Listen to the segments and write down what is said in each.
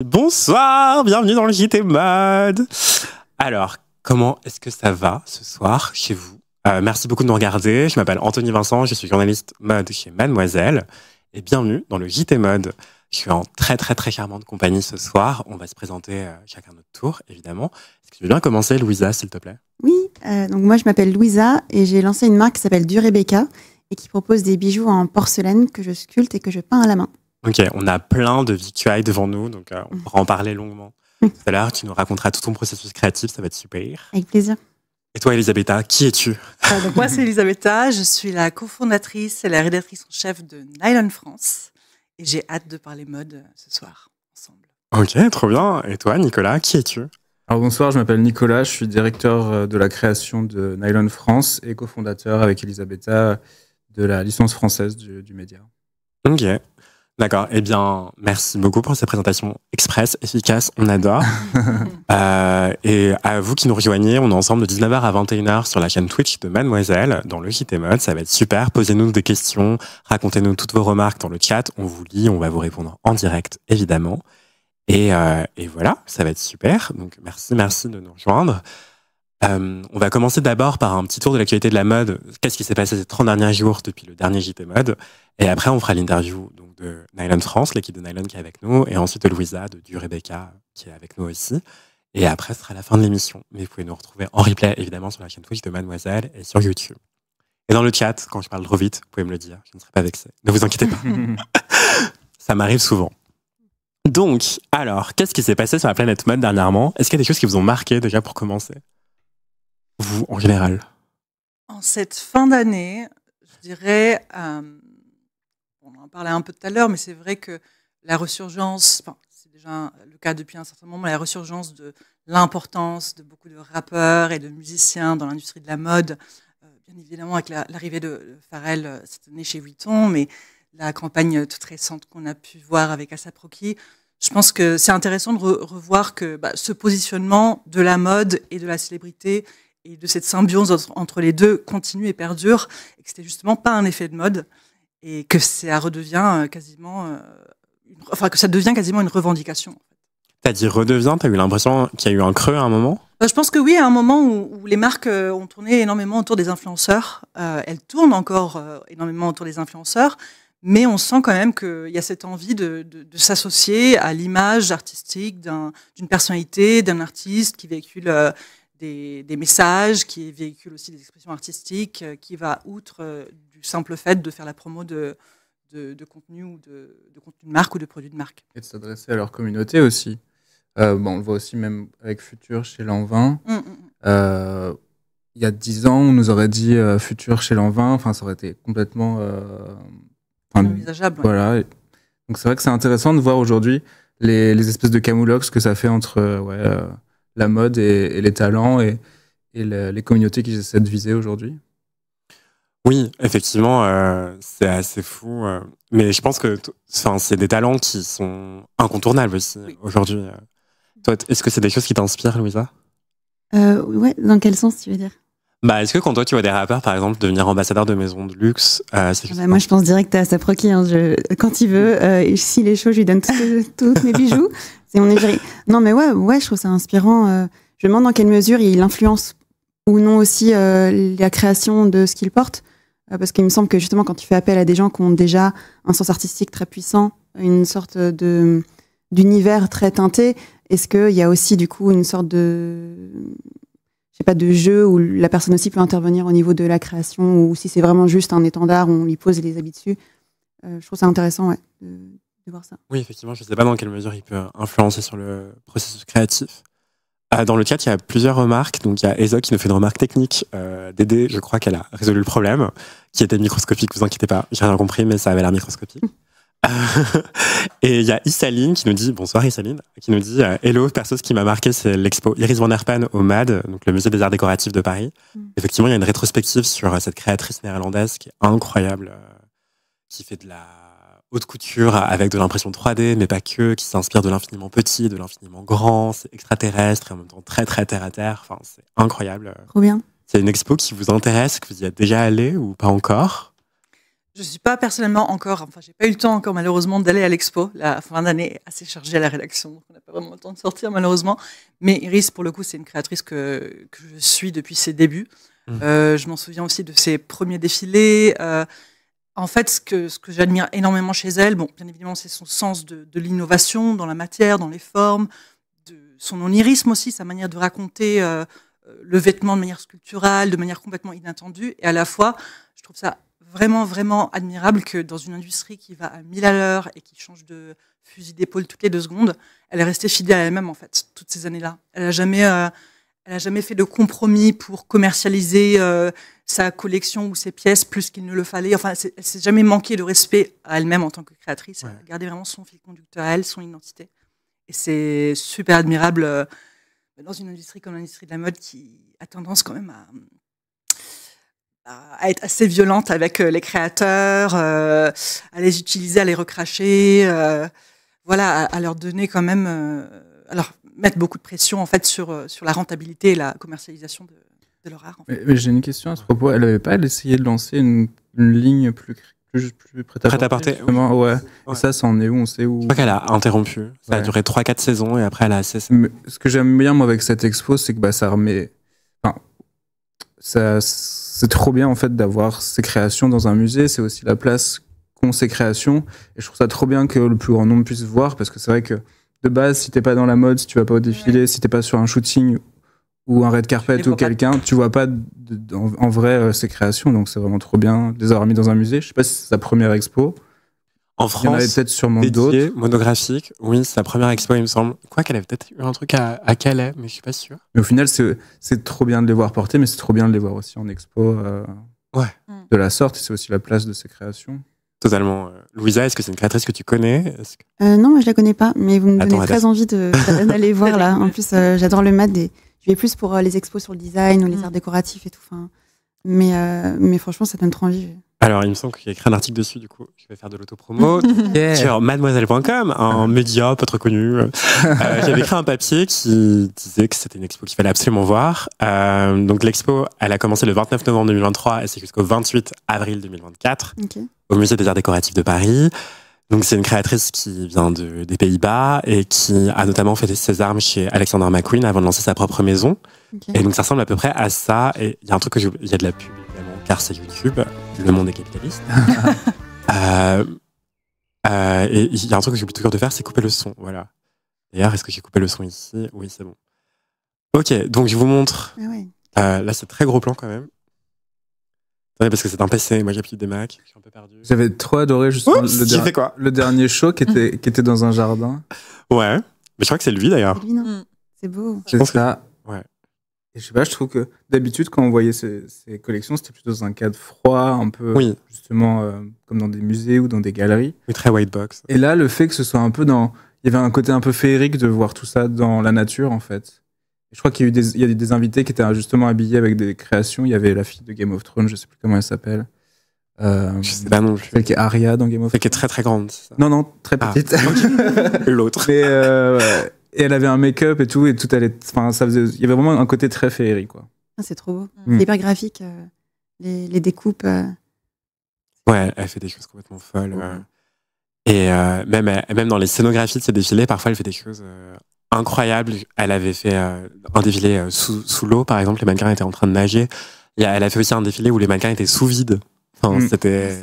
Bonsoir, bienvenue dans le JT Mode. Alors, comment est-ce que ça va ce soir chez vous? Merci beaucoup de nous regarder. Je m'appelle Anthony Vincent, je suis journaliste mode chez Mademoiselle. Et bienvenue dans le JT Mode. Je suis en très charmante compagnie ce soir. On va se présenter chacun notre tour, évidemment. Est-ce que tu veux bien commencer, Louisa, s'il te plaît? Oui, donc moi je m'appelle Louisa et j'ai lancé une marque qui s'appelle Du Rebecca et qui propose des bijoux en porcelaine que je sculpte et que je peins à la main. Ok, on a plein de victuailles devant nous, donc on pourra en parler longuement. Tout à l'heure, tu nous raconteras tout ton processus créatif, ça va être super. Avec plaisir. Et toi, Elisabetta, qui es-tu? Donc moi, c'est Elisabetta, je suis la cofondatrice et la rédactrice en chef de Nylon France. Et j'ai hâte de parler mode ce soir, ensemble. Ok, trop bien. Et toi, Nicolas, qui es-tu? Alors bonsoir, je m'appelle Nicolas, je suis directeur de la création de Nylon France et cofondateur avec Elisabetta de la licence française du média. Ok, d'accord. Eh bien, merci beaucoup pour cette présentation express, efficace, on adore. Et à vous qui nous rejoignez, on est ensemble de 19h à 21h sur la chaîne Twitch de Mademoiselle, dans le JT Mode. Ça va être super. Posez-nous des questions, racontez-nous toutes vos remarques dans le chat. On vous lit, on va vous répondre en direct, évidemment. Et voilà, ça va être super. Donc, merci de nous rejoindre. On va commencer d'abord par un petit tour de l'actualité de la mode. Qu'est-ce qui s'est passé ces 30 derniers jours depuis le dernier JT Mode? Et après, on fera l'interview donc, de Nylon France, l'équipe de Nylon qui est avec nous, et ensuite de Louisa, de Du Rebecca, qui est avec nous aussi. Et après, ce sera la fin de l'émission. Mais vous pouvez nous retrouver en replay, évidemment, sur la chaîne Twitch de Mademoiselle et sur YouTube. Et dans le chat, quand je parle trop vite, vous pouvez me le dire. Je ne serai pas vexé. Ne vous inquiétez pas. Ça m'arrive souvent. Donc, alors, qu'est-ce qui s'est passé sur la planète mode dernièrement? Est-ce qu'il y a des choses qui vous ont marqué déjà pour commencer? Vous, en général? En cette fin d'année, je dirais, on en parlait un peu tout à l'heure, mais c'est vrai que la resurgence, c'est déjà le cas depuis un certain moment, la resurgence de l'importance de beaucoup de rappeurs et de musiciens dans l'industrie de la mode, bien évidemment avec l'arrivée de Pharrell cette année chez Vuitton, mais la campagne toute récente qu'on a pu voir avec A$AP Rocky. Je pense que c'est intéressant de revoir que ce positionnement de la mode et de la célébrité et de cette symbiose entre les deux continue et perdure, et que c'était justement pas un effet de mode, et que ça redevient quasiment, que ça devient quasiment une revendication. T'as dit redevient, t'as eu l'impression qu'il y a eu un creux à un moment? Je pense que oui, à un moment où les marques ont tourné énormément autour des influenceurs, elles tournent encore énormément autour des influenceurs, mais on sent quand même qu'il y a cette envie de s'associer à l'image artistique d'une personnalité, d'un artiste qui véhicule des messages, qui véhicule aussi des expressions artistiques, qui va outre du simple fait de faire la promo de contenu ou de contenu de marque ou de produits de marque. Et de s'adresser à leur communauté aussi. On le voit aussi même avec Futur chez Lanvin. Il y a 10 ans, on nous aurait dit Futur chez Lanvin, ça aurait été complètement envisageable. Voilà. Ouais. Donc c'est vrai que c'est intéressant de voir aujourd'hui les espèces de camoulox que ça fait entre la mode et les talents et les communautés qu'ils essaient de viser aujourd'hui. Oui, effectivement, c'est assez fou. Mais je pense que c'est des talents qui sont incontournables aussi aujourd'hui. Toi, est-ce que c'est des choses qui t'inspirent, Louisa? Ouais, dans quel sens tu veux dire? Est-ce que quand toi tu vois des rappeurs par exemple devenir ambassadeur de maisons de luxe, moi je pense direct à A$AP Rocky, quand il veut, s'il est chaud, je lui donne tous mes bijoux. On est viré. Non mais ouais, je trouve ça inspirant. Je me demande dans quelle mesure il influence ou non aussi la création de ce qu'il porte, parce qu'il me semble que justement quand tu fais appel à des gens qui ont déjà un sens artistique très puissant, une sorte d'univers très teinté, est-ce qu'il y a aussi du coup une sorte de jeu où la personne aussi peut intervenir au niveau de la création, ou si c'est vraiment juste un étendard où on lui pose les habits dessus. Je trouve ça intéressant de voir ça. Oui, effectivement, je ne sais pas dans quelle mesure il peut influencer sur le processus créatif. Dans le chat, il y a plusieurs remarques. Donc, il y a Ezo qui nous fait une remarque technique. Dédé, je crois qu'elle a résolu le problème, qui était microscopique, vous inquiétez pas. J'ai rien compris, mais ça avait l'air microscopique. Et il y a Isaline qui nous dit, bonsoir Isaline, qui nous dit hello, perso, ce qui m'a marqué, c'est l'expo Iris van Herpen au MAD, donc le musée des arts décoratifs de Paris. Effectivement, il y a une rétrospective sur cette créatrice néerlandaise qui est incroyable, qui fait de la haute couture avec de l'impression 3D, mais pas que, qui s'inspire de l'infiniment petit, de l'infiniment grand, c'est extraterrestre et en même temps très terre à terre. C'est incroyable. Trop bien. C'est une expo qui vous intéresse, que vous y êtes déjà allé ou pas encore? Je suis pas personnellement encore, enfin, j'ai pas eu le temps encore malheureusement d'aller à l'expo. La fin d'année est assez chargée à la rédaction, donc on n'a pas vraiment le temps de sortir malheureusement. Mais Iris, pour le coup, c'est une créatrice que je suis depuis ses débuts. Je m'en souviens aussi de ses premiers défilés. En fait, ce que j'admire énormément chez elle, bon, bien évidemment, c'est son sens de l'innovation dans la matière, dans les formes, son onirisme aussi, sa manière de raconter le vêtement de manière sculpturale, de manière complètement inattendue. Et à la fois, je trouve ça vraiment, vraiment admirable que dans une industrie qui va à 1000 à l'heure et qui change de fusil d'épaule toutes les 2 secondes, elle est restée fidèle à elle-même, en fait, toutes ces années-là. Elle a jamais fait de compromis pour commercialiser sa collection ou ses pièces plus qu'il ne le fallait. Enfin, elle s'est jamais manqué de respect à elle-même en tant que créatrice. Elle a gardé vraiment son fil conducteur à elle, son identité. Et c'est super admirable dans une industrie comme l'industrie de la mode qui a tendance quand même à être assez violente avec les créateurs, à les utiliser, à les recracher, voilà, à leur donner quand même, à leur mettre beaucoup de pression en fait sur la rentabilité et la commercialisation de leur art. En fait. Mais j'ai une question à ce propos. Elle n'avait pas essayé de lancer une ligne plus prête à porter justement, ouais. Et ça en est où? On sait où? Je crois qu'elle a interrompu. Ça a duré 3-4 saisons et après elle a cessé. Mais ce que j'aime bien moi avec cette expo, c'est que ça remet. Enfin, c'est trop bien en fait d'avoir ces créations dans un musée. C'est aussi la place qu'ont ces créations. Et je trouve ça trop bien que le plus grand nombre puisse voir, parce que c'est vrai que de base, si t'es pas dans la mode, si tu vas pas au défilé, si t'es pas sur un shooting ou un red carpet ou quelqu'un, tu vois pas en vrai ces créations. Donc c'est vraiment trop bien de les avoir mis dans un musée. Je sais pas si c'est sa première expo. En France, il y en avait peut-être sûrement d'autres. Monographique, oui, c'est sa première expo, il me semble. Quoi qu'elle avait peut-être eu un truc à Calais, mais je suis pas sûr. Mais au final, c'est trop bien de les voir porter, mais c'est trop bien de les voir aussi en expo de la sorte. Et c'est aussi la place de ces créations. Totalement. Louisa, est-ce que c'est une créatrice que tu connais? Non, moi je la connais pas, mais vous me donnez très envie d'aller voir là. En plus, j'adore le MAD et je vais plus pour les expos sur le design ou les arts décoratifs et tout. Enfin, mais franchement, ça donne trop envie. Alors, il me semble qu'il y a écrit un article dessus, du coup. Je vais faire de l'autopromo. Sur mademoiselle.com, un média pas très connu. J'avais écrit un papier qui disait que c'était une expo qu'il fallait absolument voir. Donc, l'expo, elle a commencé le 29 novembre 2023 et c'est jusqu'au 28 avril 2024 au Musée des Arts Décoratifs de Paris. Donc, c'est une créatrice qui vient des Pays-Bas et qui a notamment fait ses armes chez Alexander McQueen avant de lancer sa propre maison. Et donc, ça ressemble à peu près à ça. Et il y a un truc il y a de la pub, évidemment, car c'est YouTube. Le monde est capitaliste. Et il y a un truc que j'oublie toujours de faire, c'est couper le son. Voilà. D'ailleurs, est-ce que j'ai coupé le son ici? Oui, c'est bon. Ok, donc je vous montre. Là, c'est très gros plan quand même. Ouais, parce que c'est un PC, moi j'appuie des Mac, je suis un peu perdu. J'avais trop adoré justement le dernier show qui était dans un jardin. Ouais, mais je crois que c'est lui d'ailleurs. C'est beau. C'est ça. Ouais. Et je sais pas, je trouve que d'habitude quand on voyait ces collections, c'était plutôt dans un cadre froid, un peu justement comme dans des musées ou dans des galeries. Oui, très white box. Et là, le fait que ce soit un peu il y avait un côté un peu féerique de voir tout ça dans la nature en fait. Je crois qu'il y a des invités qui étaient justement habillés avec des créations. Il y avait la fille de Game of Thrones, je sais plus comment elle s'appelle. Je sais pas non plus. Celle qui est Arya dans Game of Thrones. Celle qui est très très grande. C'est ça. Non, très petite. L'autre. Et elle avait un make-up et tout allait. Enfin, il y avait vraiment un côté très féerique, quoi. C'est trop beau. C'est hyper graphique. Les découpes. Ouais, elle fait des choses complètement folles. Et même dans les scénographies de ses défilés, parfois elle fait des choses incroyables. Elle avait fait un défilé sous l'eau, par exemple, les mannequins étaient en train de nager. Et elle a fait aussi un défilé où les mannequins étaient sous vide. Enfin, c'était.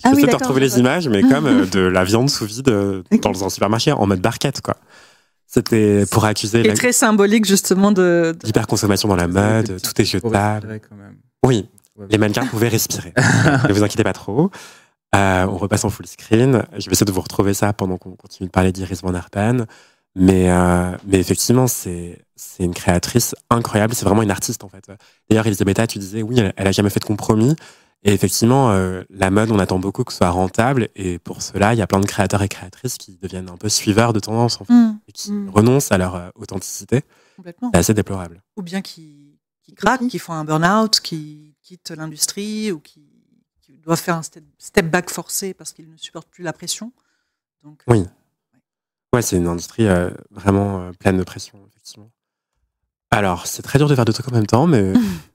J'essaie de retrouver les images, mais comme de la viande sous vide dans un supermarché en mode barquette, quoi. C'était pour accuser. C'est très symbolique, justement, de l'hyperconsommation dans la mode, tout est jetable. Oui, les mannequins pouvaient respirer. Ne vous inquiétez pas trop. On repasse en full screen. Je vais essayer de vous retrouver ça pendant qu'on continue de parler d'Iris van Herpen. Mais effectivement, c'est une créatrice incroyable. C'est vraiment une artiste, en fait. D'ailleurs, Elisabetta, tu disais, oui, elle a jamais fait de compromis. Et effectivement, la mode, on attend beaucoup que ce soit rentable. Et pour cela, il y a plein de créateurs et créatrices qui deviennent un peu suiveurs de tendance, en fait, et qui renoncent à leur authenticité. C'est assez déplorable. Ou bien qui craquent, qui font un burn-out, qui quittent l'industrie ou qui doivent faire un step back forcé parce qu'ils ne supportent plus la pression. Donc, oui. Ouais, c'est une industrie vraiment pleine de pression, effectivement. Alors, c'est très dur de faire deux trucs en même temps, mais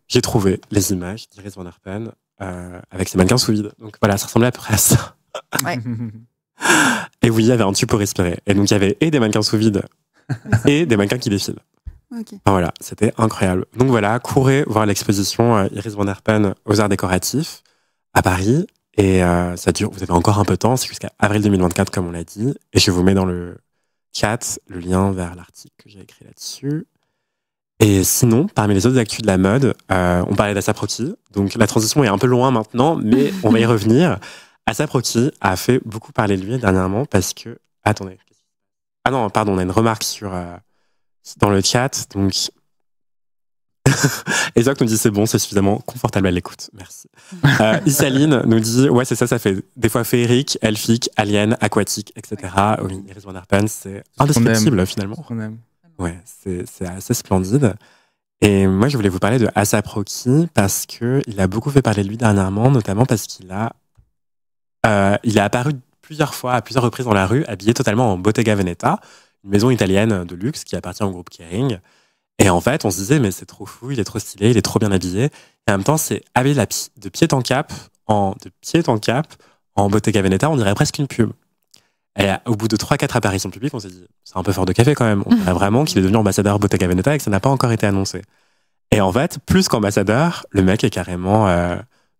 j'ai trouvé les images d'Iris van Herpen. avec ses mannequins sous vide. Donc voilà, ça ressemblait à peu près à ça. Ouais. Et oui, il y avait un tube pour respirer. Et donc il y avait et des mannequins sous vide et des mannequins qui défilent. Ok. Enfin, voilà, c'était incroyable. Donc voilà, courez voir l'exposition Iris van Herpen aux Arts Décoratifs à Paris. Et ça dure, vous avez encore un peu de temps, c'est jusqu'à avril 2024 comme on l'a dit. Et je vous mets dans le chat le lien vers l'article que j'ai écrit là-dessus. Et sinon, parmi les autres actus de la mode, on parlait d'Asap Rocky. Donc la transition est un peu loin maintenant, mais on va y revenir. Asap Rocky a fait beaucoup parler de lui dernièrement parce que... Attendez. Ah non, pardon, on a une remarque dans le chat. Donc, Ezoc nous dit c'est bon, c'est suffisamment confortable à l'écoute. Merci. Isaline nous dit ouais, c'est ça, ça fait des fois féerique, elfique, alien, aquatique, etc. Oui, Iris van Herpen, c'est indescriptible finalement. On aime. Ouais, c'est assez splendide. Et moi, je voulais vous parler de Asap Rocky parce qu'il a beaucoup fait parler de lui dernièrement, notamment parce qu'il il est apparu plusieurs fois, à plusieurs reprises dans la rue, habillé totalement en Bottega Veneta, une maison italienne de luxe qui appartient au groupe Kering. Et en fait, on se disait, mais c'est trop fou, il est trop stylé, il est trop bien habillé. Et en même temps, c'est habillé de pied en cap, en Bottega Veneta, on dirait presque une pub. Et au bout de 3-4 apparitions publiques, on s'est dit, c'est un peu fort de café quand même. On dirait vraiment qu'il est devenu ambassadeur Bottega Veneta et que ça n'a pas encore été annoncé. Et en fait, plus qu'ambassadeur, le mec est carrément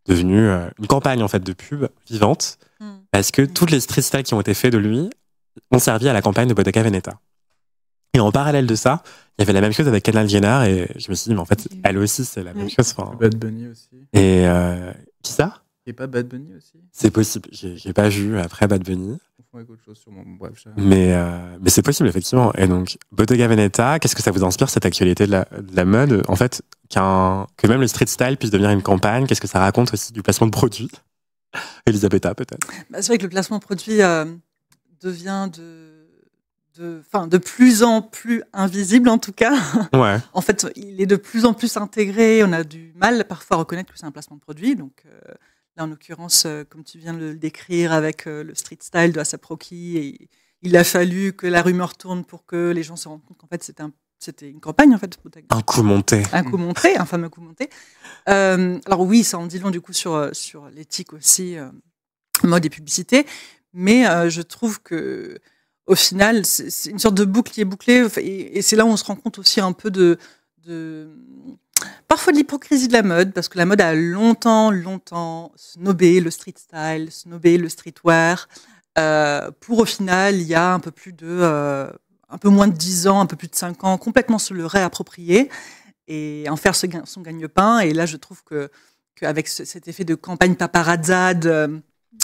devenu une campagne en fait de pub vivante parce que toutes les street styles qui ont été faits de lui ont servi à la campagne de Bottega Veneta. Et en parallèle de ça, il y avait la même chose avec Kendall Jenner et je me suis dit, mais en fait, elle aussi, c'est la même chose. Enfin, Bad Bunny aussi. et qui ça? Et pas Bad Bunny aussi. C'est possible. J'ai pas vu après Bad Bunny. Avec autre chose sur mon bref. Mais c'est possible, effectivement. Et donc, Bottega Veneta, qu'est-ce que ça vous inspire, cette actualité de la mode? En fait, que même le street style puisse devenir une campagne, qu'est-ce que ça raconte aussi du placement de produits? Elisabetta, peut-être. C'est vrai que le placement de produits devient de plus en plus invisible, en tout cas. Ouais. En fait, il est de plus en plus intégré. On a du mal parfois à reconnaître que c'est un placement de produit. Donc, là, en l'occurrence, comme tu viens de le décrire avec le street style de Asap Rocky, et il a fallu que la rumeur tourne pour que les gens se rendent compte qu'en fait, c'était une campagne, en fait. Un coup monté. Un coup monté, un fameux coup monté. Alors oui, ça en dit long, du coup, sur l'éthique aussi, mode et publicité. Mais je trouve que au final, c'est une sorte de boucle qui est bouclée. Et c'est là où on se rend compte aussi un peu parfois de l'hypocrisie de la mode, parce que la mode a longtemps snobé le street style, snobé le streetwear, pour au final, il y a un peu moins de 10 ans, un peu plus de 5 ans, complètement se le réapproprier et en faire son gagne-pain. Et là, je trouve qu'avec cet effet de campagne paparazzade,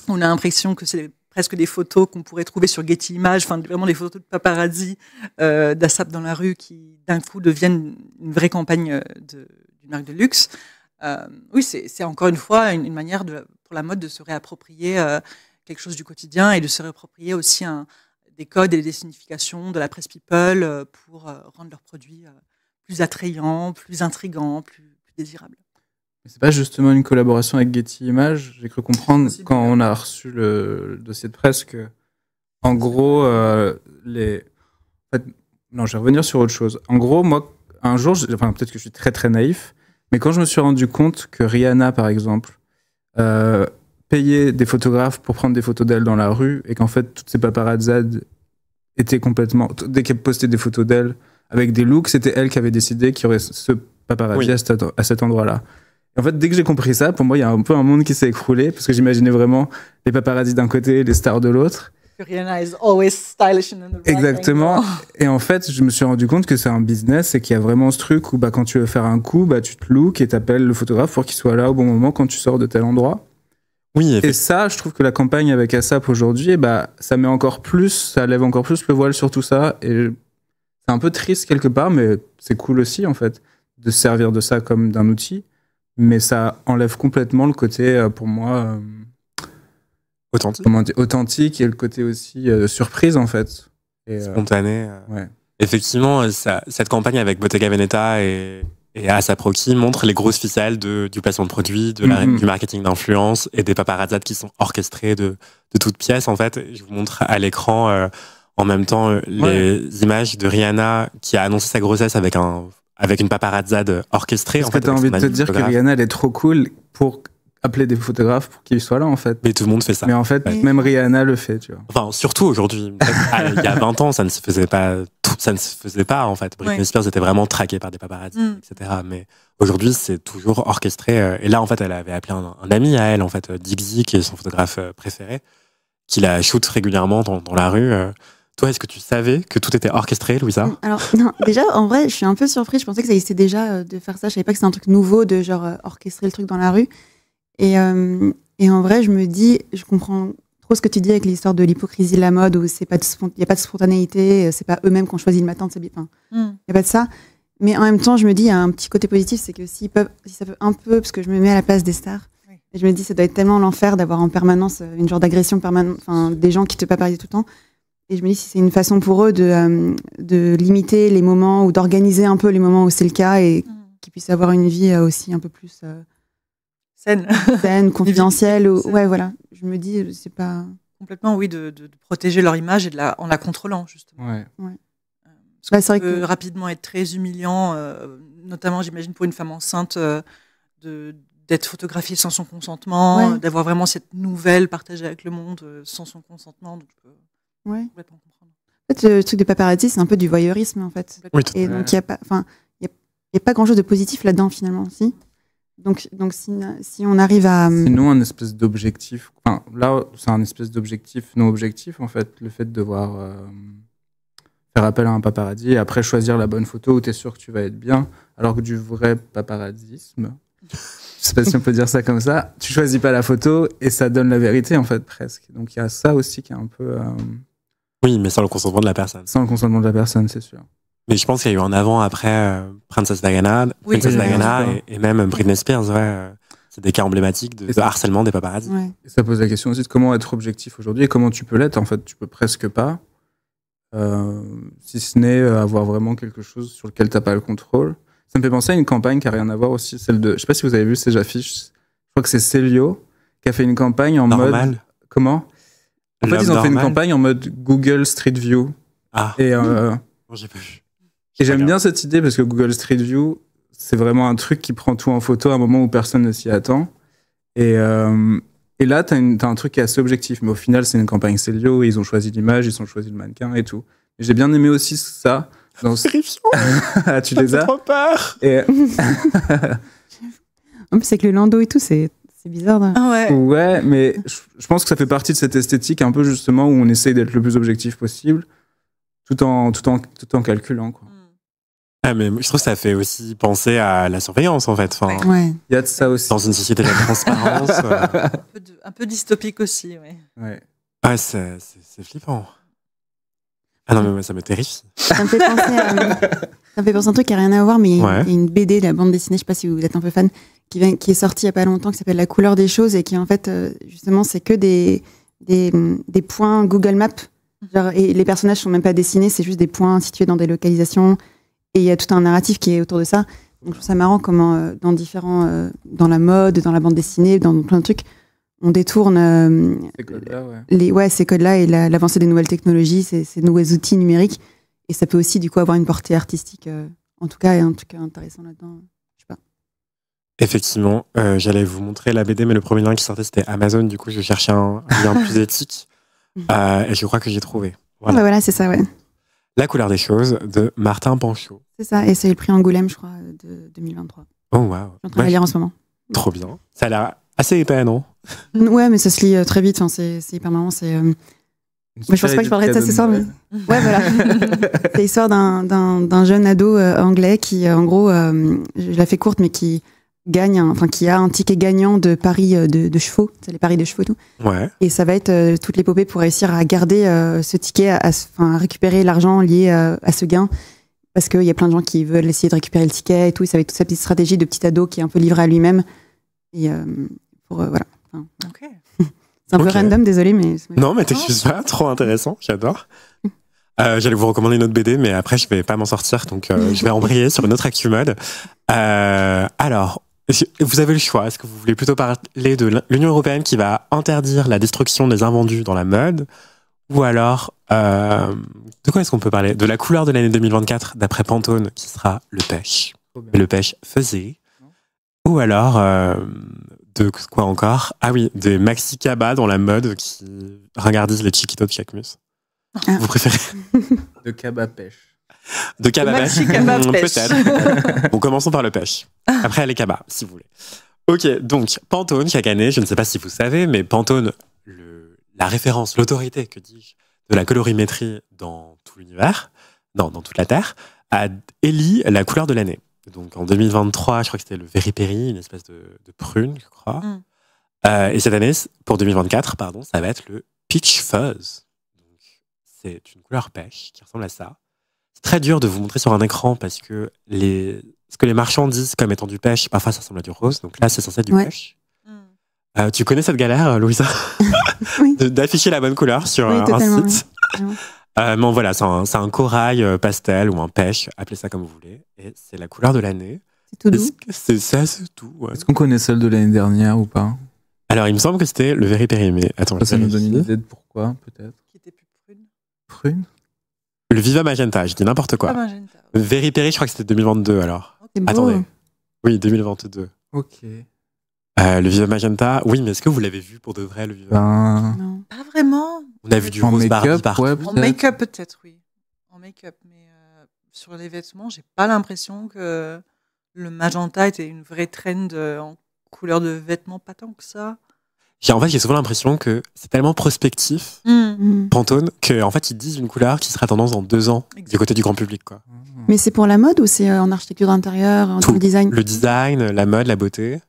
on a l'impression que c'est presque des photos qu'on pourrait trouver sur Getty Images, enfin vraiment des photos de paparazzi d'Asap dans la rue qui d'un coup deviennent une vraie campagne d'une marque de luxe. Oui, c'est encore une fois une manière pour la mode de se réapproprier quelque chose du quotidien et de se réapproprier aussi des codes et des significations de la presse people pour rendre leurs produits plus attrayants, plus intrigants, plus désirables. C'est pas justement une collaboration avec Getty Images? J'ai cru comprendre quand on a reçu le dossier de presse que, en gros, non, je vais revenir sur autre chose. En gros, moi, un jour, peut-être que je suis très très naïf, mais quand je me suis rendu compte que Rihanna, par exemple, payait des photographes pour prendre des photos d'elle dans la rue et qu'en fait, toutes ces paparazzades étaient complètement... Dès qu'elle postait des photos d'elle avec des looks, c'était elle qui avait décidé qu'il y aurait ce paparazzi à cet endroit-là. En fait, dès que j'ai compris ça, pour moi, il y a un peu un monde qui s'est écroulé parce que j'imaginais vraiment les paparazzis d'un côté, les stars de l'autre. Rihanna is always stylish in the right Exactement. angle. Et en fait, je me suis rendu compte que c'est un business et qu'il y a vraiment ce truc où quand tu veux faire un coup, tu te looks et t'appelles le photographe pour qu'il soit là au bon moment quand tu sors de tel endroit. Oui. Et ça, je trouve que la campagne avec Asap aujourd'hui, ça lève encore plus le voile sur tout ça. Et c'est un peu triste quelque part, mais c'est cool aussi en fait de se servir de ça comme d'un outil. Mais ça enlève complètement le côté, pour moi, authentique et le côté aussi surprise, en fait. Et, spontané. Ouais. Effectivement, cette campagne avec Bottega Veneta et Asap Rocky montre les grosses ficelles du placement de produits, du marketing d'influence et des paparazzades qui sont orchestrés de toutes pièces. En fait, je vous montre à l'écran en même temps les images de Rihanna qui a annoncé sa grossesse avec une paparazzade orchestrée. Est-ce que tu as envie de te dire que Rihanna, elle est trop cool pour appeler des photographes pour qu'ils soient là, en fait. Mais tout le monde fait ça. Mais en fait, Ouais. même Rihanna le fait, tu vois. Enfin, surtout aujourd'hui. Il y a 20 ans, ça ne se faisait pas. Ça ne se faisait pas, en fait. Britney Ouais. Spears était vraiment traquée par des paparazzi, etc. Mais aujourd'hui, c'est toujours orchestré. Et là, en fait, elle avait appelé un ami à elle, en fait, Diggsy, qui est son photographe préféré, qui la shoot régulièrement dans la rue. Toi, est-ce que tu savais que tout était orchestré, Louisa? Alors, non, déjà, en vrai, je suis un peu surprise. Je pensais que ça existait déjà de faire ça. Je savais pas que c'était un truc nouveau de genre orchestrer le truc dans la rue. Et en vrai, je me dis, je comprends trop ce que tu dis avec l'histoire de l'hypocrisie de la mode où il n'y a pas de spontanéité, c'est pas eux-mêmes qui ont choisi le matin de s'habiller. Enfin, il n'y a pas de ça. Mais en même temps, je me dis, il y a un petit côté positif, c'est que si ça peut un peu, parce que je me mets à la place des stars, Oui. et je me dis, ça doit être tellement l'enfer d'avoir en permanence une genre d'agression permanente, enfin, des gens qui te paparazzi tout le temps. Et je me dis, si c'est une façon pour eux de limiter les moments ou d'organiser un peu les moments où c'est le cas et qu'ils puissent avoir une vie aussi un peu plus saine, confidentielle. Ouais, voilà. Je me dis, c'est pas. Complètement, oui, de protéger leur image et en la contrôlant, justement. Ouais. Parce Bah, que c'est ça vrai peut que- rapidement être très humiliant, notamment, j'imagine, pour une femme enceinte, d'être photographiée sans son consentement, Ouais. d'avoir vraiment cette nouvelle partagée avec le monde sans son consentement. Donc, je peux Ouais. complètement comprendre. En fait, le truc de paparazzi, c'est un peu du voyeurisme, en fait. Oui, Et donc, il n'y a pas, enfin, il y a pas grand-chose de positif là-dedans, finalement, si. Donc si on arrive à. Sinon, un espèce d'objectif. Enfin, là, c'est un espèce d'objectif non objectif, en fait. Le fait de devoir faire appel à un paparazzi et après choisir la bonne photo où tu es sûr que tu vas être bien, alors que du vrai paparazzisme, je sais pas si on peut dire ça comme ça, tu choisis pas la photo et ça donne la vérité, en fait, presque. Donc il y a ça aussi qui est un peu Oui, mais sans le consentement de la personne. sans le consentement de la personne, c'est sûr. Mais je pense qu'il y a eu un avant-après Princess Diana, Oui, Princess oui, Diana bien sûr. et même Britney Spears. Ouais, c'est des cas emblématiques de harcèlement des paparazzi. Ouais. Et ça pose la question aussi de comment être objectif aujourd'hui et comment tu peux l'être. En fait, tu peux presque pas, si ce n'est avoir vraiment quelque chose sur lequel tu n'as pas le contrôle. Ça me fait penser à une campagne qui n'a rien à voir aussi, celle de. Je sais pas si vous avez vu ces affiches. Je crois que c'est Célio qui a fait une campagne en mode. Normal. Comment? En fait, L'homme ils ont fait une normal. campagne en mode Google Street View. Ah, Et, non, j'ai pas vu. et j'aime Regarde. bien cette idée parce que Google Street View, c'est vraiment un truc qui prend tout en photo à un moment où personne ne s'y attend. Et là, t'as un truc qui est assez objectif. Mais au final, c'est une campagne Célio. Ils ont choisi l'image, ils ont choisi le mannequin et tout. Et j'ai bien aimé aussi ça. Dans ce... Terrifiant. tu les as trop peur. et, En plus, avec le landau et tout, c'est bizarre. Ah ouais. ouais, mais je pense que ça fait partie de cette esthétique un peu justement où on essaye d'être le plus objectif possible tout en calculant, quoi. Ah, mais je trouve que ça fait aussi penser à la surveillance, en fait. Enfin, Ouais. Ouais. Il y a de ça aussi. dans une société de la transparence. Un peu dystopique aussi, ouais. Ouais. Ouais, c'est flippant. Ah non, mais moi, ça me terrifie. Ça me fait penser à un truc qui n'a rien à voir, mais il y a une BD de la bande dessinée, je sais pas si vous êtes un peu fan, qui est sortie il y a pas longtemps, qui s'appelle La couleur des choses et qui en fait, justement, c'est que des points Google Maps. Genre, et les personnages sont même pas dessinés, c'est juste des points situés dans des localisations. Et il y a tout un narratif qui est autour de ça. Donc je trouve ça marrant comment dans la mode, dans la bande dessinée, dans plein de trucs, on détourne Ces codes-là, ouais. ces codes-là et l'avancée des nouvelles technologies, ces nouveaux outils numériques. Et ça peut aussi, du coup, avoir une portée artistique. En tout cas, et un truc intéressant là-dedans. Je sais pas. Effectivement, j'allais vous montrer la BD, mais le premier lien qui sortait, c'était Amazon. Du coup, je cherchais un lien plus éthique. Et je crois que j'ai trouvé. Voilà. Voilà, c'est ça, ouais. La couleur des choses de Martin Panchaud. C'est ça. Et c'est le prix Angoulême, je crois, de 2023. Oh, waouh. Je suis en train de la lire en ce moment. Trop bien. Ça a l'air assez épais, non? Ouais, mais ça se lit très vite. Enfin, c'est hyper marrant. Mais je pense pas que je parlerai de ça ce soir, mais. Ouais, voilà. C'est l'histoire d'un jeune ado anglais qui, en gros, je la fais courte, mais qui qui a un ticket gagnant de paris de chevaux, c'est les paris de chevaux et tout. Ouais. Et ça va être toute l'épopée pour réussir à garder ce ticket, à récupérer l'argent lié à ce gain. Parce qu'il y a plein de gens qui veulent essayer de récupérer le ticket et tout. Et ça va être toute sa petite stratégie de petit ado qui est un peu livré à lui-même. Et voilà. Enfin, Ok. c'est un peu Ok. random, désolé, mais. Non, mais t'excuses pas. Trop intéressant. J'adore. J'allais vous recommander une autre BD, mais après, je vais pas m'en sortir. Donc, je vais embrayer sur une autre actu mode. Alors, vous avez le choix. Est-ce que vous voulez plutôt parler de l'Union européenne qui va interdire la destruction des invendus dans la mode? Ou alors, de quoi est-ce qu'on peut parler? De la couleur de l'année 2024, d'après Pantone, qui sera le pêche. Le pêche faisé. Ou alors, De quoi encore? Ah oui, des maxi cabas dans la mode qui regardisent les chiquitos de Jacquemus. Ah. Vous préférez? De cabas pêche. De cabas pêche? maxi cabas pêche. Peut-être. Bon, commençons par le pêche. Après, les cabas, si vous voulez. Ok, donc Pantone, chaque année, je ne sais pas si vous savez, mais Pantone, la référence, l'autorité, que dis-je, de la colorimétrie dans tout l'univers, dans toute la Terre, a élu la couleur de l'année. Donc en 2023, je crois que c'était le Very Berry, une espèce de prune, je crois. Et cette année, pour 2024, pardon, ça va être le Peach Fuzz. Donc, c'est une couleur pêche qui ressemble à ça. C'est très dur de vous montrer sur un écran parce que ce que les marchands disent comme étant du pêche, parfois ça ressemble à du rose. Donc là, c'est censé être du pêche. Tu connais cette galère, Louisa? Oui. D'afficher la bonne couleur sur un site. Mais voilà, c'est un corail pastel ou un pêche, appelez ça comme vous voulez. Et c'est la couleur de l'année. C'est tout doux. C'est assez tout. Ouais. Est-ce qu'on connaît celle de l'année dernière ou pas? Alors, il me semble que c'était le Very Berry, mais attends, Ça nous donne une idée de pourquoi, peut-être. Qui était plus prune. Prune? Le Viva Magenta, je dis n'importe quoi. Ah, magenta. Le Very Berry, je crois que c'était 2022 alors. C'est beau. Attendez. Oui, 2022. Ok. Le Viva Magenta, oui, mais est-ce que vous l'avez vu pour de vrai, le Viva? Non. Pas vraiment. On a vu du En rose Barbie make-up, partout. ouais, En peut-être. make-up, peut-être, oui. En make-up, mais sur les vêtements, j'ai pas l'impression que le magenta était une vraie trend en couleur de vêtements, pas tant que ça. En fait, j'ai souvent l'impression que c'est tellement prospectif, Pantone, qu'en fait, ils disent une couleur qui sera tendance dans 2 ans du côté du grand public, quoi. Mais c'est pour la mode ou c'est en architecture d'intérieur, en Tout. le design? Le design, la mode, la beauté.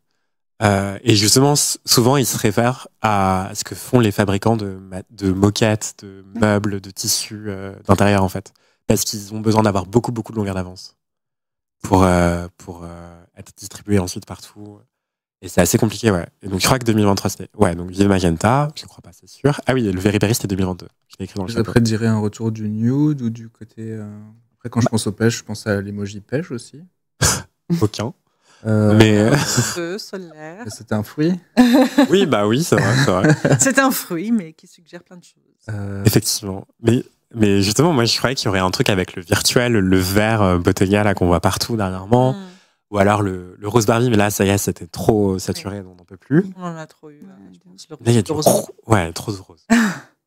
Et justement, souvent, ils se réfèrent à ce que font les fabricants de moquettes, de meubles, de tissus d'intérieur, en fait. Parce qu'ils ont besoin d'avoir beaucoup, beaucoup de longueur d'avance pour être distribués ensuite partout. Et c'est assez compliqué, ouais. Et donc, je crois que 2023, c'était... Ouais, donc Vive Magenta, je crois pas, c'est sûr. Ah oui, le Very Berry, c'était 2022. Je l'ai écrit dans le Vous chapeau. prédiriez un retour du nude ou du côté... Après, quand je pense au pêche, je pense à l'emoji pêche aussi. Aucun. Mais Feu, solaire. c'est un fruit. Oui, bah oui, c'est vrai, c'est vrai. C'est un fruit, mais qui suggère plein de choses. Effectivement. Mais justement, moi, je croyais qu'il y aurait un truc avec le virtuel, le vert Bottega, là, qu'on voit partout dernièrement. Ou alors le rose Barbie, mais là, ça y est, c'était trop saturé, on n'en peut plus. On en a trop eu. Là, je pense, Là, il y a du rose. Ouais, trop de rose.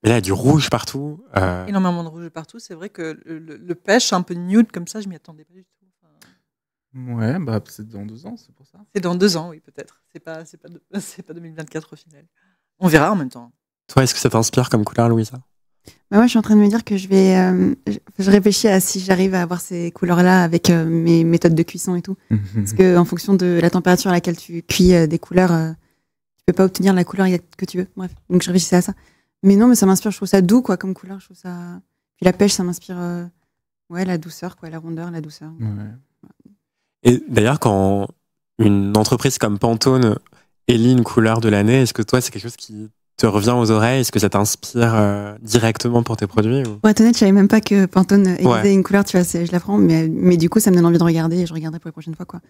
Mais là, il y a du rouge partout. Énormément de rouge partout. C'est vrai que le pêche un peu nude comme ça, je m'y attendais pas du tout. Enfin, Ouais, bah c'est dans 2 ans, c'est pour ça. c'est dans 2 ans, oui, peut-être. C'est pas 2024 au final. On verra en même temps. Toi, est-ce que ça t'inspire comme couleur, Louisa? Bah moi, je suis en train de me dire que je réfléchis à si j'arrive à avoir ces couleurs-là avec mes méthodes de cuisson et tout. Parce que en fonction de la température à laquelle tu cuis des couleurs, tu peux pas obtenir la couleur que tu veux. Bref, donc je réfléchissais à ça. Mais non, mais ça m'inspire. Je trouve ça doux, quoi, comme couleur. Je trouve ça. Puis la pêche, ça m'inspire. Ouais, la douceur, quoi, la rondeur, la douceur. Ouais. Et d'ailleurs, quand une entreprise comme Pantone élit une couleur de l'année, est-ce que toi, c'est quelque chose qui te revient aux oreilles? Est-ce que ça t'inspire directement pour tes produits ou... Pour être honnête, je savais même pas que Pantone élisait Ouais. une couleur, tu vois, je la prends, mais du coup, ça me donne envie de regarder et je regarderai pour la prochaine fois, quoi.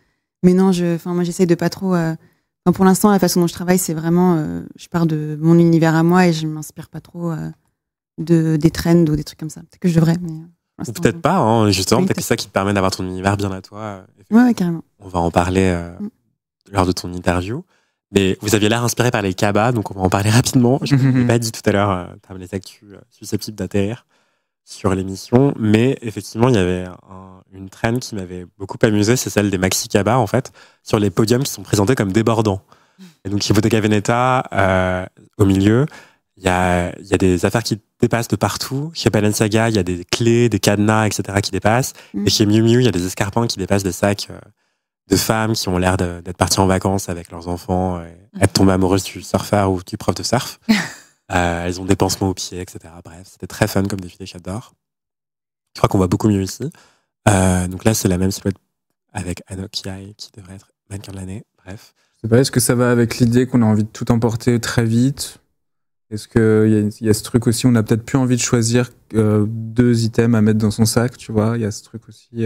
Mais non, moi, j'essaye de pas trop. Pour l'instant, la façon dont je travaille, c'est vraiment. Je pars de mon univers à moi et je m'inspire pas trop des trends ou des trucs comme ça. Peut-être que je devrais, mais. Ou peut-être pas, hein, justement, Oui, peut-être que c'est ça qui te permet d'avoir ton univers bien à toi. Ouais, carrément. On va en parler lors de ton interview. Mais vous aviez l'air inspiré par les cabas, donc on va en parler rapidement. Je ne l'ai pas dit tout à l'heure, parmi les actus susceptibles d'atterrir sur l'émission. Mais effectivement, il y avait une trend qui m'avait beaucoup amusé, c'est celle des maxi cabas, en fait, sur les podiums qui sont présentés comme débordants. Et donc, il y a Bottega Veneta au milieu. Il y a des affaires qui dépassent de partout. Chez Balenciaga, il y a des clés, des cadenas, etc. qui dépassent. Et chez Miu Miu, il y a des escarpins qui dépassent des sacs de femmes qui ont l'air d'être parties en vacances avec leurs enfants, être tombées amoureuses du surfeur ou du prof de surf. Elles ont des pansements aux pieds, etc. Bref, c'était très fun comme défilé, j'adore. Je crois qu'on voit beaucoup mieux ici. Donc là, c'est la même silhouette avec Anok Yai qui devrait être mannequin de l'année. Bref. Je sais pas, est-ce que ça va avec l'idée qu'on a envie de tout emporter très vite? Est-ce qu'il y a ce truc aussi, on a peut-être plus envie de choisir 2 items à mettre dans son sac, tu vois? Il y a ce truc aussi,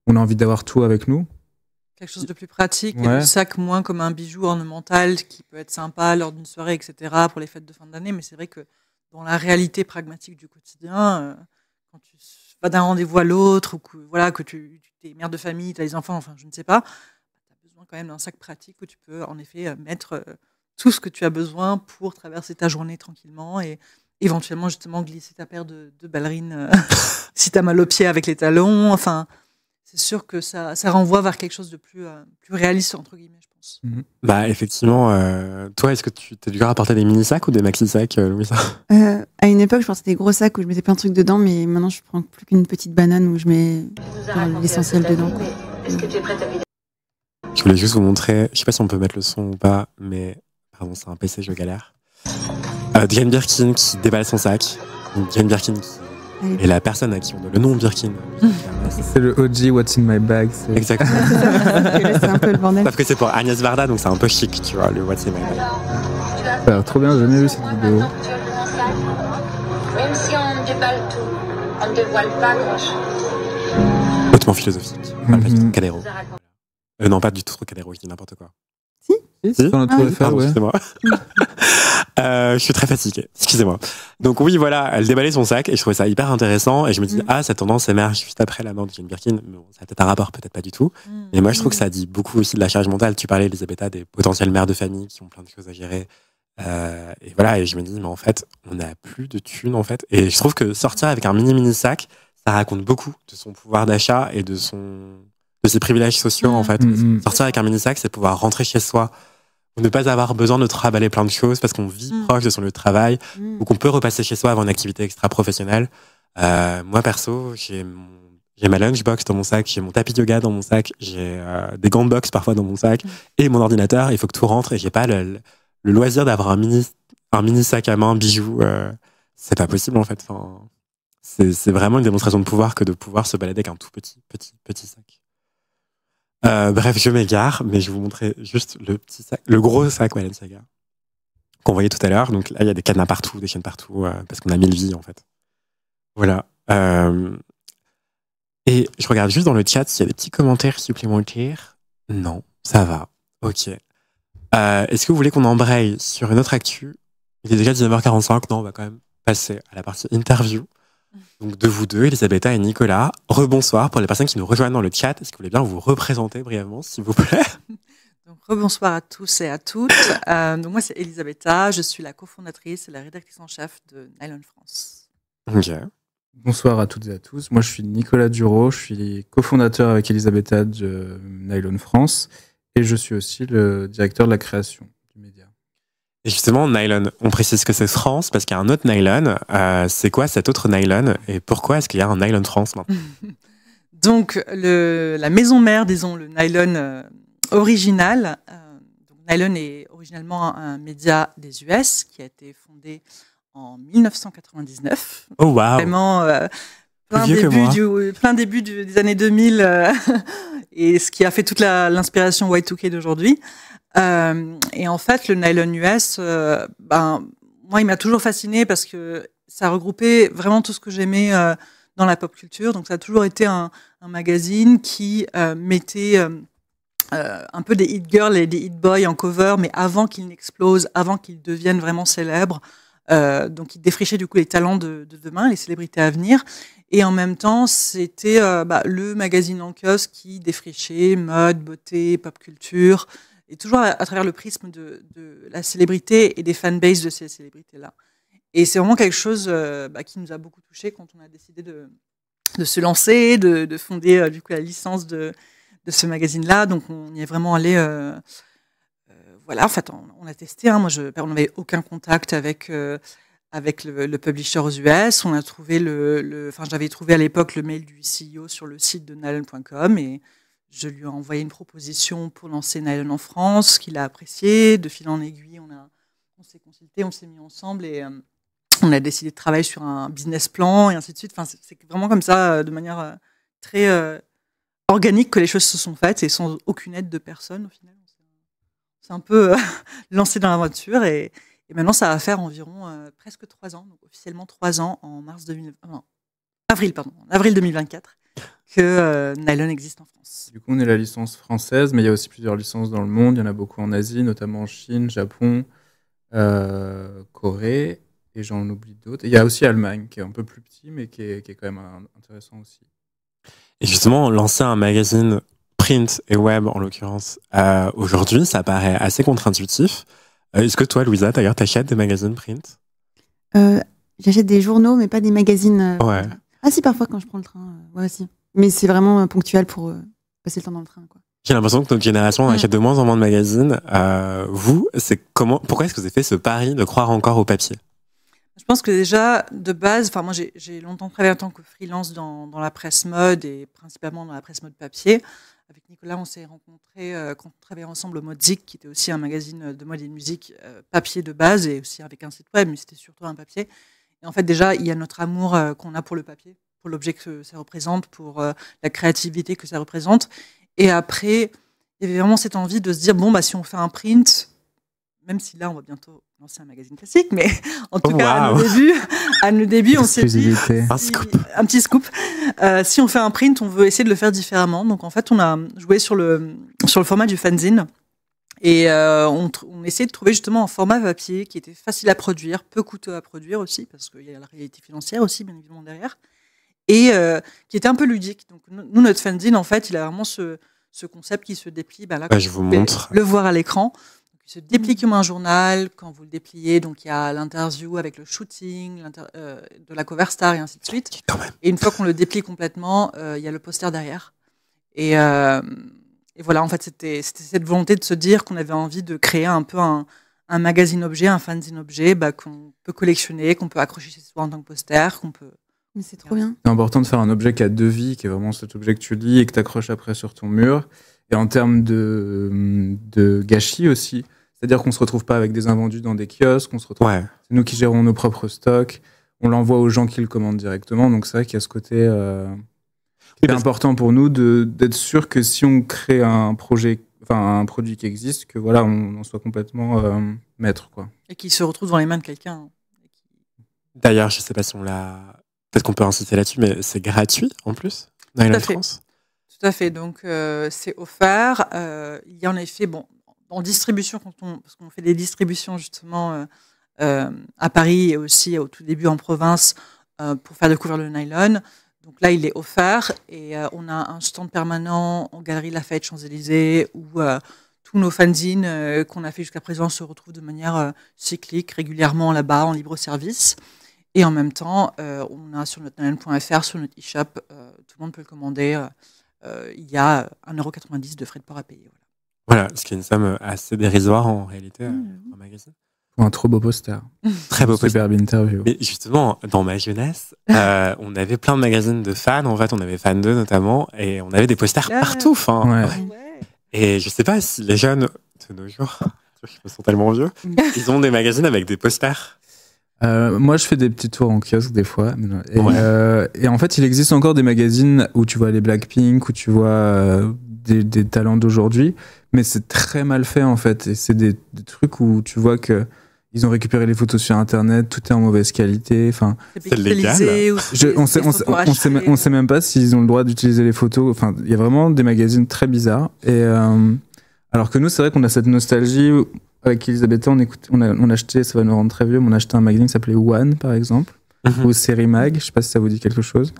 on a envie d'avoir tout avec nous. Quelque chose de plus pratique, et Ouais. le sac moins comme un bijou ornemental qui peut être sympa lors d'une soirée, etc., pour les fêtes de fin d'année. Mais c'est vrai que dans la réalité pragmatique du quotidien, quand tu vas d'un rendez-vous à l'autre, ou que tu es mère de famille, tu as les enfants, enfin, je ne sais pas, tu as besoin quand même d'un sac pratique où tu peux en effet mettre tout ce que tu as besoin pour traverser ta journée tranquillement et éventuellement justement glisser ta paire de ballerines si tu as mal aux pieds avec les talons. Enfin, c'est sûr que ça renvoie vers quelque chose de plus réaliste, entre guillemets, je pense. Bah, effectivement, toi, est-ce que tu t'es du genre à porter des mini-sacs ou des maxi-sacs, Louisa? À une époque, je portais des gros sacs où je mettais plein de trucs dedans, mais maintenant, je prends plus qu'une petite banane où je mets l'essentiel dedans. Quoi. Est-ce que tu es prête à vider? Je voulais juste vous montrer, je sais pas si on peut mettre le son ou pas, mais pardon, c'est un PC, je galère. Jane Birkin qui déballe son sac. Donc, Jane Birkin qui est la personne à qui on donne le nom Birkin. C'est le OG What's in my bag. Exactement. C'est un peu le bordel. Sauf que c'est pour Agnès Varda, donc c'est un peu chic, tu vois, le What's in my bag. Ça a l'air trop bien, j'ai jamais vu cette vidéo. Même si on déballe tout, on ne dévoile pas grand-chose. Hautement philosophique. Cadéro. Non, pas du tout trop Cadéro, je dis n'importe quoi. Si, on a tout à faire, Pardon, ouais. excusez-moi. Je suis très fatigué, excusez-moi. Donc oui, voilà, elle déballait son sac et je trouvais ça hyper intéressant et je me dis, cette tendance émerge juste après la mort de Jane Birkin. Mais bon, ça a peut-être un rapport, peut-être pas du tout. Mais moi, je trouve que ça dit beaucoup aussi de la charge mentale. Tu parlais, Elisabetta, des potentiels mères de famille qui ont plein de choses à gérer. Et voilà, et je me dis, mais en fait, on n'a plus de thunes, en fait. Et je trouve que sortir avec un mini sac, ça raconte beaucoup de son pouvoir d'achat et de ses privilèges sociaux, en fait. Sortir avec un mini sac, c'est pouvoir rentrer chez soi, ou ne pas avoir besoin de travailler plein de choses parce qu'on vit proche de son lieu de travail, ou qu'on peut repasser chez soi avant une activité extra-professionnelle. Moi, perso, j'ai ma lunchbox dans mon sac, j'ai mon tapis de yoga dans mon sac, j'ai des gants de boxe parfois dans mon sac, et mon ordinateur, il faut que tout rentre, et j'ai pas le loisir d'avoir un mini sac à main, bijoux. C'est pas possible, en fait. Enfin, c'est vraiment une démonstration de pouvoir que de pouvoir se balader avec un tout petit sac. Bref, je m'égare, mais je vais vous montrer juste le petit sac, le gros sac Balenciaga qu'on voyait tout à l'heure. Donc là, il y a des cadenas partout, des chaînes partout, parce qu'on a 1000 vies en fait. Voilà. Et je regarde juste dans le chat s'il y a des petits commentaires supplémentaires. Non, ça va. Ok. Est-ce que vous voulez qu'on embraye sur une autre actu? Il est déjà 19h45. Non, on va quand même passer à la partie interview. Donc de vous deux, Elisabetta et Nicolas, rebonsoir pour les personnes qui nous rejoignent dans le chat. Est-ce que vous voulez bien vous représenter brièvement, s'il vous plaît? Donc rebonsoir à tous et à toutes. Donc moi c'est Elisabetta, je suis la cofondatrice et la rédactrice en chef de Nylon France. Ok. Bonsoir à toutes et à tous. Moi je suis Nicolas Duro, je suis cofondateur avec Elisabetta de Nylon France et je suis aussi le directeur de la création du média. Et justement, Nylon, on précise que c'est France parce qu'il y a un autre Nylon. C'est quoi cet autre Nylon et pourquoi est-ce qu'il y a un Nylon France maintenant? Donc, la maison mère, disons, le Nylon original. Donc, Nylon est originalement un média des US qui a été fondé en 1999. Oh, waouh! Vraiment, plein début des années 2000 et ce qui a fait toute l'inspiration Y2K d'aujourd'hui. Et en fait, le Nylon US, moi, il m'a toujours fasciné parce que ça regroupait vraiment tout ce que j'aimais dans la pop culture. Donc, ça a toujours été un magazine qui mettait un peu des hit girls et des hit boys en cover, mais avant qu'ils n'explosent, avant qu'ils deviennent vraiment célèbres. Donc, il défrichait du coup les talents de demain, les célébrités à venir. Et en même temps, c'était le magazine en kiosque qui défrichait mode, beauté, pop culture, et toujours à travers le prisme de la célébrité et des fanbases de ces célébrités-là. Et c'est vraiment quelque chose qui nous a beaucoup touchés quand on a décidé de se lancer, de fonder du coup la licence de ce magazine-là. Donc on y est vraiment allé. Voilà, en fait, on a testé. Hein. On n'avait aucun contact avec le publisher aux US. On a trouvé j'avais trouvé à l'époque le mail du CEO sur le site de nylon.com et je lui ai envoyé une proposition pour lancer Nylon en France, qu'il a apprécié. De fil en aiguille, on s'est consulté, on s'est mis ensemble et on a décidé de travailler sur un business plan et ainsi de suite. Enfin, c'est vraiment comme ça, de manière très organique que les choses se sont faites et sans aucune aide de personne au final. On s'est un peu lancé dans l'aventure et maintenant ça va faire environ presque 3 ans, donc officiellement 3 ans en avril 2024 que Nylon existe en France. Du coup, on est la licence française, mais il y a aussi plusieurs licences dans le monde. Il y en a beaucoup en Asie, notamment en Chine, Japon, Corée, et j'en oublie d'autres. Et il y a aussi Allemagne, qui est un peu plus petit, mais qui est quand même intéressant aussi. Et justement, lancer un magazine print et web en l'occurrence, aujourd'hui, ça paraît assez contre-intuitif. Est-ce que toi, Louisa, d'ailleurs, t'achètes des magazines print? J'achète des journaux, mais pas des magazines. Ouais. Ah si, parfois quand je prends le train, ouais aussi. Mais c'est vraiment ponctuel pour passer le temps dans le train, quoi. J'ai l'impression que notre génération achète de moins en moins de magazines. Vous, pourquoi est-ce que vous avez fait ce pari de croire encore au papier? Je pense que déjà, de base, enfin moi j'ai longtemps travaillé en tant que freelance dans la presse mode et principalement dans la presse mode papier. Avec Nicolas, on s'est rencontrés quand on travaillait ensemble au Modzik, qui était aussi un magazine de mode et de musique papier de base et aussi avec un site web, mais c'était surtout un papier. Et en fait, déjà, il y a notre amour qu'on a pour le papier, pour l'objet que ça représente, pour la créativité que ça représente. Et après, il y avait vraiment cette envie de se dire, bon, bah, si on fait un print, même si là, on va bientôt lancer un magazine classique, mais en tout cas, à nos débuts, on s'est dit, un petit scoop. Si on fait un print, on veut essayer de le faire différemment. Donc, en fait, on a joué sur le format du fanzine. Et on essayait de trouver justement un format papier qui était facile à produire, peu coûteux à produire aussi, parce qu'il y a la réalité financière aussi, bien évidemment, derrière, et qui était un peu ludique. Donc, nous, notre fanzine, en fait, il a vraiment ce concept qui se déplie. Bah, là, je vous montre. Le voir à l'écran. Il se déplie comme un journal quand vous le dépliez. Donc, il y a l'interview avec le shooting, de la cover star et ainsi de suite. Et une fois qu'on le déplie complètement, il y a le poster derrière. Et voilà, en fait, c'était cette volonté de se dire qu'on avait envie de créer un peu un magazine objet, un fanzine objet, qu'on peut collectionner, qu'on peut accrocher chez soi en tant que poster, qu'on peut... Mais c'est trop bien. C'est important de faire un objet qui a deux vies, qui est vraiment cet objet que tu lis et que tu accroches après sur ton mur. Et en termes de gâchis aussi, c'est-à-dire qu'on ne se retrouve pas avec des invendus dans des kiosques, c'est nous qui gérons nos propres stocks, on l'envoie aux gens qui le commandent directement, donc c'est vrai qu'il y a ce côté... C'est important pour nous d'être sûr que si on crée un projet, enfin un produit qui existe, que voilà, on en soit complètement maître, quoi. Et qui se retrouve dans les mains de quelqu'un. D'ailleurs, je sais pas si on l'a... Peut-être qu'on peut insister là-dessus, mais c'est gratuit en plus dans la France. Tout à fait. Donc c'est offert. Il y a en effet, bon, en distribution parce qu'on fait des distributions justement à Paris et aussi au tout début en province pour faire découvrir le nylon. Donc là, il est offert et on a un stand permanent en Galerie Lafayette Champs-Élysées où tous nos fanzines qu'on a fait jusqu'à présent se retrouvent de manière cyclique, régulièrement là-bas, en libre service. Et en même temps, on a sur notre nylon.fr, sur notre e-shop, tout le monde peut le commander. Il y a 1,90 € de frais de port à payer. Voilà, ce qui est une somme assez dérisoire en réalité en magazine. Un trop beau poster. Très beau poster. Superbe interview. Mais justement, dans ma jeunesse, on avait plein de magazines de fans. En fait, on avait Fan 2 notamment, et on avait des posters partout. Et je sais pas si les jeunes de nos jours, ils sont tellement vieux, ils ont des magazines avec des posters. Moi, je fais des petits tours en kiosque des fois. Et en fait, il existe encore des magazines où tu vois les Blackpink, où tu vois des talents d'aujourd'hui, mais c'est très mal fait en fait. Et c'est des trucs où tu vois que ils ont récupéré les photos sur Internet, tout est en mauvaise qualité. Enfin, c'est légal. On sait même pas s'ils ont le droit d'utiliser les photos. Enfin, il y a vraiment des magazines très bizarres. Et alors que nous, c'est vrai qu'on a cette nostalgie. Avec Elisabeth, on a acheté, ça va nous rendre très vieux, mais on a acheté un magazine qui s'appelait One, par exemple, ou Série Mag, je sais pas si ça vous dit quelque chose.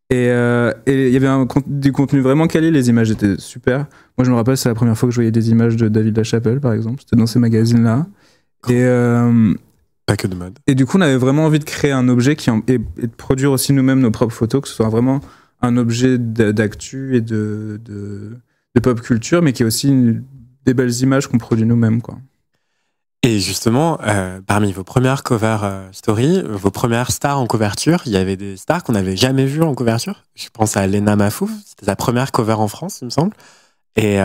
Et il y avait du contenu vraiment quali, les images étaient super. Moi, je me rappelle, c'est la première fois que je voyais des images de David Lachapelle, par exemple. C'était dans ces magazines-là. Pas que de mode. Et du coup, on avait vraiment envie de créer un objet et de produire aussi nous-mêmes nos propres photos, que ce soit vraiment un objet d'actu et de pop culture, mais qui est aussi des belles images qu'on produit nous-mêmes, quoi. Et justement, parmi vos premières cover stories, vos premières stars en couverture, il y avait des stars qu'on n'avait jamais vues en couverture. Je pense à Lena Mafouf, c'était sa première cover en France, il me semble. Et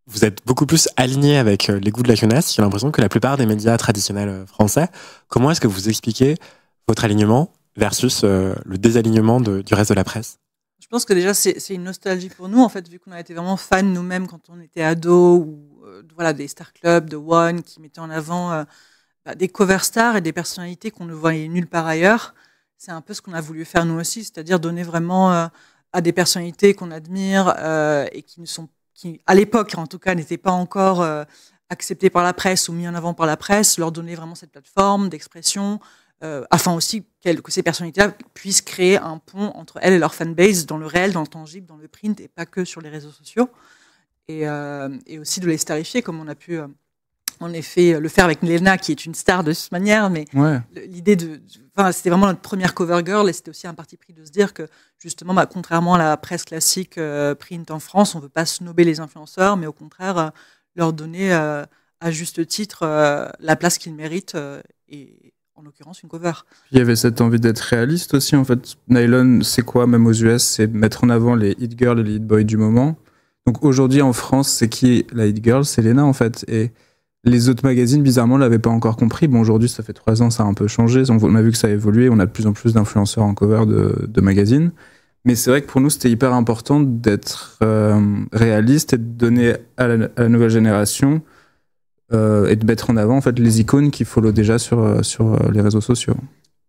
vous êtes beaucoup plus aligné avec les goûts de la jeunesse, j'ai l'impression, que la plupart des médias traditionnels français. Comment est-ce que vous expliquez votre alignement versus le désalignement du reste de la presse? Je pense que déjà, c'est une nostalgie pour nous, en fait, vu qu'on a été vraiment fans nous-mêmes quand on était ados, ou voilà, des Star Club, de One, qui mettaient en avant des cover stars et des personnalités qu'on ne voyait nulle part ailleurs. C'est un peu ce qu'on a voulu faire nous aussi, c'est-à-dire donner vraiment à des personnalités qu'on admire et qui, à l'époque, en tout cas, n'étaient pas encore acceptées par la presse ou mis en avant par la presse, leur donner vraiment cette plateforme d'expression, afin aussi que ces personnalités-là puissent créer un pont entre elles et leur fanbase dans le réel, dans le tangible, dans le print, et pas que sur les réseaux sociaux. Et aussi de les starifier, comme on a pu en effet le faire avec Lena, qui est une star de cette manière, mais l'idée c'était vraiment notre première cover girl, et c'était aussi un parti pris de se dire que justement, contrairement à la presse classique print en France, on veut pas snober les influenceurs, mais au contraire leur donner à juste titre la place qu'ils méritent, et en l'occurrence une cover. Il y avait cette envie d'être réaliste aussi, en fait. Nylon, c'est quoi, même aux US, c'est mettre en avant les hit girls et les hit boys du moment. Donc aujourd'hui en France, c'est qui la hit girl? C'est Lena, en fait. Et les autres magazines, bizarrement, l'avaient pas encore compris. Bon, aujourd'hui, ça fait 3 ans, ça a un peu changé. On a vu que ça a évolué. On a de plus en plus d'influenceurs en cover de magazines. Mais c'est vrai que pour nous, c'était hyper important d'être réaliste et de donner à la nouvelle génération et de mettre en avant en fait les icônes qui follow déjà sur les réseaux sociaux.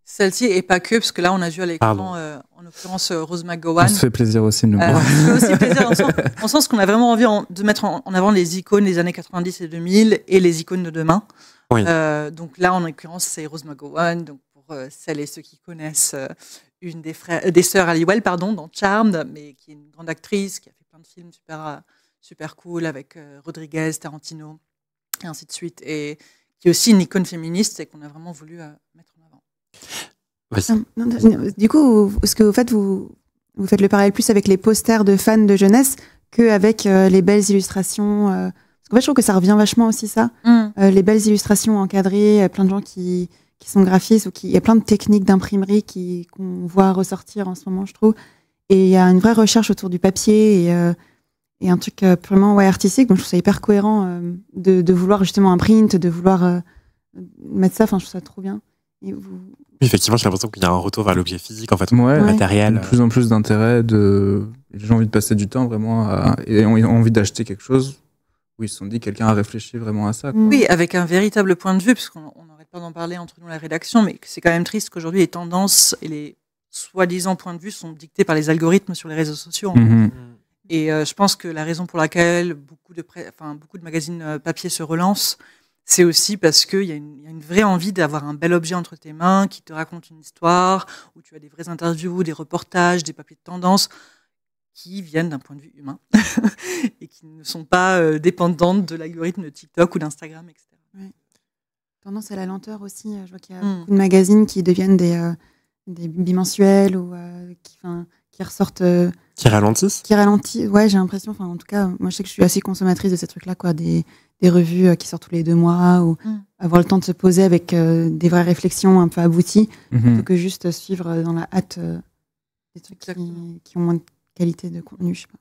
Celle-ci, et pas que, parce que là, on a vu à l'écran, en l'occurrence, Rose McGowan. On se fait plaisir aussi, nous. On se fait aussi plaisir, en sens qu'on a vraiment envie de mettre en avant les icônes des années 90 et 2000 et les icônes de demain. Oui. Donc là, en l'occurrence, c'est Rose McGowan. Donc pour celles et ceux qui connaissent une des sœurs Halliwell, dans Charmed, mais qui est une grande actrice, qui a fait plein de films super cool avec Rodriguez, Tarantino, et ainsi de suite. Et qui est aussi une icône féministe et qu'on a vraiment voulu mettre en avant. Du coup, ce que vous faites, vous faites le parallèle plus avec les posters de fans de jeunesse qu'avec les belles illustrations. Parce qu'en fait, je trouve que ça revient vachement aussi, ça. Les belles illustrations encadrées, plein de gens qui sont graphistes, il y a plein de techniques d'imprimerie qu'on voit ressortir en ce moment, je trouve. Et il y a une vraie recherche autour du papier et un truc purement artistique. Donc, je trouve ça hyper cohérent de vouloir justement un print, de vouloir mettre ça. Enfin, je trouve ça trop bien. Et vous... Oui, effectivement, j'ai l'impression qu'il y a un retour vers l'objet physique, en fait, matériel. De plus en plus d'intérêt, les gens ont envie de passer du temps vraiment et ont envie d'acheter quelque chose où ils se sont dit quelqu'un a réfléchi vraiment à ça. Oui, avec un véritable point de vue, parce qu'on n'arrête pas d'en parler entre nous la rédaction, mais c'est quand même triste qu'aujourd'hui les tendances et les soi-disant points de vue sont dictés par les algorithmes sur les réseaux sociaux. Et je pense que la raison pour laquelle beaucoup de magazines papier se relancent, c'est aussi parce qu'il y a une vraie envie d'avoir un bel objet entre tes mains qui te raconte une histoire, où tu as des vraies interviews, des reportages, des papiers de tendance qui viennent d'un point de vue humain et qui ne sont pas dépendantes de l'algorithme de TikTok ou d'Instagram, etc. Ouais. Tendance à la lenteur aussi. Je vois qu'il y a beaucoup de magazines qui deviennent des bimensuels ou qui ressortent... Qui ralentissent. Ouais, j'ai l'impression. En tout cas, moi, je sais que je suis assez consommatrice de ces trucs-là, quoi. Des revues qui sortent tous les 2 mois, ou avoir le temps de se poser avec des vraies réflexions un peu abouties, plutôt que juste suivre dans la hâte des trucs qui ont moins de qualité de contenu, je sais pas.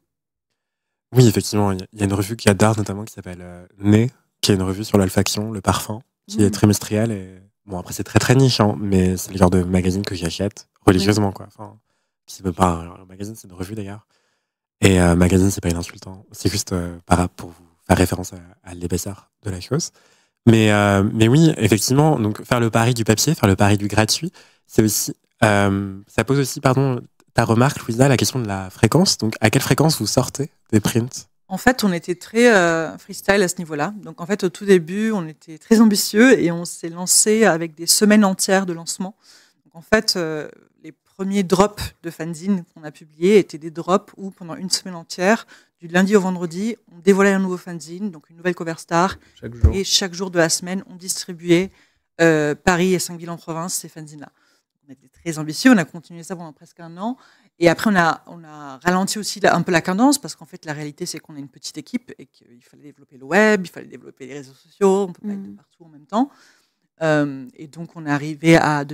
Oui, effectivement, il y a une revue qui adore notamment qui s'appelle Né, qui est une revue sur l'olfaction, le parfum, qui est trimestrielle. Et bon, après, c'est très très niche, mais c'est le genre de magazine que j'achète religieusement, quoi. C'est même pas un magazine, c'est une revue d'ailleurs. Et magazine, c'est pas une insulte, c'est juste pour vous faire référence à l'épaisseur de la chose. Mais oui, effectivement, donc faire le pari du papier, faire le pari du gratuit, c'est aussi, ça pose aussi, ta remarque, Louisa, la question de la fréquence. Donc, à quelle fréquence vous sortez des prints? En fait, on était très freestyle à ce niveau-là. Donc, en fait, au tout début, on était très ambitieux et on s'est lancé avec des semaines entières de lancement. Donc, en fait, les premiers drops de fanzine qu'on a publiés étaient des drops où, pendant une semaine entière, du lundi au vendredi, on dévoilait un nouveau fanzine, donc une nouvelle cover star. Et chaque jour de la semaine, on distribuait Paris et 5 villes en province, ces fanzines-là. On était très ambitieux, on a continué ça pendant presque 1 an. Et après, on a ralenti aussi un peu la cadence, parce qu'en fait, la réalité, c'est qu'on est une petite équipe et qu'il fallait développer le web, il fallait développer les réseaux sociaux, on ne peut pas être de partout en même temps. Et donc, on est arrivé à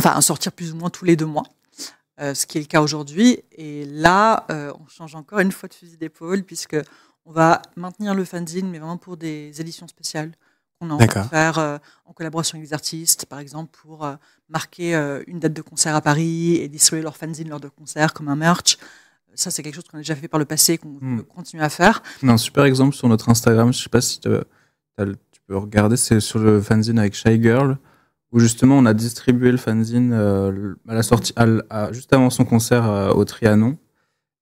à sortir plus ou moins tous les 2 mois, ce qui est le cas aujourd'hui. Et là, on change encore une fois de fusil d'épaule, puisqu'on va maintenir le fanzine, mais vraiment pour des éditions spéciales qu'on a envie de faire en collaboration avec des artistes, par exemple, pour marquer une date de concert à Paris et distribuer leur fanzine lors de concerts comme un merch. Ça, c'est quelque chose qu'on a déjà fait par le passé et qu'on peut continuer à faire. On a un super exemple sur notre Instagram, je ne sais pas si tu peux regarder, c'est sur le fanzine avec Shy Girl, où justement on a distribué le fanzine à la sortie, juste avant son concert au Trianon.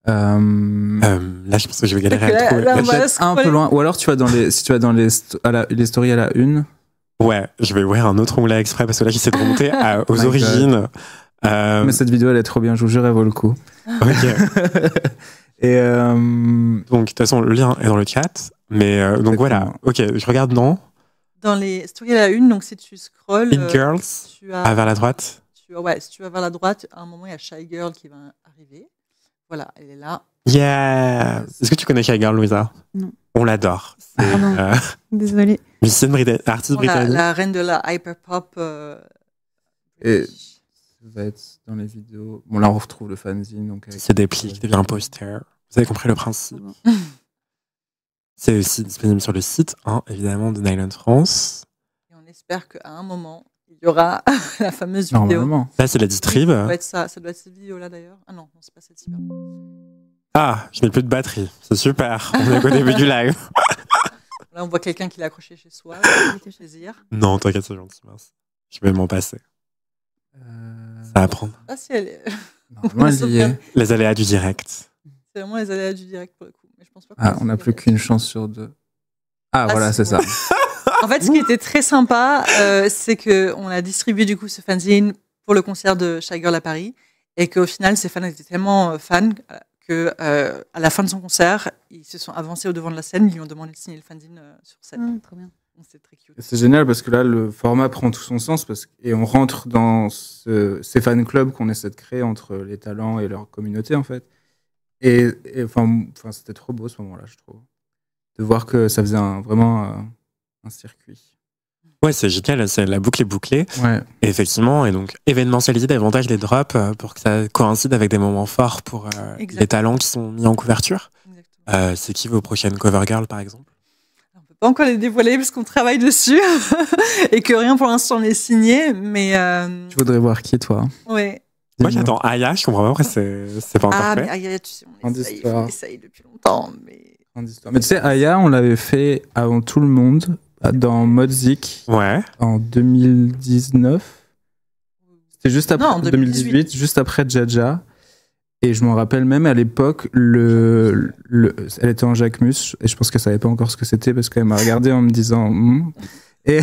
Là, je pense que je vais galérer à le trouver. Un peu loin. Ou alors si tu vas dans les stories à la une, Ouais, je vais ouvrir un autre onglet exprès parce que là, j'essaie de remonter aux My origines. Mais cette vidéo, elle est trop bien, je vous jure, elle vaut le coup. Ok. Et Donc, de toute façon, le lien est dans le chat. Mais donc voilà. Ok, je regarde dans Dans les stories à la une, donc si tu scrolls, It Girls, tu as, vers la droite. si tu vas vers la droite, à un moment, il y a Shy Girl qui va arriver. Voilà, elle est là. Yeah. Est-ce que tu connais Shy Girl, Louisa? Non. On l'adore. C'est Pardon. Désolée. musicienne artiste Bon, britannique. la reine de la hyperpop. Et- ça va être dans les vidéos. Bon, là, on retrouve le fanzine. Donc avec- Qui se déplie, qui devient un poster. Vous avez compris le principe. C'est aussi disponible sur le site, évidemment, de Nylon France. Et on espère qu'à un moment, il y aura la fameuse vidéo. Normalement. Là, c'est la distrib. Ça doit être ça doit être cette vidéo-là d'ailleurs. Ah non, c'est pas celle-ci. Ah, je n'ai plus de batterie. C'est super. On est qu'au début du live. Là, on voit quelqu'un qui l'a accroché chez soi. Ça fait plaisir. Non, t'inquiète, c'est gentil, mince. Je vais m'en passer. Ça va prendre. Ah si, elle est... Normalement, elle y est. Les aléas du direct. C'est vraiment les aléas du direct pour le coup. Mais je pense pas Ah, on n'a plus qu'une chance sur deux. Ah, voilà, c'est ça. En fait, ce qui était très sympa, c'est qu'on a distribué du coup ce fanzine pour le concert de Shy Girl à Paris et qu'au final, ces fans étaient tellement fans que à la fin de son concert, ils se sont avancés au devant de la scène, ils lui ont demandé de signer le fanzine sur scène. Trop bien. Donc, c'est très cute. C'est génial parce que là, le format prend tout son sens et on rentre dans ces fan clubs qu'on essaie de créer entre les talents et leur communauté, en fait. Et enfin, c'était trop beau ce moment-là, je trouve. De voir que ça faisait vraiment un circuit. Ouais, c'est génial, la boucle est bouclée. Ouais. Et effectivement, et donc événementialiser davantage les drops pour que ça coïncide avec des moments forts pour les talents qui sont mis en couverture. C'est qui vos prochaines cover girls, par exemple? On peut pas encore les dévoiler parce qu'on travaille dessus et que rien pour l'instant n'est signé, mais Tu voudrais voir qui, toi? ouais. Moi, j'attends Aya, je comprends pas pourquoi c'est pas encore Ah, fait. mais Aya, tu sais, Grande histoire. on essaye depuis longtemps, mais Mais tu sais, Aya, on l'avait fait avant tout le monde dans Modzik Ouais. en 2019. C'était juste après Non, en 2018, juste après Jaja. Et je m'en rappelle même à l'époque, elle était en Jacquemus et je pense qu'elle savait pas encore ce que c'était parce qu'elle m'a regardé en me disant et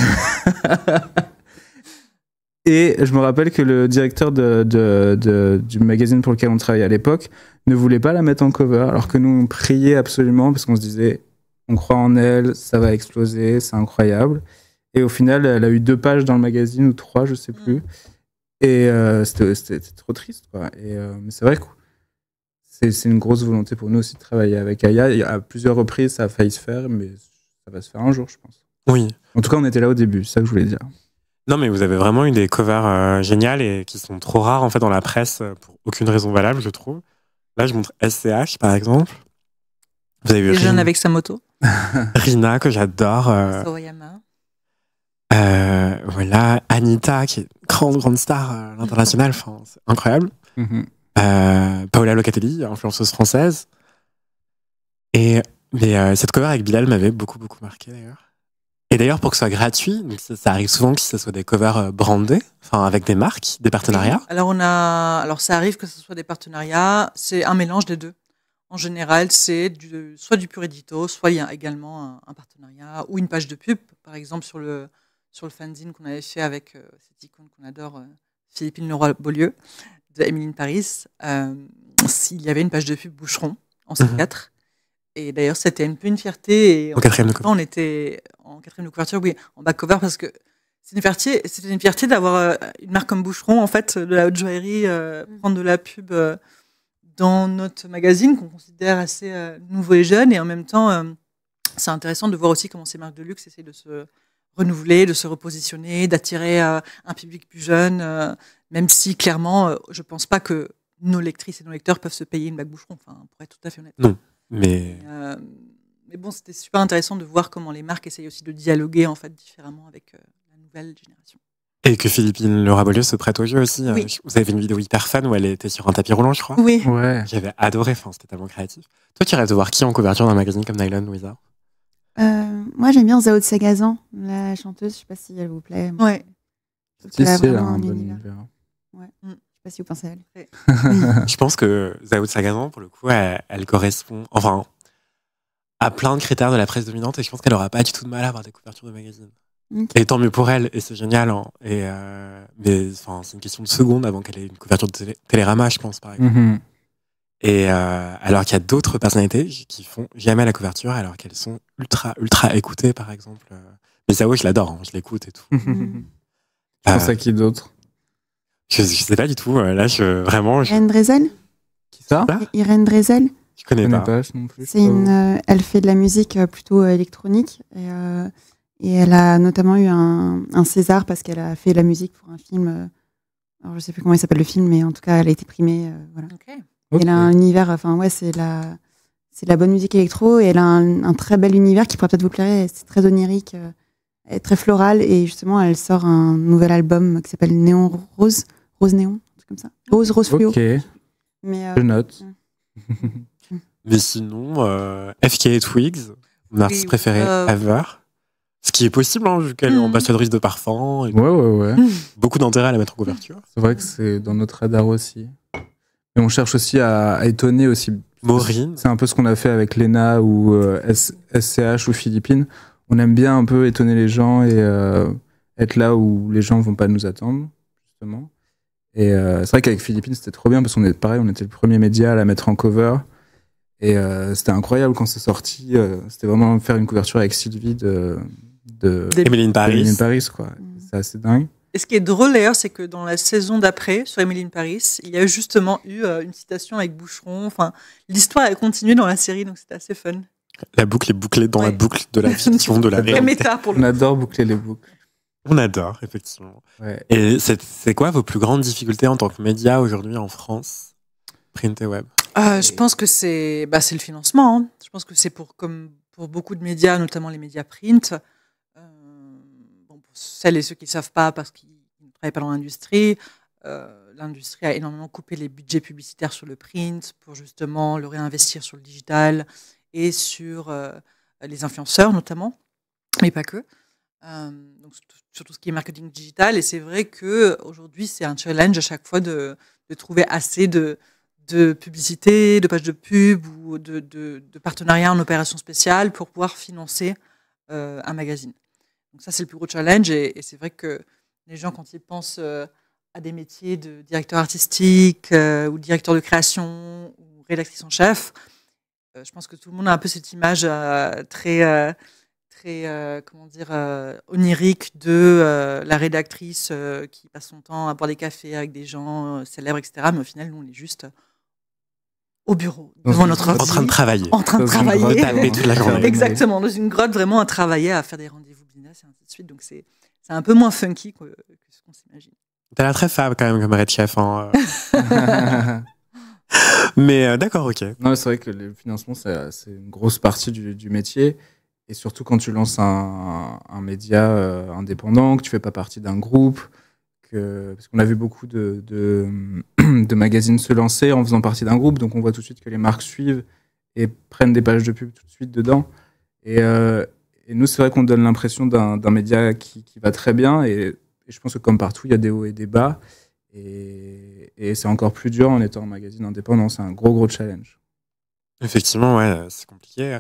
et je me rappelle que le directeur du magazine pour lequel on travaillait à l'époque ne voulait pas la mettre en cover alors que nous on priait absolument parce qu'on se disait on croit en elle, ça va exploser, c'est incroyable. Et au final, elle a eu 2 pages dans le magazine ou 3, je sais plus. Et c'était trop triste, quoi. Mais c'est vrai que c'est une grosse volonté pour nous aussi de travailler avec Aya. À plusieurs reprises, ça a failli se faire, mais ça va se faire un jour, je pense. Oui. En tout cas, on était là au début, c'est ça que je voulais dire. Non, mais vous avez vraiment eu des covers géniales et qui sont trop rares en fait dans la presse pour aucune raison valable, je trouve. Là, je montre SCH par exemple. Vous avez vu les jeunes avec sa moto. Rina que j'adore. Sawayama. Voilà, Anita qui est grande star à l'international, enfin, c'est incroyable. Paola Locatelli, influenceuse française. Mais cette cover avec Bilal m'avait beaucoup marqué d'ailleurs. Et d'ailleurs, pour que ce soit gratuit, donc ça arrive souvent que ce soit des covers brandés, enfin avec des marques, des partenariats. Alors ça arrive que ce soit des partenariats, c'est un mélange des deux. En général, c'est soit du pur édito, soit il y a également un partenariat ou une page de pub, par exemple sur le fanzine qu'on avait fait avec cette icône qu'on adore, Philippine Leroy-Beaulieu, de Émilie Paris. S'il y avait une page de pub Boucheron en C4. Et d'ailleurs, c'était un peu une fierté. Et en quatrième de couverture. On était en quatrième de couverture, oui, en back cover, parce que c'était une fierté d'avoir une marque comme Boucheron, en fait, de la haute joaillerie, prendre de la pub dans notre magazine, qu'on considère assez nouveau et jeune. Et en même temps, c'est intéressant de voir aussi comment ces marques de luxe essaient de se renouveler, de se repositionner, d'attirer un public plus jeune, même si, clairement, je ne pense pas que nos lectrices et nos lecteurs peuvent se payer une bague Boucheron, pour être tout à fait honnête. Non. Mais bon, c'était super intéressant de voir comment les marques essayent aussi de dialoguer en fait différemment avec la nouvelle génération. Et que Philippine Leroy-Beaulieu se prête au jeu aussi. Oui. Vous avez fait une vidéo hyper fun où elle était sur un tapis roulant, je crois. Oui. Ouais. J'avais adoré, c'était tellement créatif. Toi, tu rêves de voir qui en couverture d'un magazine comme Nylon, Louisa? Moi, j'aime bien Zao de Sagazan, la chanteuse. Je sais pas si elle vous plaît. Ouais. Si, Elle a elle a vraiment un un bon univers. univers. Ouais. Je sais pas si vous pensez à elle. Je pense que Zao de Sagazan, pour le coup, elle correspond à plein de critères de la presse dominante et je pense qu'elle aura pas du tout de mal à avoir des couvertures de magazines. Et tant mieux pour elle, et c'est génial. Hein. Mais c'est une question de secondes avant qu'elle ait une couverture de Télérama, je pense, par exemple. Mhm. Et alors qu'il y a d'autres personnalités qui font jamais la couverture, alors qu'elles sont ultra écoutées, par exemple. Mais Sao, je l'adore, hein, je l'écoute et tout. Je pense à qui d'autre? Je sais pas du tout. Là, vraiment. Irène Drezel. Qui ça? Irène Drezel. Je connais Je connais pas. pas non plus. C'est elle fait de la musique plutôt électronique et elle a notamment eu un César parce qu'elle a fait de la musique pour un film. Alors je sais plus comment il s'appelle le film, mais en tout cas elle a été primée. Voilà. Ok. Elle a un univers. Enfin ouais, c'est de la bonne musique électro et elle a un très bel univers qui pourrait peut-être vous plaire. C'est très onirique, et très floral et justement elle sort un nouvel album qui s'appelle Néon Rose Néon, un truc comme ça. Rose fluo. Ok, Mais je note. Mais sinon, FKA Twigs, mon artiste préféré ever. Ce qui est possible, hein, vu qu'elle est ambassadrice de parfum. Et Ouais. beaucoup d'intérêt à la mettre en couverture. C'est vrai que c'est dans notre radar aussi. Et on cherche aussi à étonner aussi. Maureen. C'est un peu ce qu'on a fait avec Lena ou SCH ou Philippines. On aime bien un peu étonner les gens et être là où les gens vont pas nous attendre, justement. Et c'est vrai qu'avec Philippines, c'était trop bien parce qu'on on était le premier média à la mettre en cover. Et c'était incroyable quand c'est sorti. C'était vraiment faire une couverture avec Sylvie Emily in Paris. Emily in Paris, quoi. C'est assez dingue. Et ce qui est drôle d'ailleurs, c'est que dans la saison d'après, sur Emily in Paris, il y a justement eu une citation avec Boucheron. Enfin, l'histoire a continué dans la série, donc c'était assez fun. La boucle est bouclée dans la boucle de la fiction, de la Très réalité. méta pour On le adore boucler les boucles. On adore, effectivement. Ouais. Et c'est quoi vos plus grandes difficultés en tant que média aujourd'hui en France, print et web? Je pense que c'est le financement. Hein. Je pense que c'est comme pour beaucoup de médias, notamment les médias print. Pour celles et ceux qui ne savent pas parce qu'ils ne travaillent pas dans l'industrie, l'industrie a énormément coupé les budgets publicitaires sur le print pour justement le réinvestir sur le digital et sur les influenceurs notamment, mais pas que. Donc sur tout ce qui est marketing digital. Et c'est vrai qu'aujourd'hui, c'est un challenge à chaque fois de trouver assez de publicité, de pages de pub ou de partenariats en opération spéciale pour pouvoir financer un magazine. Donc ça, c'est le plus gros challenge. Et c'est vrai que les gens, quand ils pensent à des métiers de directeur artistique ou directeur de création ou rédactrice en chef, je pense que tout le monde a un peu cette image très onirique de la rédactrice qui passe son temps à boire des cafés avec des gens célèbres, etc. Mais au final, nous, on est juste au bureau, devant notre ordi, en train de travailler. En train de Dans une travailler. Taper toute la journée. Exactement, dans une grotte, vraiment à travailler, à faire des rendez-vous business et ainsi de suite. Donc c'est un peu moins funky que ce qu'on s'imagine. T'as l'air très fab quand même comme Red Chef. Hein. Mais d'accord, ok. Non, c'est vrai que le financement, c'est une grosse partie du métier. Et surtout quand tu lances un média indépendant, que tu fais pas partie d'un groupe, parce qu'on a vu beaucoup de magazines se lancer en faisant partie d'un groupe, donc on voit tout de suite que les marques suivent et prennent des pages de pub tout de suite dedans. Et nous, c'est vrai qu'on donne l'impression d'un média qui va très bien. Et je pense que comme partout, il y a des hauts et des bas. Et c'est encore plus dur en étant un magazine indépendant. C'est un gros challenge. Effectivement, ouais, c'est compliqué.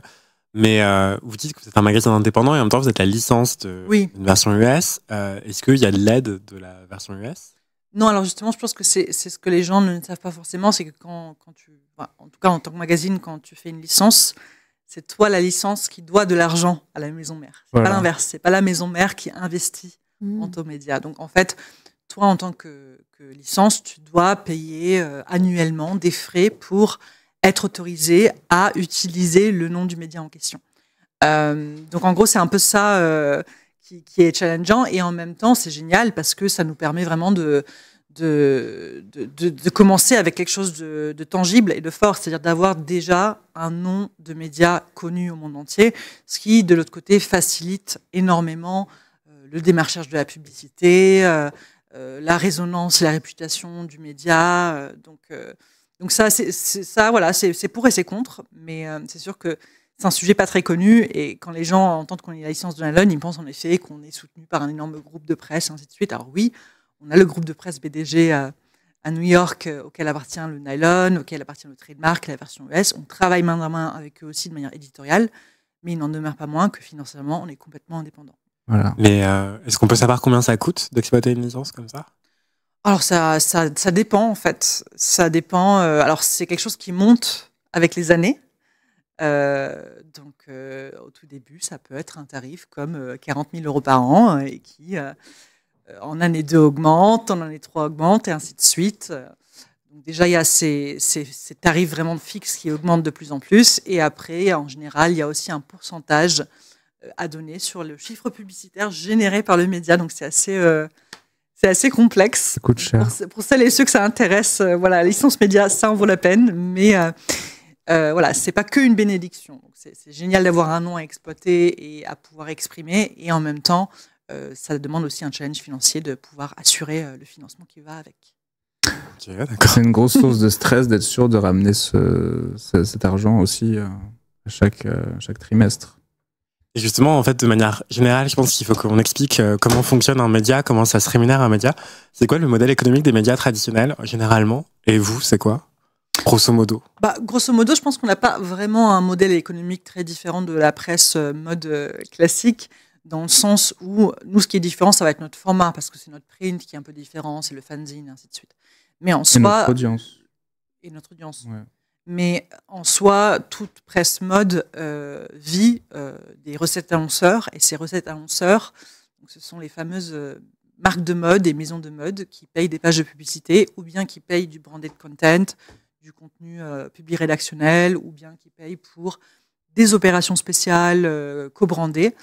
Mais vous dites que vous êtes un magazine indépendant et en même temps vous êtes la licence d'une version US. Est-ce qu'il y a de l'aide de la version US? Non, alors justement, je pense que c'est ce que les gens ne savent pas forcément, c'est que quand tu, en tout cas en tant que magazine, quand tu fais une licence, c'est toi la licence qui doit de l'argent à la maison mère. C'est pas l'inverse, c'est pas la maison mère qui investit en ton média. Donc en fait, toi en tant que licence, tu dois payer annuellement des frais pour être autorisé à utiliser le nom du média en question. Donc en gros, c'est un peu ça qui est challengeant et en même temps, c'est génial parce que ça nous permet vraiment de commencer avec quelque chose de tangible et de fort, c'est-à-dire d'avoir déjà un nom de média connu au monde entier, ce qui, de l'autre côté, facilite énormément le démarchage de la publicité, la résonance, la réputation du média. Donc ça, c'est pour et c'est contre, mais c'est sûr que c'est un sujet pas très connu et quand les gens entendent qu'on est la licence de Nylon, ils pensent en effet qu'on est soutenu par un énorme groupe de presse, et ainsi de suite. Alors oui, on a le groupe de presse BDG à New York auquel appartient le Nylon, auquel appartient le trademark, la version US. On travaille main dans main avec eux aussi de manière éditoriale, mais il n'en demeure pas moins que financièrement, on est complètement indépendant. Voilà. Mais est-ce qu'on peut savoir combien ça coûte d'exploiter une licence comme ça? Alors ça dépend en fait. Ça dépend. Alors c'est quelque chose qui monte avec les années. Donc au tout début, ça peut être un tarif comme 40 000 € par an et qui en année 2 augmente, en année 3 augmente et ainsi de suite. Donc déjà, il y a ces tarifs vraiment fixes qui augmentent de plus en plus. Et après, en général, il y a aussi un pourcentage à donner sur le chiffre publicitaire généré par le média. Donc c'est assez complexe. Ça coûte cher. Pour celles et ceux que ça intéresse, voilà, la licence média, ça en vaut la peine. Mais voilà, c'est pas qu'une bénédiction. Donc c'est génial d'avoir un nom à exploiter et à pouvoir exprimer. Et en même temps, ça demande aussi un challenge financier de pouvoir assurer le financement qui va avec. Ok, d'accord. C'est une grosse source de stress d'être sûr de ramener cet argent aussi à chaque trimestre. Et justement, en fait, de manière générale, je pense qu'il faut qu'on explique comment fonctionne un média, comment ça se rémunère un média. C'est quoi le modèle économique des médias traditionnels, généralement? Et vous, c'est quoi? Grosso modo. Grosso modo, je pense qu'on n'a pas vraiment un modèle économique très différent de la presse mode classique, dans le sens où, nous, ce qui est différent, ça va être notre format, parce que c'est notre print qui est un peu différent, c'est le fanzine, et ainsi de suite. Mais en soi... notre audience. Et notre audience. Ouais. Mais en soi, toute presse mode vit des recettes annonceurs, et ces recettes annonceurs, donc ce sont les fameuses marques de mode et maisons de mode qui payent des pages de publicité, ou bien qui payent du branded content, du contenu public rédactionnel, ou bien qui payent pour des opérations spéciales co-brandées.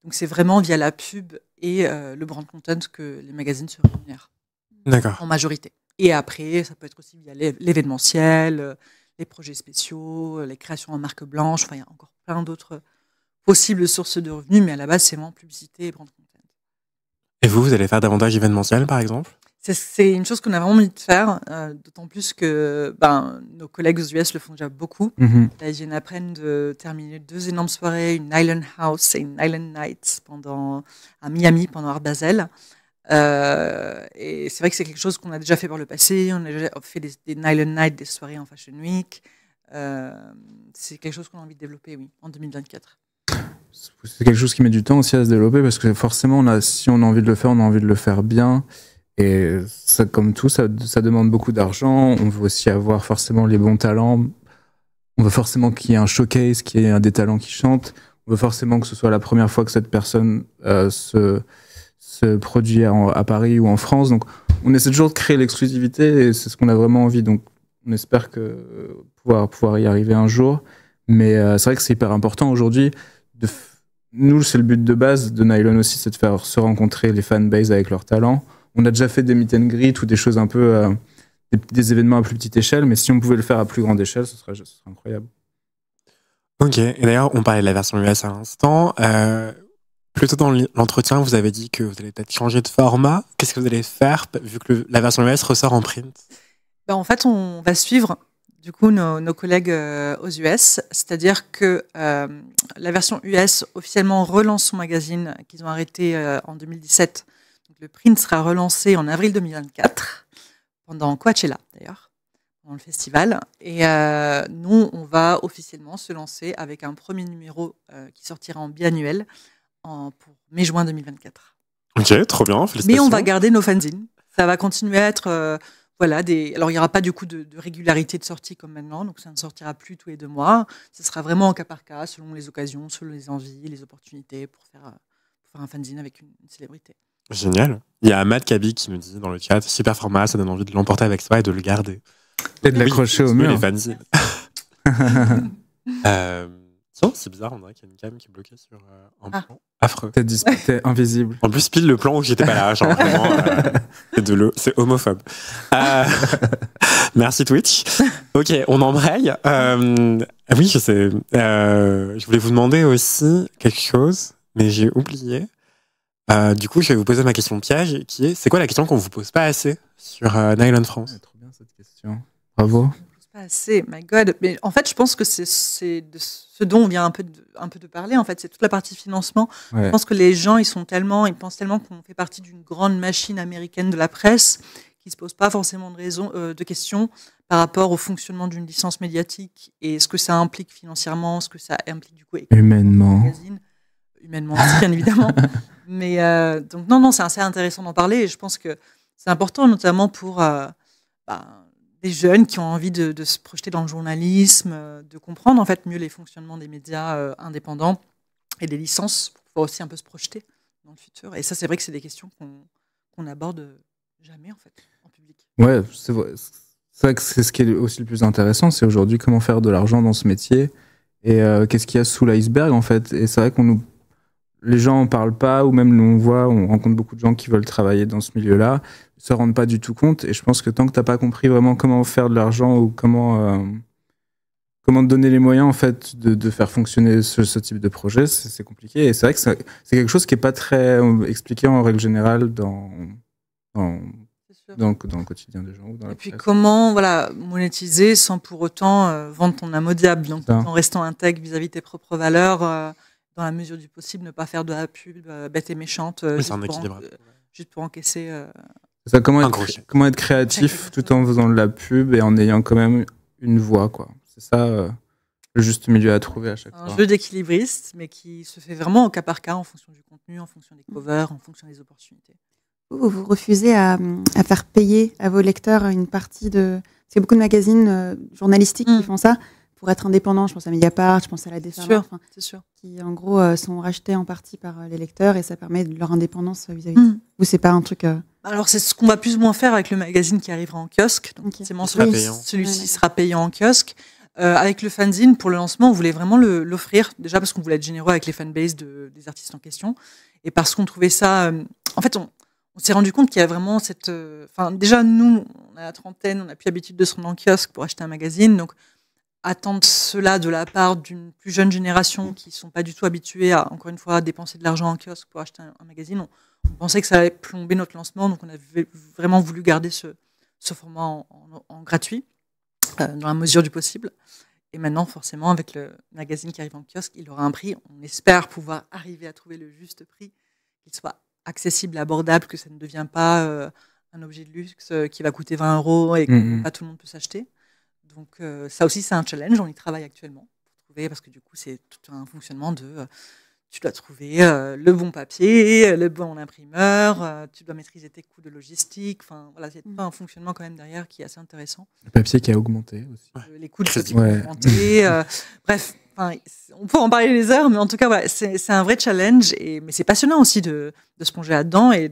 Donc c'est vraiment via la pub et le brand content que les magazines se rémunèrent. D'accord. En majorité. Et après, ça peut être aussi via l'événementiel, les projets spéciaux, les créations en marque blanche. Enfin, il y a encore plein d'autres possibles sources de revenus, mais à la base, c'est vraiment publicité et brand content. Et vous allez faire davantage événementiel, par exemple? C'est une chose qu'on a vraiment envie de faire, d'autant plus que nos collègues aux US le font déjà beaucoup. Mm-hmm. Là, ils viennent apprendre de terminer 2 énormes soirées, une Island House et une Island Night à Miami pendant Art Basel. Et c'est vrai que c'est quelque chose qu'on a déjà fait par le passé. On a déjà fait des Island Night, des soirées en Fashion Week. C'est quelque chose qu'on a envie de développer, oui, en 2024. C'est quelque chose qui met du temps aussi à se développer parce que forcément, si on a envie de le faire, on a envie de le faire bien. Et ça, comme tout, ça demande beaucoup d'argent. On veut aussi avoir forcément les bons talents. On veut forcément qu'il y ait un showcase, qu'il y ait des talents qui chantent. On veut forcément que ce soit la première fois que cette personne se produit à Paris ou en France. Donc, on essaie toujours de créer l'exclusivité et c'est ce qu'on a vraiment envie. Donc, on espère pouvoir y arriver un jour. Mais c'est vrai que c'est hyper important aujourd'hui. Nous, c'est le but de base de Nylon aussi, c'est de faire se rencontrer les fanbases avec leurs talents. On a déjà fait des meet and greet ou des choses un peu, des événements à plus petite échelle, mais si on pouvait le faire à plus grande échelle, ce serait incroyable. Ok, et d'ailleurs, on parlait de la version US à l'instant. Plutôt dans l'entretien, vous avez dit que vous allez peut-être changer de format. Qu'est-ce que vous allez faire, vu que la version US ressort en print? En fait, on va suivre du coup nos collègues aux US, c'est-à-dire que la version US officiellement relance son magazine qu'ils ont arrêté en 2017. Donc, le print sera relancé en avril 2024, pendant Coachella d'ailleurs, dans le festival. Et nous, on va officiellement se lancer avec un premier numéro qui sortira en biannuel pour mai-juin 2024. Ok, trop bien, félicitations. Mais on va garder nos fanzines. Ça va continuer à être... alors, il n'y aura pas du coup de régularité de sortie comme maintenant, donc ça ne sortira plus tous les 2 mois. Ce sera vraiment au cas par cas, selon les occasions, selon les envies, les opportunités pour faire un fanzine avec une célébrité. Génial. Il y a Matt Kabi qui nous dit dans le chat, super format, ça donne envie de l'emporter avec soi et de le garder. Et de l'accrocher au mur. Les fanzines. Tiens, c'est bizarre, on dirait qu'il y a une cam qui est bloquée sur un plan affreux. T'es invisible. En plus, pile le plan où j'étais pas là, genre vraiment, c'est homophobe. Merci Twitch. Ok, on embraye. Oui, je sais. Je voulais vous demander aussi quelque chose, mais j'ai oublié. Du coup, je vais vous poser ma question piège, qui est, c'est quoi la question qu'on vous pose pas assez sur Nylon France? Trop bien cette question. Bravo. Pas assez, my God. Mais en fait, je pense que c'est de ce dont on vient un peu de parler. En fait, c'est toute la partie financement. Ouais. Je pense que les gens, ils pensent tellement qu'on fait partie d'une grande machine américaine de la presse qui se pose pas forcément de questions par rapport au fonctionnement d'une licence médiatique et ce que ça implique financièrement, ce que ça implique du coup humainement. Humainement aussi, bien évidemment. Mais donc non, c'est assez intéressant d'en parler et je pense que c'est important notamment pour des jeunes qui ont envie de se projeter dans le journalisme, de comprendre en fait mieux les fonctionnements des médias indépendants et des licences pour pouvoir aussi un peu se projeter dans le futur. Et ça, c'est vrai que c'est des questions qu'on n'aborde jamais en fait en public. Ouais, c'est vrai que c'est ce qui est aussi le plus intéressant, c'est aujourd'hui comment faire de l'argent dans ce métier et qu'est-ce qu'il y a sous l'iceberg en fait. Et c'est vrai les gens en parlent pas, ou même nous on rencontre beaucoup de gens qui veulent travailler dans ce milieu-là, se rendent pas du tout compte. Et je pense que tant que t'as pas compris vraiment comment faire de l'argent ou comment te donner les moyens en fait de faire fonctionner ce type de projet, c'est compliqué. Et c'est vrai que c'est quelque chose qui est pas très expliqué en règle générale dans le quotidien des gens. Ou dans la Et puis presse. comment monétiser sans pour autant vendre ton âme au diable, donc en restant intègre vis-à-dire de tes propres valeurs, dans la mesure du possible, ne pas faire de la pub bête et méchante juste pour encaisser. Ça, comment être créatif tout en faisant de la pub et en ayant quand même une voix, quoi. C'est ça le juste milieu à trouver à chaque fois. Un jeu d'équilibriste, mais qui se fait vraiment au cas par cas en fonction du contenu, en fonction des covers, en fonction des opportunités. Vous refusez à faire payer à vos lecteurs une partie de... Parce qu'il y a beaucoup de magazines journalistiques qui font ça pour être indépendants. Je pense à Mediapart, je pense à La Déferlante. C'est sûr. Qui, en gros, sont rachetés en partie par les lecteurs et ça permet de leur indépendance vis-à-vis de vous. C'est pas un truc... Alors, c'est ce qu'on va plus ou moins faire avec le magazine qui arrivera en kiosque. Donc, celui-ci sera payant en kiosque. Avec le fanzine, pour le lancement, on voulait vraiment l'offrir. Déjà parce qu'on voulait être généreux avec les fanbases des artistes en question. Et parce qu'on trouvait ça... en fait, on s'est rendu compte qu'il y a vraiment cette... déjà, nous, on a la trentaine, on n'a plus l'habitude de se rendre en kiosque pour acheter un magazine. Donc, attendre cela de la part d'une plus jeune génération qui ne sont pas du tout habitués à, encore une fois, dépenser de l'argent en kiosque pour acheter un magazine, on pensait que ça allait plomber notre lancement. Donc, on avait vraiment voulu garder ce format en gratuit, dans la mesure du possible. Et maintenant, forcément, avec le magazine qui arrive en kiosque, il aura un prix. On espère pouvoir arriver à trouver le juste prix, qu'il soit accessible, abordable, que ça ne devient pas un objet de luxe qui va coûter 20 € et que pas tout le monde peut s'acheter. Donc ça aussi, c'est un challenge. On y travaille actuellement pour trouver, parce que du coup, c'est tout un fonctionnement de... tu dois trouver le bon papier, le bon imprimeur, tu dois maîtriser tes coûts de logistique. Enfin, voilà, c'est un fonctionnement quand même derrière qui est assez intéressant. Le papier qui a augmenté aussi. Les coûts de papier qui ont augmenté. Bref, on peut en parler les heures, mais en tout cas, voilà, c'est un vrai challenge. Mais c'est passionnant aussi de se plonger là-dedans. Et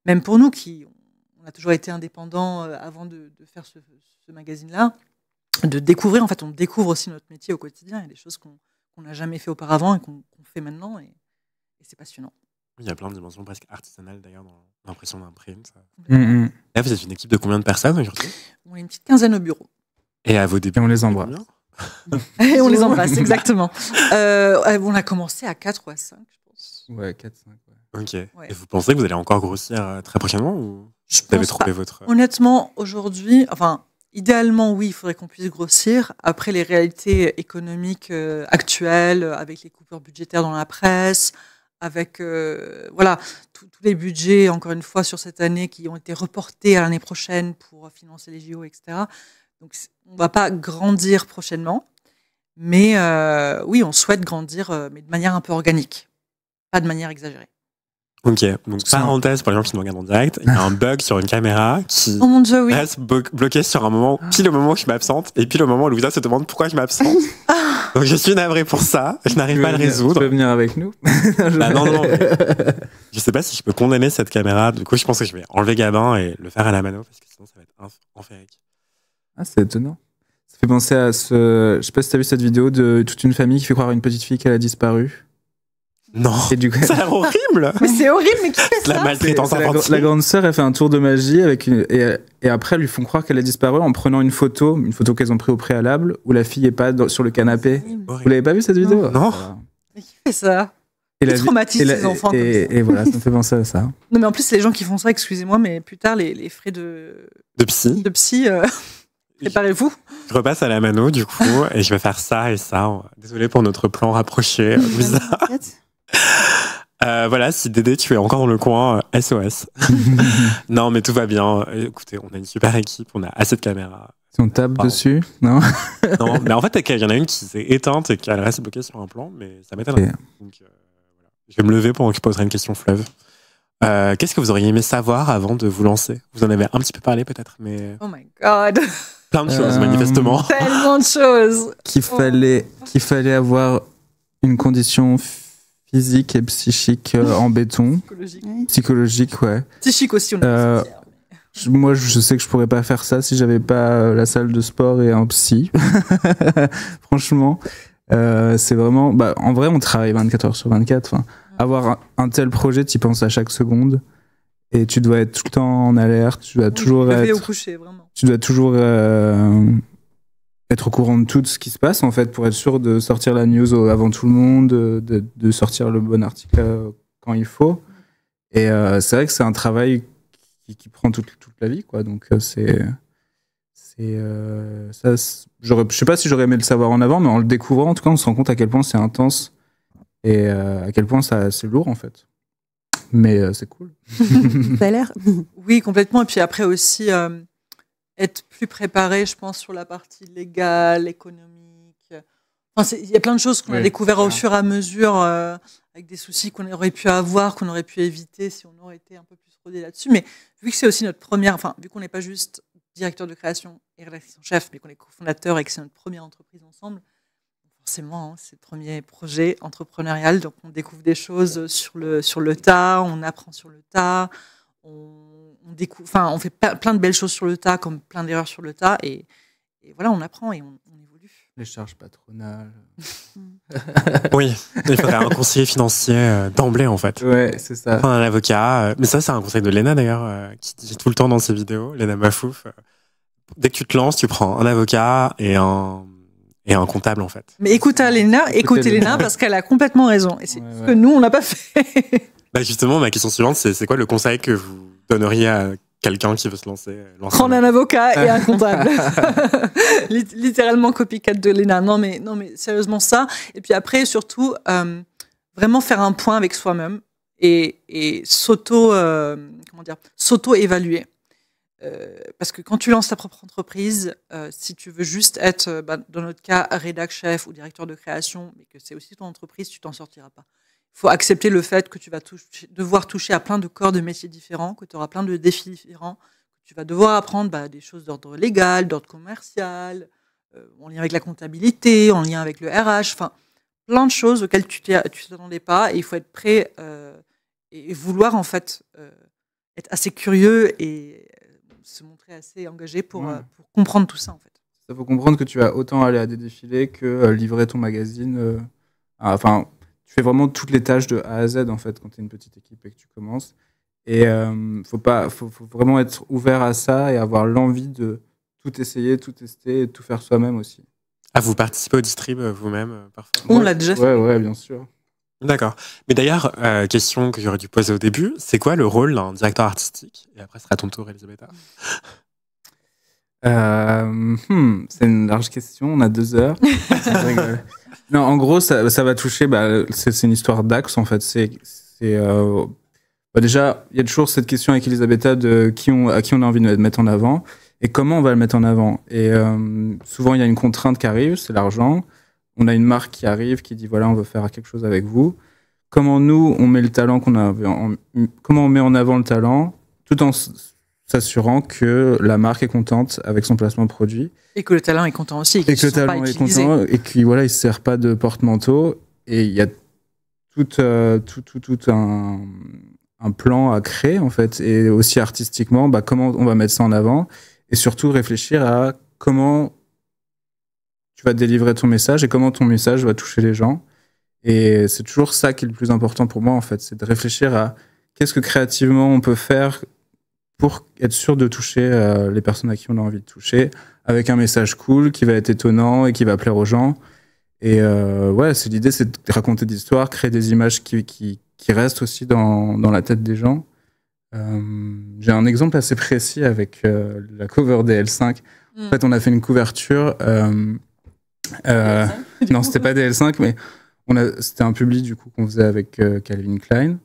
même pour nous, on a toujours été indépendants avant de faire ce magazine-là, de découvrir, en fait, on découvre aussi notre métier au quotidien. Il y a des choses qu'on n'a jamais fait auparavant et qu'on fait maintenant, et c'est passionnant. Il y a plein de dimensions presque artisanales d'ailleurs dans l'impression d'un print. Là, vous êtes une équipe de combien de personnes aujourd'hui? On est une petite quinzaine au bureau. Et à vos débuts, on les embrasse. Et on les embrasse, exactement. On a commencé à 4 ou à 5, je pense. Ouais, 4, 5. Ouais. Ok. Ouais. Et vous pensez que vous allez encore grossir très prochainement, ou vous avez trouvé votre... Honnêtement, aujourd'hui, idéalement, oui, il faudrait qu'on puisse grossir. Après, les réalités économiques actuelles, avec les coupures budgétaires dans la presse, avec tous les budgets, encore une fois, sur cette année, qui ont été reportés à l'année prochaine pour financer les JO, etc. Donc, on ne va pas grandir prochainement. Mais oui, on souhaite grandir, mais de manière un peu organique, pas de manière exagérée. Ok, donc parenthèse pour les gens qui nous regardent en direct, il y a un bug sur une caméra qui reste bloqué sur un moment, pile au moment où je m'absente, et pile au moment où Louisa se demande pourquoi je m'absente. Donc je suis navré pour ça, je n'arrive pas à le résoudre. Tu peux venir avec nous? Non. Je sais pas si je peux condamner cette caméra, du coup je pense que je vais enlever Gabin et le faire à la mano, parce que sinon ça va être enférique. Ah, c'est étonnant. Ça fait penser à je sais pas si t'as vu cette vidéo de toute une famille qui fait croire à une petite fille qu'elle a disparu. Non, ça a l'air horrible. Mais c'est horrible, mais qui fait ça? La maltraitance infantile. La grande sœur, elle fait un tour de magie et après, elles lui font croire qu'elle a disparu en prenant une photo qu'elles ont prise au préalable, où la fille est pas sur le canapé. Vous l'avez pas vu cette vidéo? Non. Mais qui fait ça? Qui traumatise les enfants comme ça. Et voilà, ça me fait penser à ça. Non, mais en plus, c'est les gens qui font ça, excusez-moi, mais plus tard, les frais de psy, préparez-vous. Je repasse à la mano, du coup, et je vais faire ça et ça. Désolé pour notre plan rapproché, Louisa. Voilà, si Dédé tu es encore dans le coin, SOS. Non, mais tout va bien. Écoutez, on a une super équipe, on a assez de caméras. Si on tape dessus, non? Non, mais en fait, il y en a une qui s'est éteinte et qui reste bloquée sur un plan, mais ça m'étonne. Donc, voilà. Je vais me lever pour que je poserai une question fleuve. Qu'est-ce que vous auriez aimé savoir avant de vous lancer? Vous en avez un petit peu parlé peut-être, mais Oh my God. plein de choses manifestement. Tellement de choses. Qu'il fallait avoir une condition physique et psychique en béton. Psychologique. Psychologique, ouais. Psychique aussi, on Euh, a dit. Moi, je sais que je pourrais pas faire ça si j'avais pas la salle de sport et un psy. Franchement, c'est vraiment. Bah, en vrai, on travaille 24 heures sur 24. Enfin, avoir un tel projet, tu y penses à chaque seconde et tu dois être tout le temps en alerte. Tu dois toujours Lever au être. coucher, vraiment. Tu dois toujours être au courant de tout ce qui se passe en fait pour être sûr de sortir la news avant tout le monde, de sortir le bon article quand il faut. Et c'est vrai que c'est un travail qui prend toute la vie, quoi. Donc ça, je sais pas si j'aurais aimé le savoir en avant, mais en le découvrant, en tout cas, on se rend compte à quel point c'est intense et à quel point c'est lourd en fait. Mais c'est cool. Ça a l'air. Oui, complètement. Et puis après aussi, être plus préparé, je pense, sur la partie légale, économique. Enfin, il y a plein de choses qu'on a découvert au fur et à mesure, avec des soucis qu'on aurait pu avoir, qu'on aurait pu éviter si on aurait été un peu plus rodé là-dessus. Mais vu que c'est aussi notre première, enfin, vu qu'on n'est pas juste directeur de création et rédacteur chef, mais qu'on est cofondateur et que c'est notre première entreprise ensemble, forcément, hein, c'est le premier projet entrepreneurial. Donc, on découvre des choses sur le tas, on apprend sur le tas, on découvre, enfin, on fait plein de belles choses sur le tas, comme plein d'erreurs sur le tas. Et voilà, on apprend et on évolue. Les charges patronales. Oui, il faudrait un conseiller financier d'emblée en fait. Ouais, c'est ça. Enfin, un avocat. Mais ça, c'est un conseil de Léna d'ailleurs, qui dit tout le temps dans ses vidéos, Léna Mafouf. Dès que tu te lances, tu prends un avocat et un comptable en fait. Mais écoutez Léna parce qu'elle a complètement raison. Et c'est ce que nous, on n'a pas fait. Bah justement, ma question suivante, c'est quoi le conseil que vous donneriez à quelqu'un qui veut se lancer? Prendre un avocat et un comptable. Littéralement copycat de Léna. Non mais sérieusement ça. Et puis après, surtout, vraiment faire un point avec soi-même et s'auto-évaluer. Parce que quand tu lances ta propre entreprise, si tu veux juste être, dans notre cas, rédac chef ou directeur de création, mais que c'est aussi ton entreprise, tu t'en sortiras pas. Il faut accepter le fait que tu vas devoir toucher à plein de corps de métiers différents, que tu auras plein de défis différents, que tu vas devoir apprendre des choses d'ordre légal, d'ordre commercial, en lien avec la comptabilité, en lien avec le RH, enfin, plein de choses auxquelles tu t'attendais pas. Et il faut être prêt et vouloir, en fait, être assez curieux et se montrer assez engagé pour comprendre tout ça, en fait. Il faut comprendre que tu vas autant aller à des défilés que livrer ton magazine. Enfin, tu fais vraiment toutes les tâches de A à Z en fait quand tu es une petite équipe et que tu commences. Et faut vraiment être ouvert à ça et avoir l'envie de tout essayer, tout tester et tout faire soi-même aussi. Ah, vous participez au distrib vous-même parfois? On l'a déjà fait. Ouais, bien sûr. D'accord. Mais d'ailleurs, question que j'aurais dû poser au début, c'est quoi le rôle d'un directeur artistique? Et après, ce sera ton tour, Elisabetta. C'est une large question, on a 2 heures. Je rigole. Non, en gros, ça va toucher. C'est une histoire d'axe en fait. Déjà, il y a toujours cette question avec Elisabetta de à qui on a envie de mettre en avant et comment on va le mettre en avant. Et souvent, il y a une contrainte qui arrive, c'est l'argent. On a une marque qui arrive, qui dit voilà, on veut faire quelque chose avec vous. Comment nous, on met le talent comment on met en avant le talent, tout en s'assurant que la marque est contente avec son placement de produit. Et que le talent est content aussi. Et que le talent est content et qu'il ne se sert pas de porte-manteau. Et il y a tout un plan à créer, en fait. Et aussi artistiquement, comment on va mettre ça en avant. Et surtout réfléchir à comment tu vas délivrer ton message et comment ton message va toucher les gens. Et c'est toujours ça qui est le plus important pour moi, en fait. C'est de réfléchir à qu'est-ce que créativement on peut faire pour être sûr de toucher les personnes à qui on a envie de toucher, avec un message cool, qui va être étonnant et qui va plaire aux gens. Et l'idée, c'est de raconter des histoires, créer des images qui restent aussi dans la tête des gens. J'ai un exemple assez précis avec la cover des L5. En fait, on a fait une couverture... non, c'était pas des L5, mais c'était un public du coup qu'on faisait avec Calvin Klein.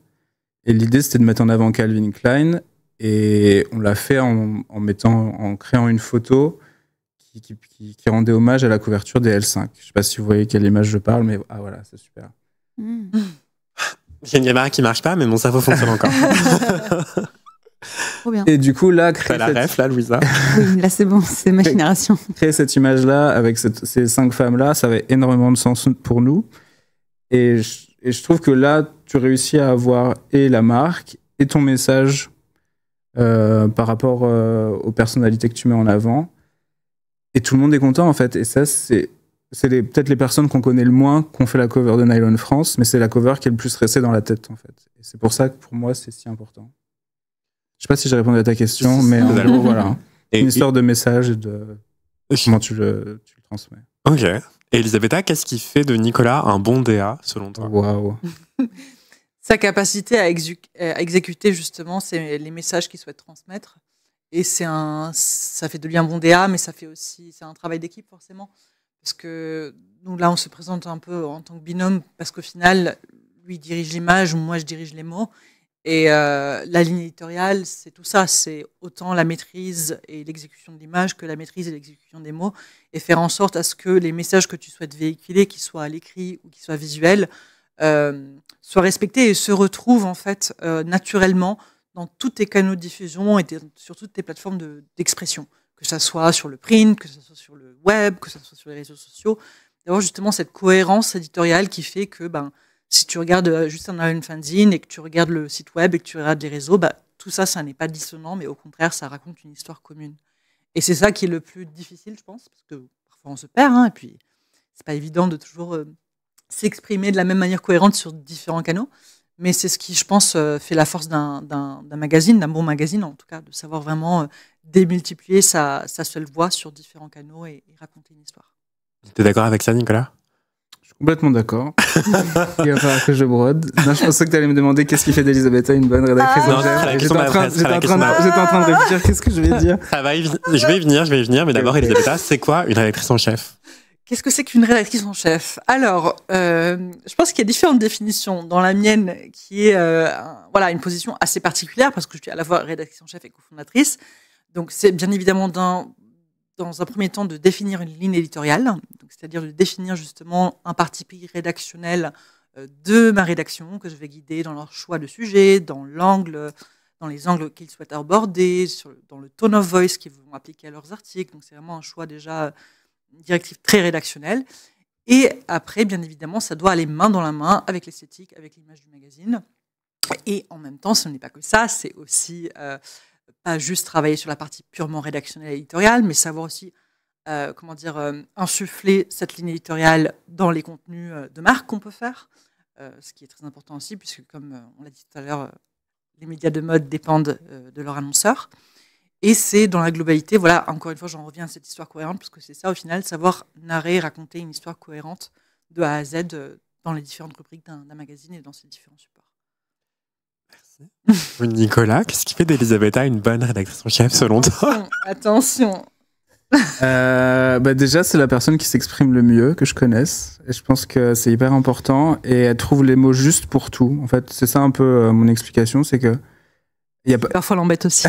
Et l'idée, c'était de mettre en avant Calvin Klein. Et on l'a fait en créant une photo qui rendait hommage à la couverture des L5. Je sais pas si vous voyez quelle image je parle, mais voilà, c'est super. J'ai une caméra qui marche pas, mais mon cerveau fonctionne encore. Trop bien. Et du coup, là, T'as la ref, là, Louisa? Oui, là, c'est bon, c'est ma génération. créer cette image-là avec ces 5 femmes-là, ça avait énormément de sens pour nous. Et je trouve que là, tu réussis à avoir et la marque et ton message par rapport aux personnalités que tu mets en avant. Et tout le monde est content, en fait. Et ça, c'est peut-être les personnes qu'on connaît le moins qui ont fait la cover de Nylon France, mais c'est la cover qui est le plus restée dans la tête, en fait. Et c'est pour ça que pour moi, c'est si important. Je sais pas si j'ai répondu à ta question, mais en gros, voilà. Une histoire de message et de comment tu le transmets. Ok. Et Elisabetta, qu'est-ce qui fait de Nicolas un bon DA, selon toi? Waouh. Sa capacité à exécuter justement les messages qu'il souhaite transmettre. Et ça fait de lui un bon DA, mais c'est un travail d'équipe forcément. Parce que nous, là, on se présente un peu en tant que binôme, parce qu'au final, lui dirige l'image, moi, je dirige les mots. Et la ligne éditoriale, c'est tout ça. C'est autant la maîtrise et l'exécution de l'image que la maîtrise et l'exécution des mots. Et faire en sorte à ce que les messages que tu souhaites véhiculer, qu'ils soient à l'écrit ou qu'ils soient visuels, soient respectés et se retrouvent en fait naturellement dans tous tes canaux de diffusion et sur toutes tes plateformes d'expression. Que ça soit sur le print, que ça soit sur le web, que ça soit sur les réseaux sociaux. D'avoir justement cette cohérence éditoriale qui fait que si tu regardes juste un fanzine et que tu regardes le site web et que tu regardes les réseaux, tout ça, ça n'est pas dissonant, mais au contraire, ça raconte une histoire commune. Et c'est ça qui est le plus difficile, je pense, parce que parfois on se perd, et puis c'est pas évident de toujours s'exprimer de la même manière cohérente sur différents canaux. Mais c'est ce qui, je pense, fait la force d'un magazine, d'un bon magazine, en tout cas, de savoir vraiment démultiplier sa seule voix sur différents canaux et raconter une histoire. T'es d'accord avec ça, Nicolas? Complètement d'accord. Il va falloir que je brode. Non, je pensais que tu allais me demander qu'est-ce qui fait d'Elisabetta une bonne rédactrice en chef. J'étais en train de réfléchir qu'est-ce que je vais dire. Je vais y venir, mais d'abord, Elisabetta, c'est quoi une rédactrice en chef? Qu'est-ce que c'est qu'une rédactrice en chef? Alors, je pense qu'il y a différentes définitions. Dans la mienne, qui est une position assez particulière, parce que je suis à la fois rédactrice en chef et cofondatrice. Donc, c'est bien évidemment dans un premier temps de définir une ligne éditoriale, c'est-à-dire de définir justement un parti pris rédactionnel de ma rédaction, que je vais guider dans leur choix de sujet, dans les angles qu'ils souhaitent aborder, dans le tone of voice qu'ils vont appliquer à leurs articles. Donc, c'est vraiment un choix déjà directive très rédactionnelle. Et après, bien évidemment, ça doit aller main dans la main avec l'esthétique, avec l'image du magazine. Et en même temps, ce n'est pas que ça, c'est aussi pas juste travailler sur la partie purement rédactionnelle et éditoriale, mais savoir aussi insuffler cette ligne éditoriale dans les contenus de marque qu'on peut faire, ce qui est très important aussi, puisque comme on l'a dit tout à l'heure, les médias de mode dépendent de leurs annonceurs. Et c'est dans la globalité, voilà, encore une fois, j'en reviens à cette histoire cohérente, parce que c'est ça, au final, savoir narrer, raconter une histoire cohérente de A à Z dans les différentes rubriques d'un magazine et dans ses différents supports. Merci. Nicolas, qu'est-ce qui fait d'Elisabetta une bonne rédactrice en chef, selon toi? Attention. Déjà, c'est la personne qui s'exprime le mieux que je connaisse. Et je pense que c'est hyper important. Et elle trouve les mots justes pour tout. En fait, c'est ça un peu mon explication, c'est que... Parfois l'embête aussi.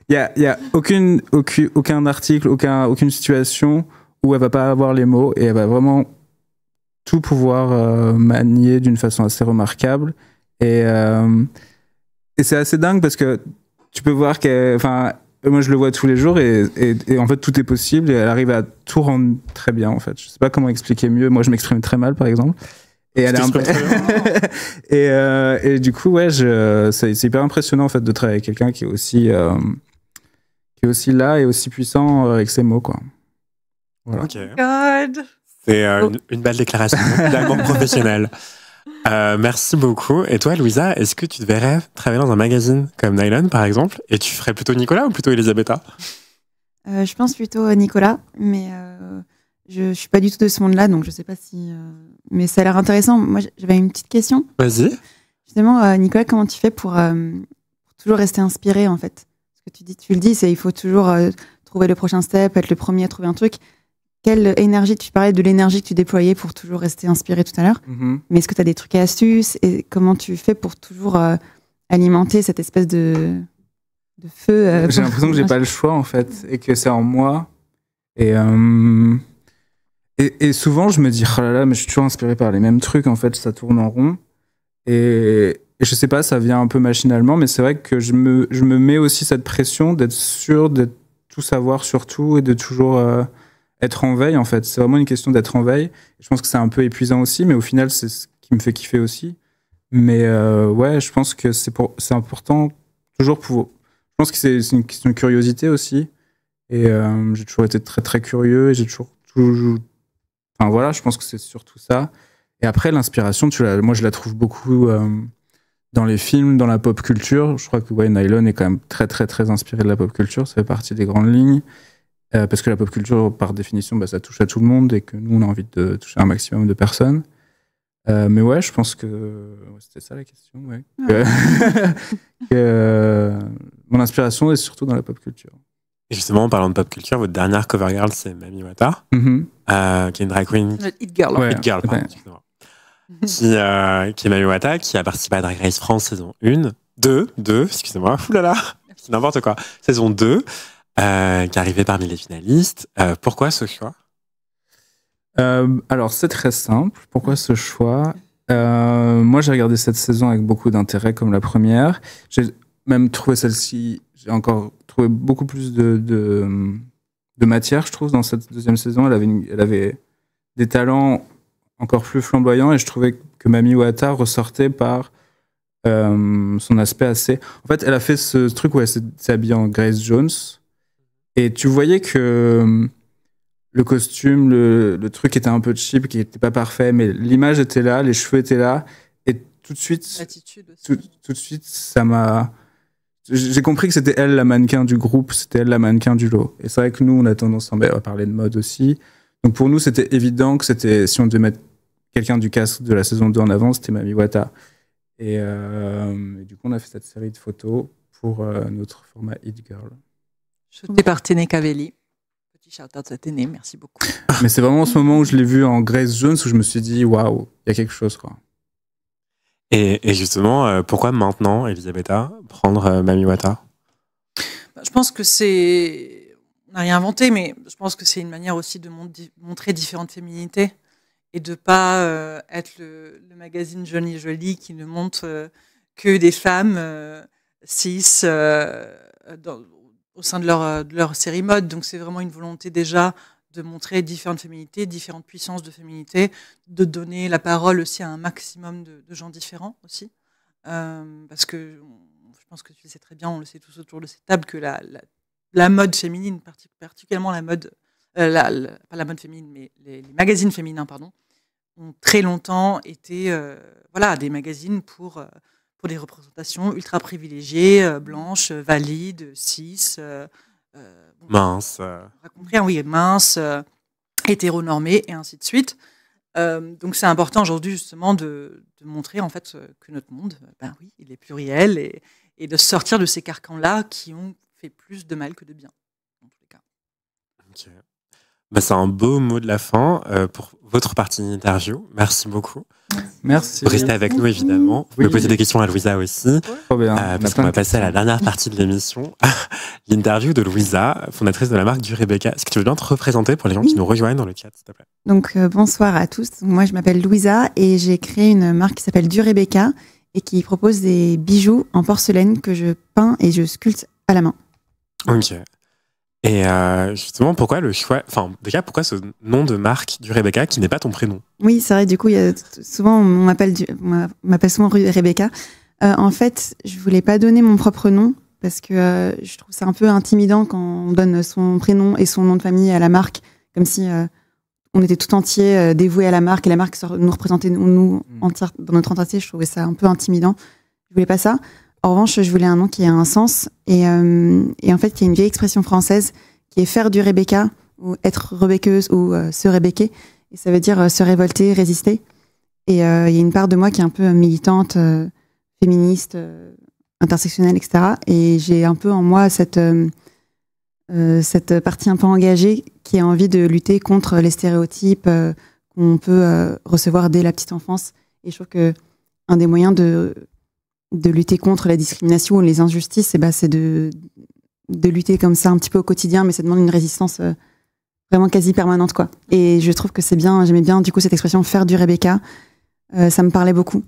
Il y a aucun article, aucune situation où elle va pas avoir les mots et elle va vraiment tout pouvoir manier d'une façon assez remarquable. Et c'est assez dingue parce que tu peux voir moi je le vois tous les jours et en fait tout est possible et elle arrive à tout rendre très bien en fait. Je sais pas comment expliquer mieux. Moi je m'exprime très mal par exemple. Et elle est et du coup c'est hyper impressionnant en fait de travailler avec quelqu'un qui est aussi là et aussi puissant avec ses mots quoi. Voilà. Ok. God. C'est une belle déclaration d'amour professionnel. Merci beaucoup. Et toi, Louisa, est-ce que tu devrais travailler dans un magazine comme Nylon, par exemple, et tu ferais plutôt Nicolas ou plutôt Elisabetta? Je pense plutôt Nicolas, mais je suis pas du tout de ce monde-là, donc je sais pas si... Mais ça a l'air intéressant. Moi, j'avais une petite question. Vas-y. Justement, Nicolas, comment tu fais pour toujours rester inspiré, en fait? Ce que tu le dis, c'est il faut toujours trouver le prochain step, être le premier à trouver un truc. Quelle énergie, tu parlais de l'énergie que tu déployais pour toujours rester inspiré tout à l'heure. Mais est-ce que tu as des trucs et astuces et comment tu fais pour toujours alimenter cette espèce de feu J'ai l'impression que j'ai pas le choix en fait et que c'est en moi. Et souvent je me dis oh là là, mais je suis toujours inspiré par les mêmes trucs en fait, ça tourne en rond. Et je sais pas, ça vient un peu machinalement, mais c'est vrai que je me mets aussi cette pression d'être sûr de tout savoir sur tout et de toujours être en veille, en fait. C'est vraiment une question d'être en veille. Je pense que c'est un peu épuisant aussi, mais au final, c'est ce qui me fait kiffer aussi. Mais ouais, je pense que c'est important toujours pour... Je pense que c'est une question de curiosité aussi. Et j'ai toujours été très, très curieux et j'ai toujours... Enfin voilà, je pense que c'est surtout ça. Et après, l'inspiration, moi, je la trouve beaucoup dans les films, dans la pop culture. Je crois que Nylon est quand même très, très, très inspiré de la pop culture. Ça fait partie des grandes lignes. Parce que la pop culture, par définition, bah, ça touche à tout le monde et que nous, on a envie de toucher un maximum de personnes. Mais ouais, je pense que c'était ça la question. Ouais. Mon inspiration est surtout dans la pop culture. Et justement, en parlant de pop culture, votre dernière cover girl, c'est Mami Wata, qui est une drag queen. Hit Girl. Ouais, Hit Girl, pardon, excusez-moi. qui est Mami Wata, qui a participé à Drag Race France saison 1, 2, excusez-moi, oulala, c'est n'importe quoi. Saison 2, qui est arrivée parmi les finalistes. Pourquoi ce choix? Alors, c'est très simple. Pourquoi ce choix? Moi, j'ai regardé cette saison avec beaucoup d'intérêt, comme la première. J'ai même trouvé celle-ci, j'ai encore trouvé beaucoup plus de matière, je trouve, dans cette deuxième saison. Elle avait des talents encore plus flamboyants et je trouvais que Mami Wata ressortait par son aspect assez... En fait, elle a fait ce truc où elle s'est habillée en Grace Jones et tu voyais que le costume, le truc était un peu cheap, qui n'était pas parfait, mais l'image était là, les cheveux étaient là et tout de suite... L'attitude aussi. Tout de suite, ça m'a... J'ai compris que c'était elle la mannequin du groupe, c'était elle la mannequin du lot. Et c'est vrai que nous, on a tendance à parler de mode aussi. Donc pour nous, c'était évident que c'était, si on devait mettre quelqu'un du cast de la saison 2 en avant, c'était Mami Wata. Et du coup, on a fait cette série de photos pour notre format Hit Girl. Shootée par Téné Cavelli. Petit shout-out à Téné, merci beaucoup. Mais c'est vraiment ce moment où je l'ai vue en Grace Jones où je me suis dit, waouh, il y a quelque chose, quoi. Et justement, pourquoi maintenant, Elisabetta, prendre Mami Wata? Je pense que c'est... On n'a rien inventé, mais je pense que c'est une manière aussi de montrer différentes féminités et de pas être le magazine Jolie Jolie qui ne montre que des femmes cis au sein de leur série mode. Donc c'est vraiment une volonté déjà de montrer différentes féminités, différentes puissances de féminité, de donner la parole aussi à un maximum de gens différents aussi. Parce que je pense que tu le sais très bien, on le sait tous autour de cette table, que la mode féminine, particulièrement la mode, pas la mode féminine, mais les magazines féminins, pardon, ont très longtemps été des magazines pour des représentations ultra privilégiées, blanches, valides, cis, mince. Mince, hétéronormée et ainsi de suite. Donc c'est important aujourd'hui justement de montrer en fait que notre monde, il est pluriel et de sortir de ces carcans-là qui ont fait plus de mal que de bien, dans tous les cas. Okay. C'est un beau mot de la fin pour votre partie d'interview. Merci beaucoup. Merci. Vous restez avec nous, évidemment. Vous pouvez poser des questions à Louisa aussi. Trop bien. Parce qu'on va passer à la dernière partie de l'émission. L'interview de Louisa, fondatrice de la marque du Rebecca. Est-ce que tu veux bien te représenter pour les gens qui nous rejoignent dans le chat, s'il te plaît? Donc, bonsoir à tous. Moi, je m'appelle Louisa et j'ai créé une marque qui s'appelle du Rebecca et qui propose des bijoux en porcelaine que je peins et je sculpte à la main. Ok. Et justement, pourquoi le choix... Enfin, déjà, pourquoi ce nom de marque du Rebecca qui n'est pas ton prénom? Oui, c'est vrai. Du coup, souvent, on m'appelle souvent Rebecca. En fait, je voulais pas donner mon propre nom parce que je trouve ça un peu intimidant quand on donne son prénom et son nom de famille à la marque, comme si on était tout entier dévoué à la marque et la marque nous représentait nous entière, dans notre entièreté. Je trouvais ça un peu intimidant. Je voulais pas ça. En revanche, je voulais un nom qui ait un sens et en fait, il y a une vieille expression française qui est faire du Rebecca ou être rebecqueuse ou se rebecquer. Et ça veut dire se révolter, résister. Et il y a une part de moi qui est un peu militante, féministe, intersectionnelle, etc. Et j'ai un peu en moi cette partie un peu engagée qui a envie de lutter contre les stéréotypes qu'on peut recevoir dès la petite enfance. Et je trouve que un des moyens de lutter contre la discrimination ou les injustices, c'est de lutter comme ça un petit peu au quotidien, mais ça demande une résistance vraiment quasi permanente, quoi. Et je trouve que c'est bien, j'aimais bien du coup cette expression faire du Rebecca, ça me parlait beaucoup.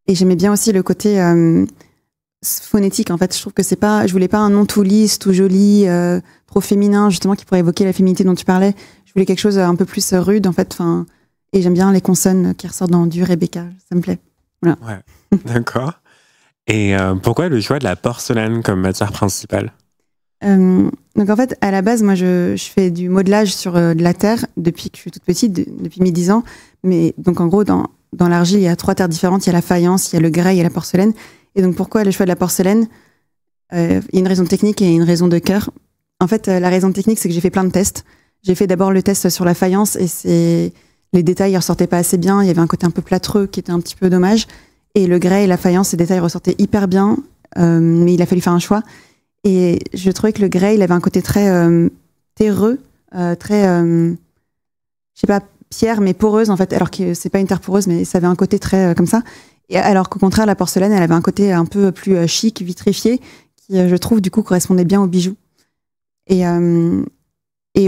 Et j'aimais bien aussi le côté phonétique. En fait, je trouve que je voulais pas un nom tout lisse, tout joli, trop féminin, justement, qui pourrait évoquer la féminité dont tu parlais. Je voulais quelque chose un peu plus rude, en fait. Et j'aime bien les consonnes qui ressortent dans du Rebecca. Ça me plaît. Voilà. Ouais, d'accord. Et pourquoi le choix de la porcelaine comme matière principale? Donc en fait, à la base, moi, je fais du modelage sur de la terre depuis que je suis toute petite, depuis mes 10 ans. Mais donc en gros, dans l'argile, il y a 3 terres différentes. Il y a la faïence, il y a le grès, il y a la porcelaine. Et donc pourquoi le choix de la porcelaine? Il y a une raison technique et une raison de cœur. En fait, la raison technique, c'est que j'ai fait plein de tests. J'ai fait d'abord le test sur la faïence et les détails ne ressortaient pas assez bien. Il y avait un côté un peu plâtreux qui était un petit peu dommage. Et le grès et la faïence, les détails ressortaient hyper bien. Mais il a fallu faire un choix. Et je trouvais que le grès, il avait un côté très terreux, très, je sais pas, pierre, mais poreuse en fait. Alors que c'est pas une terre poreuse, mais ça avait un côté très comme ça. Et alors qu'au contraire, la porcelaine, elle avait un côté un peu plus chic, vitrifié, qui, je trouve, du coup, correspondait bien aux bijoux. Et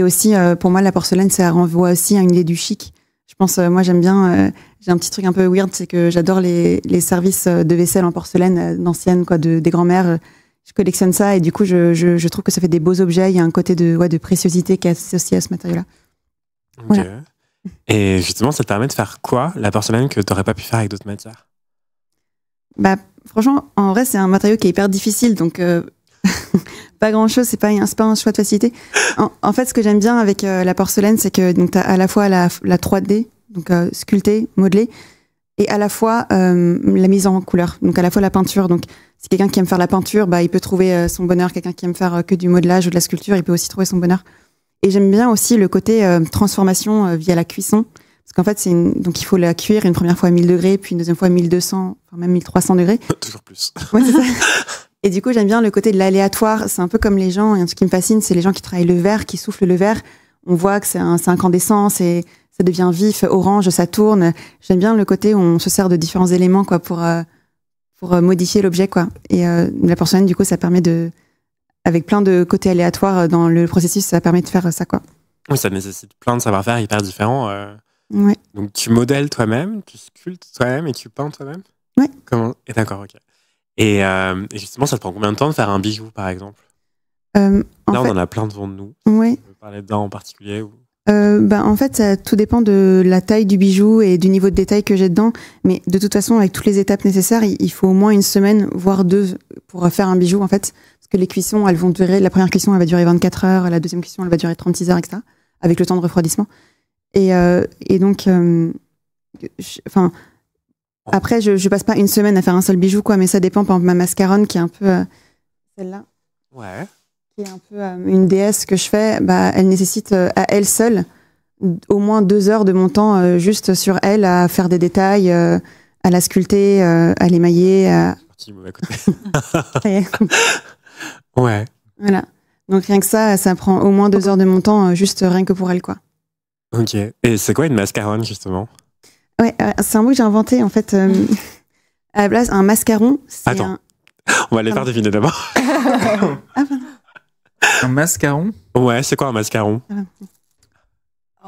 aussi, pour moi, la porcelaine, ça renvoie aussi à une idée du chic. Je pense, moi, j'aime bien. J'ai un petit truc un peu weird, c'est que j'adore les services de vaisselle en porcelaine d'anciennes, quoi, des grands-mères. Je collectionne ça et du coup, je trouve que ça fait des beaux objets. Il y a un côté de préciosité qui est associé à ce matériau-là. Ok. Voilà. Et justement, ça te permet de faire quoi, la porcelaine, que tu n'aurais pas pu faire avec d'autres matières? Bah, franchement, en vrai, c'est un matériau qui est hyper difficile, donc pas grand-chose, c'est pas un choix de facilité. En fait, ce que j'aime bien avec la porcelaine, c'est que tu as à la fois la 3D, donc sculptée, modelée, et à la fois la mise en couleur, donc à la fois la peinture. Donc, si quelqu'un qui aime faire la peinture, bah, il peut trouver son bonheur. Quelqu'un qui aime faire que du modelage ou de la sculpture, il peut aussi trouver son bonheur. Et j'aime bien aussi le côté transformation via la cuisson. Parce qu'en fait, donc il faut la cuire une première fois à 1000 degrés, puis une deuxième fois à 1200, enfin même 1300 degrés. Toujours plus. Ouais, c'est ça. Et du coup, j'aime bien le côté de l'aléatoire. C'est un peu comme les gens, il y a un truc qui me fascine, c'est les gens qui travaillent le verre, qui soufflent le verre. On voit que c'est incandescent, ça devient vif, orange, ça tourne. J'aime bien le côté où on se sert de différents éléments quoi, pour modifier l'objet. Quoi. Et la porcelaine, du coup, ça permet avec plein de côtés aléatoires dans le processus, ça permet de faire ça. Quoi. Oui, ça nécessite plein de savoir-faire hyper différents. Ouais. Donc, tu modèles toi-même, tu sculptes toi-même et tu peins toi-même? Ouais. Et d'accord, ok. Et justement, ça te prend combien de temps de faire un bijou, par exemple? On en a plein devant nous. Ouais. Tu veux parler d'un en particulier ou... En fait, ça tout dépend de la taille du bijou et du niveau de détail que j'ai dedans. Mais de toute façon, avec toutes les étapes nécessaires, il faut au moins une semaine, voire 2, pour faire un bijou, en fait. Parce que les cuissons, elles vont durer... La première cuisson, elle va durer 24 heures. La deuxième cuisson, elle va durer 36 heures, etc. Avec le temps de refroidissement. Et donc... après, je passe pas une semaine à faire un seul bijou, quoi. Mais ça dépend. Par exemple, ma mascaronne, qui est un peu... celle-là. Ouais. Qui est un peu une déesse que je fais, elle nécessite à elle seule au moins 2 heures de mon temps juste sur elle à faire des détails, à la sculpter, à l'émailler. Petit mauvais côté. Ça y est. Ouais. Voilà. Donc rien que ça prend au moins 2 heures de mon temps juste rien que pour elle, quoi. Ok. Et c'est quoi une mascaronne, justement? Ouais, c'est un mot que j'ai inventé en fait. À la place, un mascaron, c'est Attends. On va les faire deviner d'abord. Ah, pardon. Un mascaron? Ouais, c'est quoi un mascaron? Oh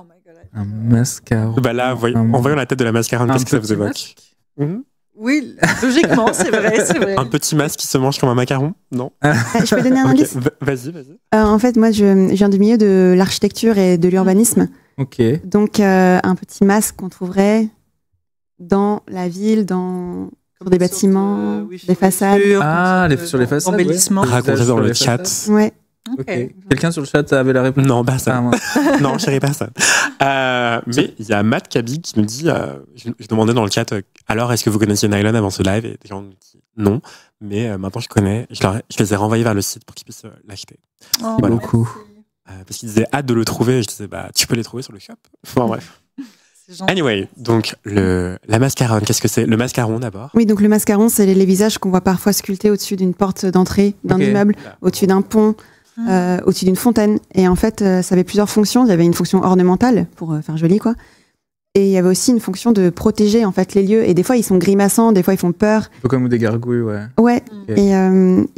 my God. Un mascaron. Bah là, en voyant la tête de la mascaronne, qu'est-ce que ça vous évoque? Masque. Oui, logiquement, c'est vrai. Un petit masque qui se mange comme un macaron? Non? Je peux donner un Ok, indice? Vas-y. En fait, moi, je viens du milieu de l'architecture et de l'urbanisme. Ok. Donc, un petit masque qu'on trouverait dans la ville, sur des bâtiments, des façades. Sur les façades. Embellissement. Racontez dans le chat. Ouais. Ok. Quelqu'un sur le chat avait la réponse? Non, personne. mince. Non, chérie, personne. Mais il y a Matt Kabi qui nous dit, je demandais dans le chat, alors est-ce que vous connaissiez Nylon avant ce live? Et des gens nous disent non, mais maintenant je connais. Je les ai renvoyés vers le site pour qu'ils puissent l'acheter. Oh, Voilà. Beaucoup. Parce qu'ils disaient hâte de le trouver. Et je disais, tu peux les trouver sur le shop. Enfin bref. C'est gentil. Anyway, donc la mascaronne, qu'est-ce que c'est? Le mascaron d'abord. Oui, donc le mascaron, c'est les visages qu'on voit parfois sculptés au-dessus d'une porte d'entrée d'un immeuble, au-dessus d'un pont, au-dessus d'une fontaine. Et en fait, ça avait plusieurs fonctions. Il y avait une fonction ornementale pour faire joli, quoi. Et il y avait aussi une fonction de protéger en fait les lieux. Et des fois, ils sont grimaçants, des fois, ils font peur. Un peu comme des gargouilles, ouais. Ouais. Ok.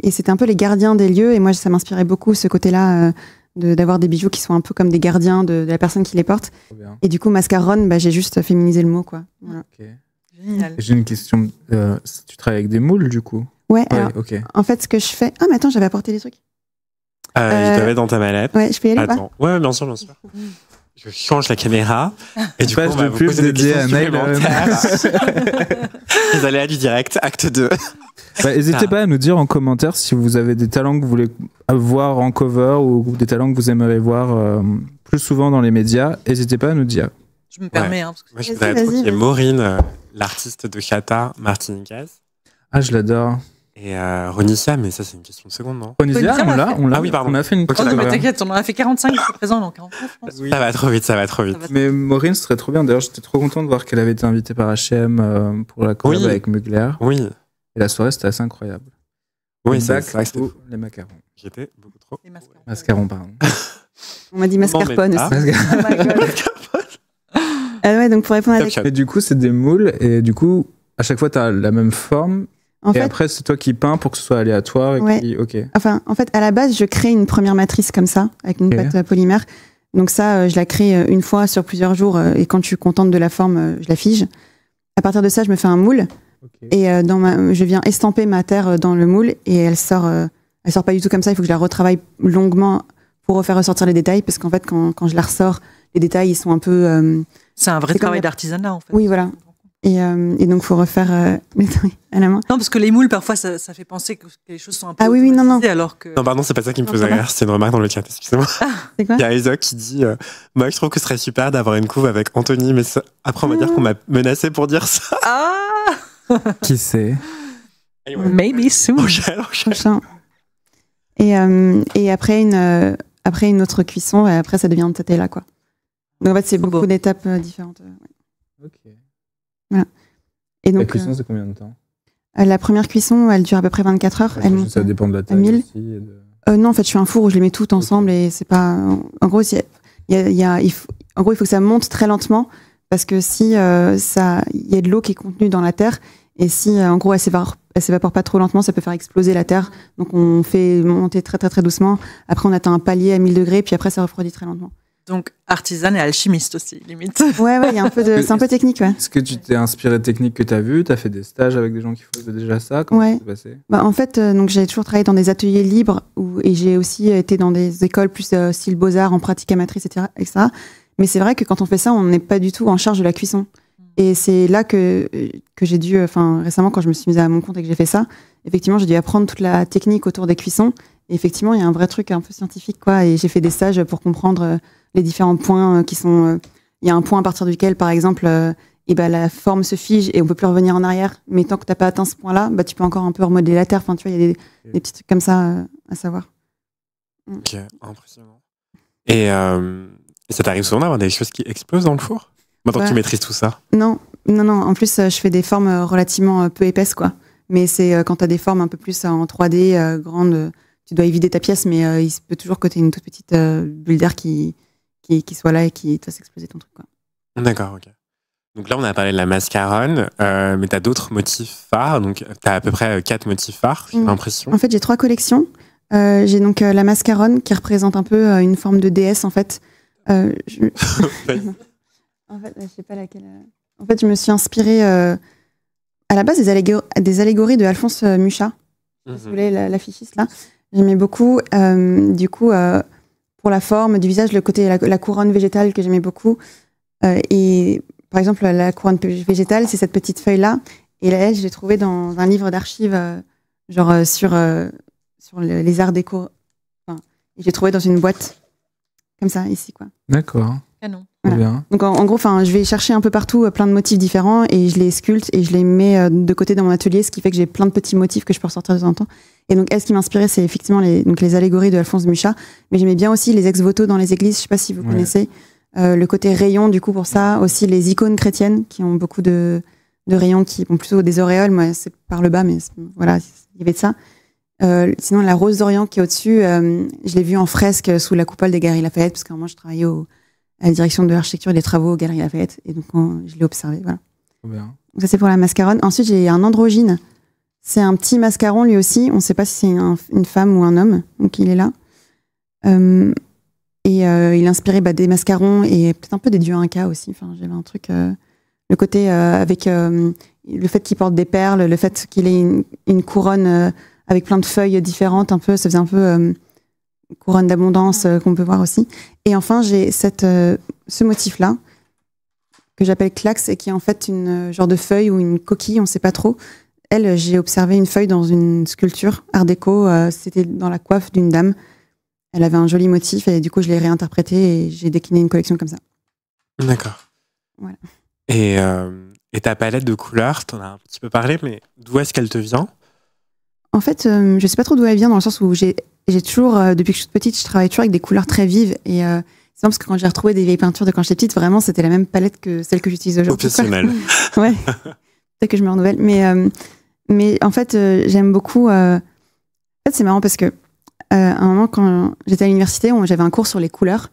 Et c'était un peu les gardiens des lieux. Et moi, ça m'inspirait beaucoup ce côté-là. D'avoir des bijoux qui sont un peu comme des gardiens de la personne qui les porte. Trop bien. Et du coup, mascaronne, j'ai juste féminisé le mot, quoi. Voilà. Ok. Génial. J'ai une question. Tu travailles avec des moules, du coup? Ouais, alors, ok. en fait, ce que je fais... Ah, mais attends, j'avais apporté des trucs. Il doit être dans ta mallette. Ouais, je peux y aller ou pas? Attends. Ouais, bien sûr, bien sûr. Je change la caméra. Et du coup, Page on va de vous pub poser des dédiée questions à Naël. supplémentaires. Les aléas du direct, acte 2. N'hésitez pas à nous dire en commentaire si vous avez des talents que vous voulez voir en cover ou des talents que vous aimeriez voir plus souvent dans les médias. N'hésitez pas à nous dire. Je me permets. Hein, parce que Moi, je Vas-y, voudrais trop vas-y, qu'il y ait vas-y. Maureen, l'artiste de Chata Martiniquez, Ah, je l'adore. et Ronicia, mais ça, c'est une question de seconde, non? Onisia, Onisia, on l'a. Ah oui, pardon. On a fait une Ok, Oh non, mais d'accord. t'inquiète, on en a fait 45 jusqu'à présent, donc 49, je pense. Oui. Ça va trop vite, ça va trop vite. Ça va Mais Maureen, ce serait trop bien. D'ailleurs, j'étais trop content de voir qu'elle avait été invitée par H&M pour la collab Oui. avec Mugler. Oui, Et la soirée, c'était assez incroyable. oui, Le c'est bac vrai que c'était ou les macarons. J'étais beaucoup trop. Les mascarons. Mascarons, pardon. On m'a dit mascarpone mais aussi. pas. Oh my God. Ouais, donc pour répondre à la Top shot. Et du coup, c'est des moules. Et du coup, à chaque fois, tu as la même forme. En Et fait, après, c'est toi qui peins pour que ce soit aléatoire. Et Ouais. ok. enfin, en fait, à la base, je crée une première matrice comme ça, avec une Ok. pâte polymère. Donc ça, je la crée une fois sur plusieurs jours, et quand je suis contente de la forme, je la fige. À partir de ça, je me fais un moule, Ok. et je viens estamper ma terre dans le moule, et elle sort pas du tout comme ça. Il faut que je la retravaille longuement pour refaire ressortir les détails, parce qu'en fait, quand je la ressors, les détails, ils sont un peu... C'est un vrai C'est comme travail la- d'artisanat, en fait. Oui, voilà. Et donc, faut refaire les trucs à la main. Non, parce que les moules, parfois, ça fait penser que les choses sont un peu Ah oui, oui, non, non. automatisées, alors que... Non, pardon, c'est pas ça qui me Non, faisait ça va. rire, c'est une remarque dans le chat, excusez-moi. C'est quoi? Il y a Isaac qui dit moi, je trouve que ce serait super d'avoir une couve avec Anthony, mais après, on va dire qu'on m'a menacé pour dire ça. Ah Qui c'est? Maybe soon. Enchaîne. Prochain. Et après une autre cuisson, et après, ça devient tatella, quoi. Donc, en fait, c'est Trop beaucoup beau. d'étapes différentes. Ok. Et La donc, cuisson, c'est combien de temps? la première cuisson, elle dure à peu près 24 heures. Elle monte, Ça dépend de la taille 1000. aussi. et de- non, en fait, je fais un four où je les mets toutes ensemble, et c'est pas. En gros, en gros, il faut que ça monte très lentement, parce que si il y a de l'eau qui est contenue dans la terre, et si en gros elle s'évapore pas trop lentement, ça peut faire exploser la terre. Donc on fait monter très très très doucement. Après, on atteint un palier à 1000 degrés, puis après ça refroidit très lentement. Donc, artisane et alchimiste aussi, limite. Ouais, il y a un peu c'est un peu technique, ouais. Est-ce que tu t'es inspiré de techniques que tu as vues? Tu as fait des stages avec des gens qui faisaient déjà ça? Comment Ouais. ça s'est passé? Bah, en fait, donc j'ai toujours travaillé dans des ateliers libres et j'ai aussi été dans des écoles plus style beaux-arts, en pratique amatrice, etc. Mais c'est vrai que quand on fait ça, on n'est pas du tout en charge de la cuisson. Et c'est là que j'ai dû, récemment, quand je me suis mise à mon compte et que j'ai fait ça, effectivement, j'ai dû apprendre toute la technique autour des cuissons. Et effectivement, il y a un vrai truc un peu scientifique, quoi. Et j'ai fait des stages pour comprendre les différents points qui sont. Il y a un point à partir duquel, par exemple, la forme se fige et on peut plus revenir en arrière. Mais tant que t'as pas atteint ce point-là, tu peux encore un peu remodeler la terre. Enfin, tu vois, il y a des petits trucs comme ça à savoir. Ok, impressionnant. Et ça t'arrive souvent d'avoir des choses qui explosent dans le four? Maintenant que tu Ouais. maîtrises tout ça. Non. En plus, je fais des formes relativement peu épaisses, quoi. Mais c'est quand tu as des formes un peu plus en 3D, grandes, tu dois évider ta pièce, mais il se peut toujours que tu aies une toute petite bulle d'air qui soit là et qui te fasse exploser ton truc, quoi. D'accord, ok. Donc là, on a parlé de la mascaronne, mais tu as d'autres motifs phares. Donc, tu as à peu près 4 motifs phares, j'ai l'impression. En fait, j'ai 3 collections. J'ai donc la mascaronne qui représente un peu une forme de déesse, en fait. En fait, je sais pas laquelle. En fait, je me suis inspirée à la base des allégories de Alphonse Mucha. Si vous voulez, l'affichiste là. J'aimais beaucoup. Du coup, pour la forme du visage, le côté la couronne végétale que j'aimais beaucoup. Et par exemple, la couronne végétale, c'est cette petite feuille là. Et là, je l'ai trouvée dans un livre d'archives, sur les arts déco. Enfin, et j'ai trouvé dans une boîte comme ça ici, quoi. D'accord. Canon. Trop Voilà. bien. Donc en gros, je vais chercher un peu partout plein de motifs différents et je les sculpte et je les mets de côté dans mon atelier, ce qui fait que j'ai plein de petits motifs que je peux ressortir de temps en temps. Et donc, ce qui m'inspirait, c'est effectivement les allégories de Alphonse Mucha, mais j'aimais bien aussi les ex-voto dans les églises. Je sais pas si vous Ouais. connaissez le côté rayon, du coup, pour ça. Aussi les icônes chrétiennes qui ont beaucoup de rayons qui ont plutôt des auréoles. Moi, c'est par le bas, mais voilà, il y avait de ça. Sinon, la rose d'Orient qui est au-dessus, je l'ai vue en fresque sous la coupole des Galeries Lafayette, parce qu'à un moment, je travaillais à la direction de l'architecture et des travaux aux Galeries Lafayette, et donc je l'ai observé. Voilà. Trop bien. Donc ça, c'est pour la mascaronne. Ensuite, j'ai un androgyne. C'est un petit mascaron, lui aussi. On ne sait pas si c'est une femme ou un homme, donc il est là. Il est inspiré des mascarons et peut-être un peu des dieux incas aussi. Enfin, j'avais un truc le côté avec le fait qu'il porte des perles, le fait qu'il ait une couronne avec plein de feuilles différentes, un peu, ça faisait un peu couronne d'abondance qu'on peut voir aussi. Et enfin, j'ai ce motif-là que j'appelle clax et qui est en fait une genre de feuille ou une coquille, on ne sait pas trop. Elle, j'ai observé une feuille dans une sculpture art déco, c'était dans la coiffe d'une dame. Elle avait un joli motif et du coup, je l'ai réinterprété et j'ai décliné une collection comme ça. D'accord. Voilà. Et ta palette de couleurs, t'en as un petit peu parlé, mais d'où est-ce qu'elle te vient? En fait, je sais pas trop d'où elle vient, dans le sens où j'ai toujours, depuis que je suis petite, je travaille toujours avec des couleurs très vives. Et c'est marrant parce que quand j'ai retrouvé des vieilles peintures de quand j'étais petite, vraiment, c'était la même palette que celle que j'utilise aujourd'hui. Obsessionnelle. Ouais. Peut-être que je me renouvelle. Mais en fait, j'aime beaucoup. En fait, c'est marrant parce que à un moment, quand j'étais à l'université, j'avais un cours sur les couleurs.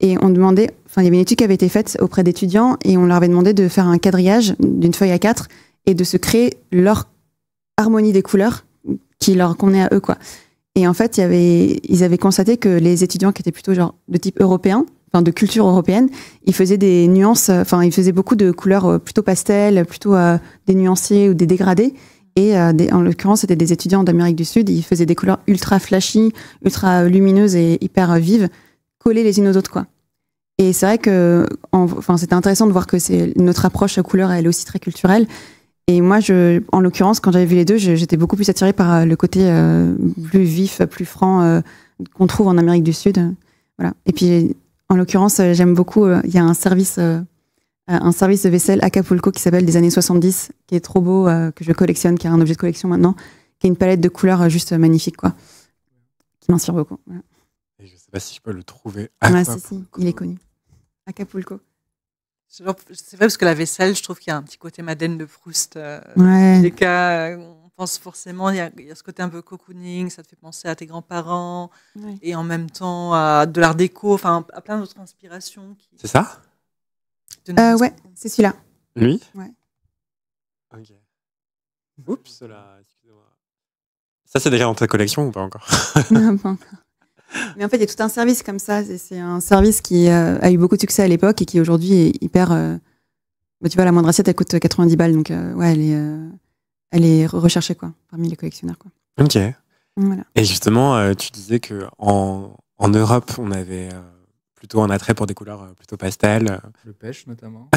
Et on demandait, enfin, il y avait une étude qui avait été faite auprès d'étudiants et on leur avait demandé de faire un quadrillage d'une feuille A4 et de se créer leur harmonie des couleurs qui leur convenait à eux, quoi. Et en fait, ils avaient constaté que les étudiants qui étaient plutôt genre de type européen, enfin de culture européenne, ils faisaient des nuances, enfin, ils faisaient beaucoup de couleurs plutôt pastel, plutôt des nuanciers ou des dégradés. Et en l'occurrence, c'était des étudiants d'Amérique du Sud, ils faisaient des couleurs ultra flashy, ultra lumineuses et hyper vives, collées les unes aux autres, quoi. Et c'est vrai que c'était intéressant de voir que notre approche à couleur, elle est aussi très culturelle. Et moi, en l'occurrence, quand j'avais vu les deux, j'étais beaucoup plus attirée par le côté plus vif, plus franc qu'on trouve en Amérique du Sud. Voilà. Et puis, en l'occurrence, j'aime beaucoup, il y a un service de vaisselle Acapulco qui s'appelle des années 70, qui est trop beau, que je collectionne, qui est un objet de collection maintenant, qui est une palette de couleurs juste magnifique, quoi. Qui m'inspire beaucoup. Voilà. Et je sais pas si je peux le trouver. Ouais, si, il est connu. Acapulco. C'est vrai, parce que la vaisselle, je trouve qu'il y a un petit côté Madeleine de Proust. Ouais. Les cas, on pense forcément, il y a ce côté un peu cocooning, ça te fait penser à tes grands-parents, Ouais. et en même temps à de l'art déco, enfin à plein d'autres inspirations. C'est ça? Ouais, c'est celui-là. Lui? Ouais. Ok. Oups, là, excusez-moi. Ça, c'est déjà dans ta collection ou pas encore? Non, pas encore. Mais en fait, il y a tout un service comme ça. C'est un service qui a eu beaucoup de succès à l'époque et qui aujourd'hui est hyper. Tu vois, la moindre assiette, elle coûte 90 balles. Donc, ouais, elle est recherchée, quoi, parmi les collectionneurs, quoi. Ok. Voilà. Et justement, tu disais qu'en Europe, on avait plutôt un attrait pour des couleurs plutôt pastel. Le pêche, notamment.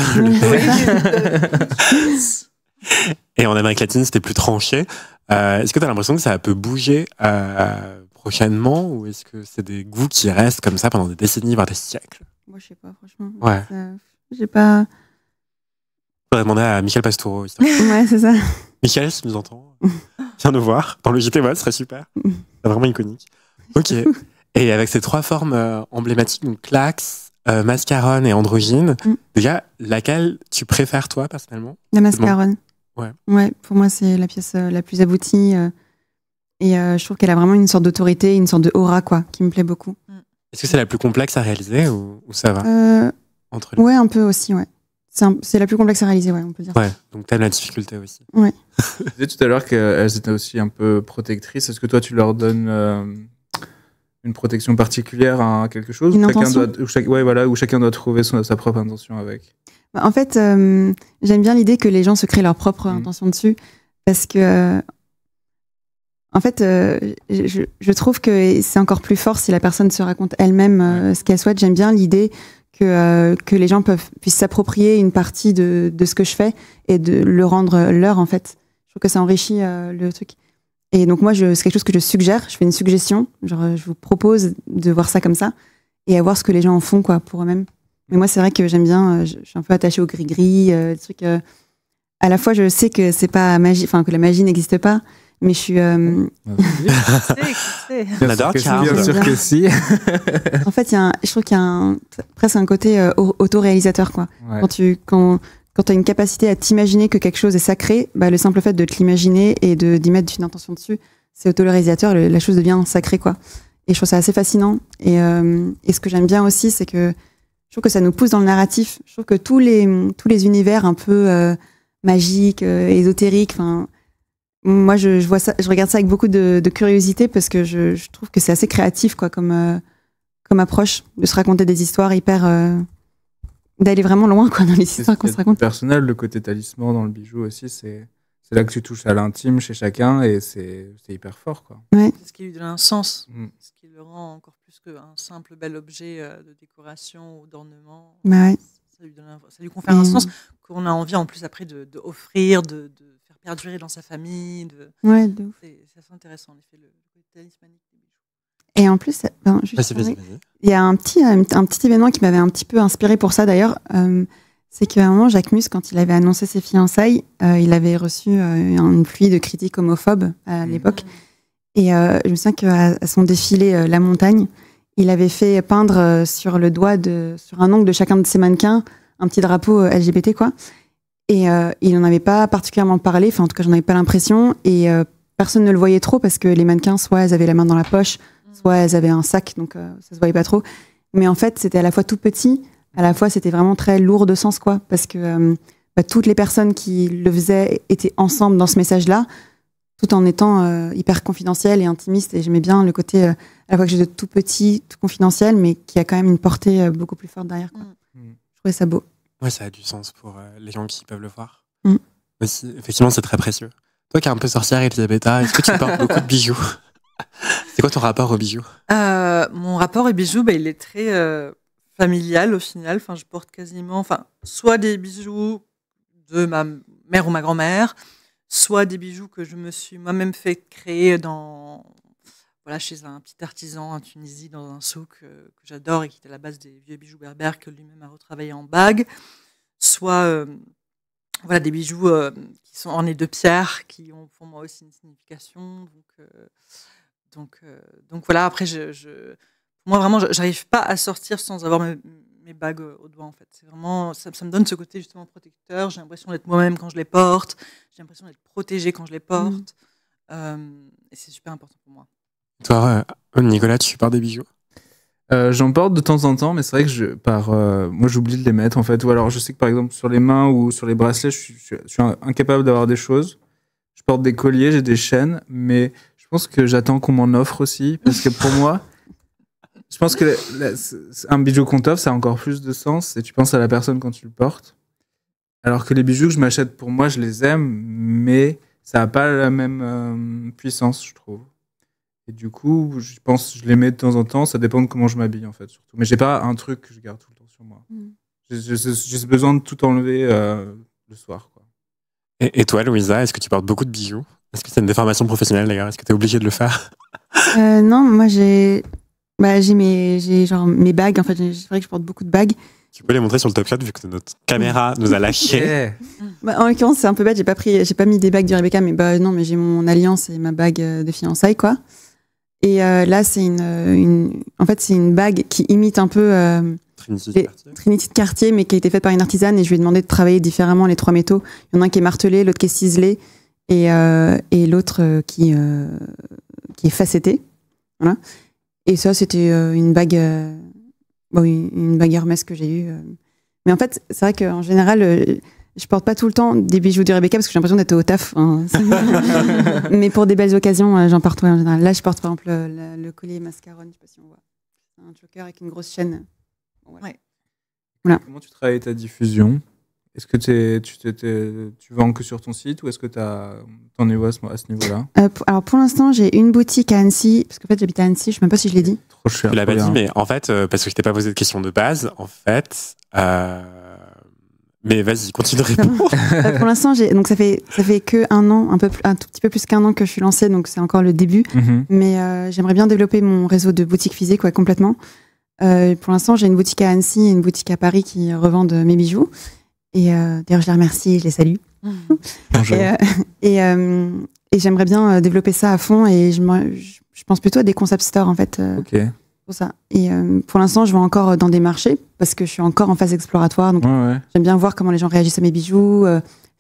Et en Amérique latine, c'était plus tranché. Est-ce que tu as l'impression que ça peut bouger prochainement, ou est-ce que c'est des goûts qui restent comme ça pendant des décennies, voire des siècles? Moi, je sais pas, franchement. Ouais. J'ai pas. Faudrait demander à Michel Pastoureau. Ouais, c'est ça. Michel, si tu nous entends, viens nous voir dans le JT, ce serait super. C'est vraiment iconique. Ok. Et avec ces trois formes emblématiques, donc clax, mascaronne et androgyne, déjà, laquelle tu préfères toi personnellement? La mascaronne. Ouais. Ouais, pour moi, c'est la pièce la plus aboutie. Et je trouve qu'elle a vraiment une sorte d'autorité, une sorte de aura, quoi, qui me plaît beaucoup. Est-ce que c'est la plus complexe à réaliser ou ça va entre les... Ouais, un peu aussi, ouais. C'est la plus complexe à réaliser, ouais, on peut dire. Ouais, donc t'aimes la difficulté aussi. Ouais. Tu disais tout à l'heure qu'elles étaient aussi un peu protectrices. Est-ce que toi, tu leur donnes une protection particulière à quelque chose? Une Chacun intention. où chacun doit trouver sa propre intention avec. En fait, j'aime bien l'idée que les gens se créent leur propre intention dessus, parce que, en fait, je trouve que c'est encore plus fort si la personne se raconte elle-même ce qu'elle souhaite. J'aime bien l'idée que les gens puissent s'approprier une partie de ce que je fais et de le rendre leur, en fait. Je trouve que ça enrichit le truc. Et donc moi, c'est quelque chose que je suggère. Je fais une suggestion. Genre, je vous propose de voir ça comme ça et à voir ce que les gens en font, quoi, pour eux-mêmes. Mais moi, c'est vrai que j'aime bien. Je suis un peu attachée au gris-gris, des trucs. À la fois, je sais que c'est pas magie, enfin que la magie n'existe pas, mais je suis. On adore Charles. Bien sûr que si. En fait, je trouve qu'il y a presque un côté autoréalisateur, quoi. Ouais. Quand tu as une capacité à t'imaginer que quelque chose est sacré, bah, le simple fait de te l'imaginer et d'y mettre une intention dessus, c'est autoréalisateur, la chose devient sacrée, quoi. Et je trouve ça assez fascinant. Et ce que j'aime bien aussi, c'est que je trouve que ça nous pousse dans le narratif. Je trouve que tous les univers un peu magiques, ésotériques, moi je vois ça, je regarde ça avec beaucoup de curiosité parce que je trouve que c'est assez créatif, quoi, comme approche de se raconter des histoires hyper d'aller vraiment loin quoi, dans les C'est histoires qu'on se raconte. personnel, le côté talisman dans le bijou aussi, c'est là que tu touches à l'intime chez chacun et c'est hyper fort, quoi. Ouais. C'est ce qui lui donne un sens, Mm. ce qui le rend encore plus qu'un simple bel objet de décoration ou d'ornement. Bah ouais. Ça lui confère un Et- sens qu'on a envie en plus après de offrir, de faire perdurer dans sa famille. Ouais, de ouf. C'est assez intéressant en effet, le côté talismanique des bijoux. Et en plus, juste, Vas-y, vas-y. il y a un petit événement qui m'avait un petit peu inspiré pour ça d'ailleurs. C'est qu'à un moment, Jacques Mus, quand il avait annoncé ses fiançailles, il avait reçu une pluie de critiques homophobes à l'époque. Et je me souviens qu'à son défilé La Montagne, il avait fait peindre sur le doigt, sur un ongle de chacun de ses mannequins, un petit drapeau LGBT, quoi. Et il n'en avait pas particulièrement parlé, enfin en tout cas, j'en avais pas l'impression. Et personne ne le voyait trop parce que les mannequins, soit elles avaient la main dans la poche, soit elles avaient un sac, donc ça se voyait pas trop. Mais en fait, c'était à la fois tout petit, à la fois c'était vraiment très lourd de sens, quoi, parce que toutes les personnes qui le faisaient étaient ensemble dans ce message-là, tout en étant hyper confidentiel et intimiste. Et j'aimais bien le côté à la fois que j'ai de tout petit, tout confidentiel, mais qui a quand même une portée beaucoup plus forte derrière, quoi. Je trouvais ça beau. Ouais, ça a du sens pour les gens qui peuvent le voir. Mm. Aussi, effectivement, c'est très précieux. Toi qui es un peu sorcière, Elisabetta, est-ce que tu portes beaucoup de bijoux? C'est quoi ton rapport aux bijoux? Mon rapport aux bijoux, il est très familial au final. Enfin, je porte quasiment, soit des bijoux de ma mère ou ma grand-mère, soit des bijoux que je me suis moi-même fait créer chez un petit artisan en Tunisie, dans un souk que j'adore et qui est à la base des vieux bijoux berbères que lui-même a retravaillé en bague. Soit des bijoux qui sont ornés de pierres, qui ont pour moi aussi une signification. Donc voilà, après, moi vraiment, j'arrive pas à sortir sans avoir mes bagues au doigt, en fait. C'est vraiment, ça me donne ce côté justement protecteur. J'ai l'impression d'être moi-même quand je les porte. J'ai l'impression d'être protégée quand je les porte. Et c'est super important pour moi. Toi, Nicolas, tu portes des bijoux? J'en porte de temps en temps, mais c'est vrai que moi j'oublie de les mettre en fait. Ou alors je sais que par exemple sur les mains ou sur les bracelets, je suis incapable d'avoir des choses. Je porte des colliers, j'ai des chaînes, mais je pense que j'attends qu'on m'en offre aussi, parce que pour moi, je pense que un bijou qu'on t'offre, ça a encore plus de sens et tu penses à la personne quand tu le portes. Alors que les bijoux que je m'achète pour moi, je les aime, mais ça n'a pas la même puissance, je trouve. Et du coup, je pense je les mets de temps en temps, ça dépend de comment je m'habille en fait, surtout. Mais j'ai pas un truc que je garde tout le temps sur moi. J'ai besoin de tout enlever le soir, quoi. Et toi, Louisa, est-ce que tu portes beaucoup de bijoux? Est-ce que c'est une déformation professionnelle d'ailleurs? Est-ce que tu es obligée de le faire? Non, moi j'ai mes bagues. En fait, c'est vrai que je porte beaucoup de bagues. Tu peux les montrer sur le top shot vu que notre caméra nous a lâché. En l'occurrence, c'est un peu bête. J'ai pas mis des bagues du Rebecca, mais non, mais j'ai mon alliance et ma bague de fiançailles, quoi. Et là, c'est en fait, c'est une bague qui imite un peu Trinity de Cartier, mais qui a été faite par une artisane. Et je lui ai demandé de travailler différemment les trois métaux. Il y en a un qui est martelé, l'autre qui est ciselé, et l'autre qui est facetté. Voilà. Et ça, c'était une bague Hermès que j'ai eue. Mais en fait, c'est vrai qu'en général, je porte pas tout le temps des bijoux du Rebecca parce que j'ai l'impression d'être au taf. Hein. Mais pour des belles occasions, j'en porte en général. Là, je porte par exemple le collier mascaron, je sais pas si on voit. C'est un choker avec une grosse chaîne. Ouais. Voilà. Comment tu travailles ta diffusion? Est-ce que tu vends que sur ton site ou est-ce que t'en es où à ce niveau-là? Alors pour l'instant, j'ai une boutique à Annecy, parce qu'en fait j'habite à Annecy, je sais même pas si je l'ai dit. Trop cher. Tu l'as pas dit, mais en fait, parce que je t'ai pas posé de question de base, en fait. Mais vas-y, continue de répondre. Pour l'instant, donc ça fait que un an, un tout petit peu plus qu'un an que je suis lancée, donc c'est encore le début. Mais j'aimerais bien développer mon réseau de boutiques physiques, complètement. Pour l'instant, j'ai une boutique à Annecy et une boutique à Paris qui revendent mes bijoux. Et d'ailleurs, je les remercie et je les salue. Bonjour. Et j'aimerais bien développer ça à fond. Et je pense plutôt à des concept stores, en fait. Ok. Pour ça. Et pour l'instant, je vais encore dans des marchés parce que je suis encore en phase exploratoire. Donc, j'aime bien voir comment les gens réagissent à mes bijoux,